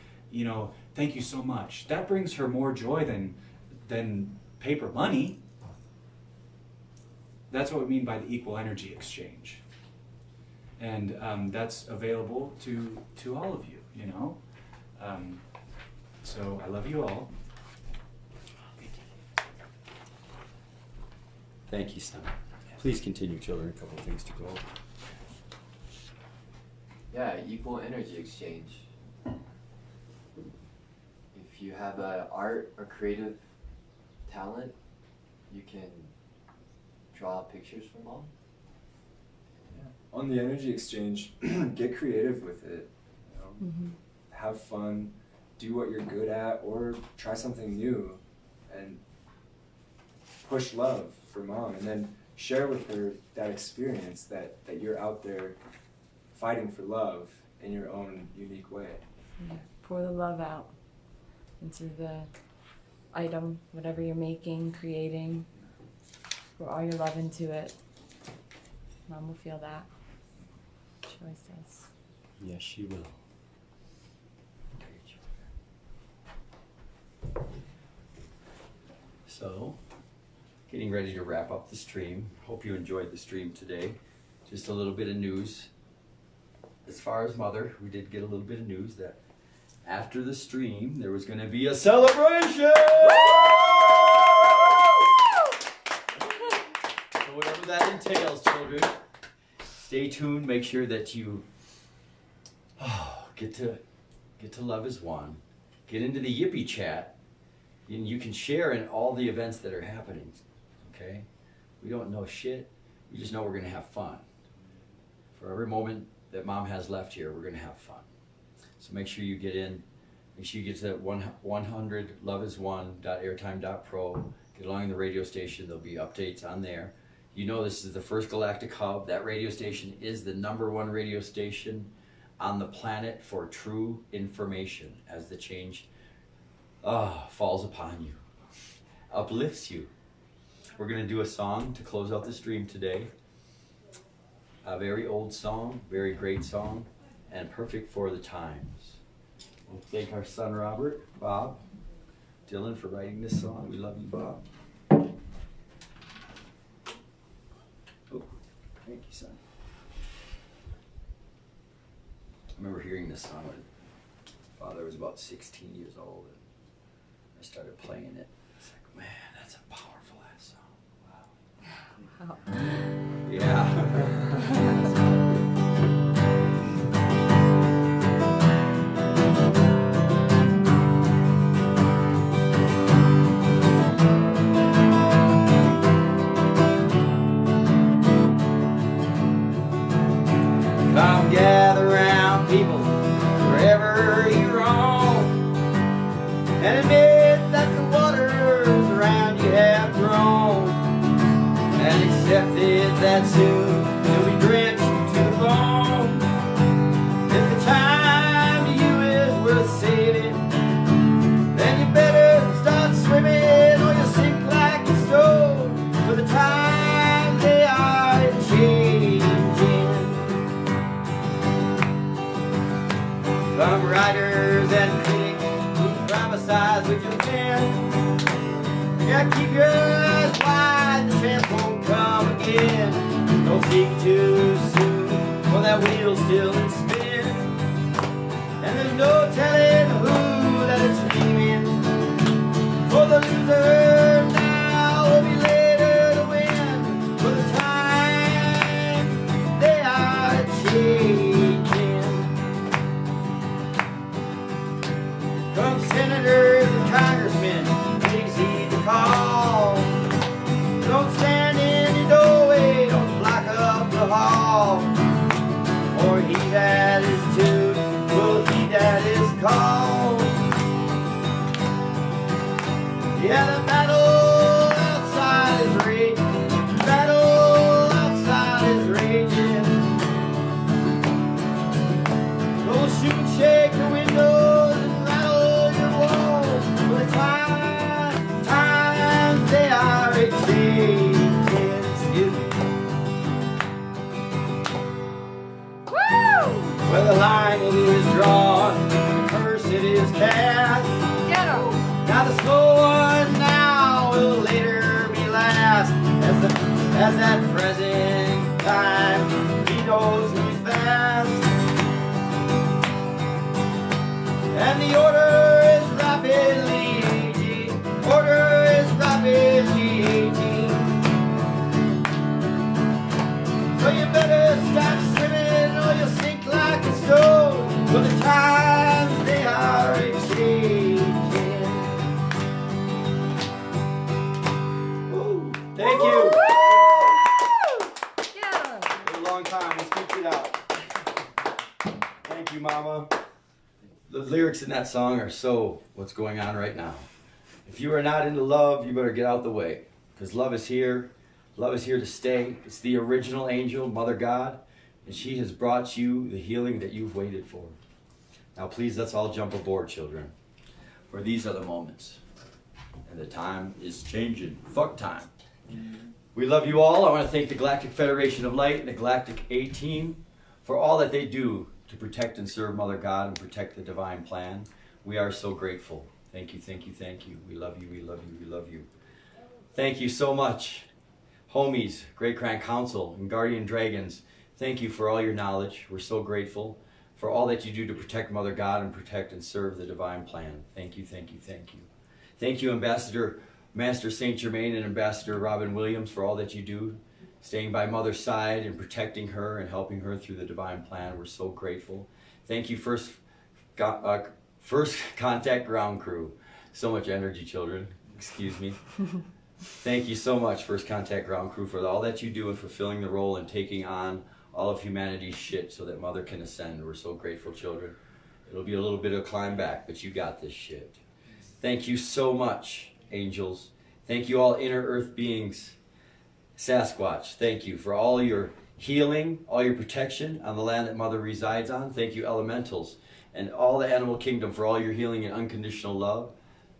thank you so much. That brings her more joy than paper money. That's what we mean by the equal energy exchange. And that's available to all of you, So I love you all. Thank you, son. Please continue, children. A couple of things to go over. Yeah, equal energy exchange. If you have an art or creative talent, you can draw pictures for Mom. On the energy exchange, get creative with it. Have fun, do what you're good at, or try something new, and push love for Mom, and then share with her that experience that you're out there fighting for love in your own unique way. Yeah. Pour the love out into the item, whatever you're making, creating. Pour all your love into it. Mom will feel that. She always does. Yes, she will. Okay, getting ready to wrap up the stream. Hope you enjoyed the stream today. Just a little bit of news. As far as Mother, we did get a little bit of news that after the stream, there was going to be a celebration! So whatever that entails, children, stay tuned. Make sure that you get to Love is One. Get into the Yippee chat, and you can share in all the events that are happening. Okay? We don't know shit. We just know we're going to have fun. For every moment that Mom has left here, we're going to have fun. So make sure you get in. Make sure you get to that 100loveis1.airtime.pro. Get along in the radio station. There'll be updates on there. You know this is the first galactic hub. That radio station is the #1 radio station on the planet for true information as the change falls upon you, uplifts you. We're going to do a song to close out the stream today. A very old song, very great song, and perfect for the times. We'll thank our son Robert, Bob, Dylan for writing this song. We love you, Bob. Oh, thank you, son. I remember hearing this song when Father was about 16 years old, and I started playing it. It's like, man, that's a powerful ass song. Wow. Yeah. Come gather round, people, wherever you roam, and admit that the waters around you have grown, and accept it that soon you'll be drenched to the bone. If the time to you is worth saving, then you better start swimming or you'll sink like a stone, for the times they are changing. Come writers and critics who prophesize with your pen, yeah, keep your eyes wide, the chance won't come again. Don't speak too soon, for that wheel's still in spin, and there's no telling who that it's leaving. For the loser now will be later to win, for the time they are changing. Come senators and congressmen, please heed the call. Don't stand in your doorway, don't block up the hall, or he that is to will he that is called. Yeah, the battle outside is raging, the battle outside is raging. Don't shoot and shake the windows and rattle your walls, for the times they are changing. Excuse me. Woo! Where the line is drawn, the curse it is cast. Ghetto! Now the slow one now will later be last, as that present time he knows who's fast. And the order is rapidly aging, order is rapidly aging. So you better stop swimming or you'll sink like a stone, for the times they are changing. Woo. Thank you. Yeah! For a long time, we scooped it out. Thank you, Mama. The lyrics in that song are so what's going on right now. If you are not into love, you better get out the way, because love is here. Love is here to stay. It's the original angel, Mother God, and she has brought you the healing that you've waited for. Now please, let's all jump aboard, children, for these are the moments. And the time is changing. Fuck time. We love you all. I want to thank the Galactic Federation of Light and the Galactic A-Team for all that they do to protect and serve Mother God and protect the divine plan. We are so grateful. Thank you, thank you, thank you. We love you, we love you, we love you. Thank you so much. Homies, Great Grand Council, and Guardian Dragons, thank you for all your knowledge. We're so grateful for all that you do to protect Mother God and protect and serve the divine plan. Thank you, thank you, thank you. Thank you, Ambassador Master Saint Germain and Ambassador Robin Williams, for all that you do, staying by Mother's side and protecting her and helping her through the divine plan. We're so grateful. Thank you, First Contact Ground Crew. So much energy, children. Excuse me. Thank you so much, First Contact Ground Crew, for all that you do in fulfilling the role and taking on all of humanity's shit so that Mother can ascend. We're so grateful, children. It'll be a little bit of a climb back, but you got this shit. Thank you so much, angels. Thank you, all inner earth beings. Sasquatch, thank you for all your healing, all your protection on the land that Mother resides on. Thank you, elementals, and all the animal kingdom for all your healing and unconditional love.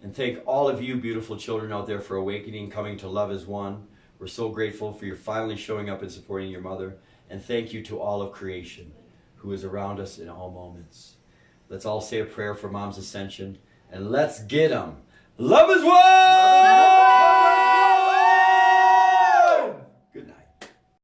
And thank all of you beautiful children out there for awakening, coming to love as one. We're so grateful for your finally showing up and supporting your mother. And thank you to all of creation who is around us in all moments. Let's all say a prayer for Mom's ascension. And let's get 'em. Love is one!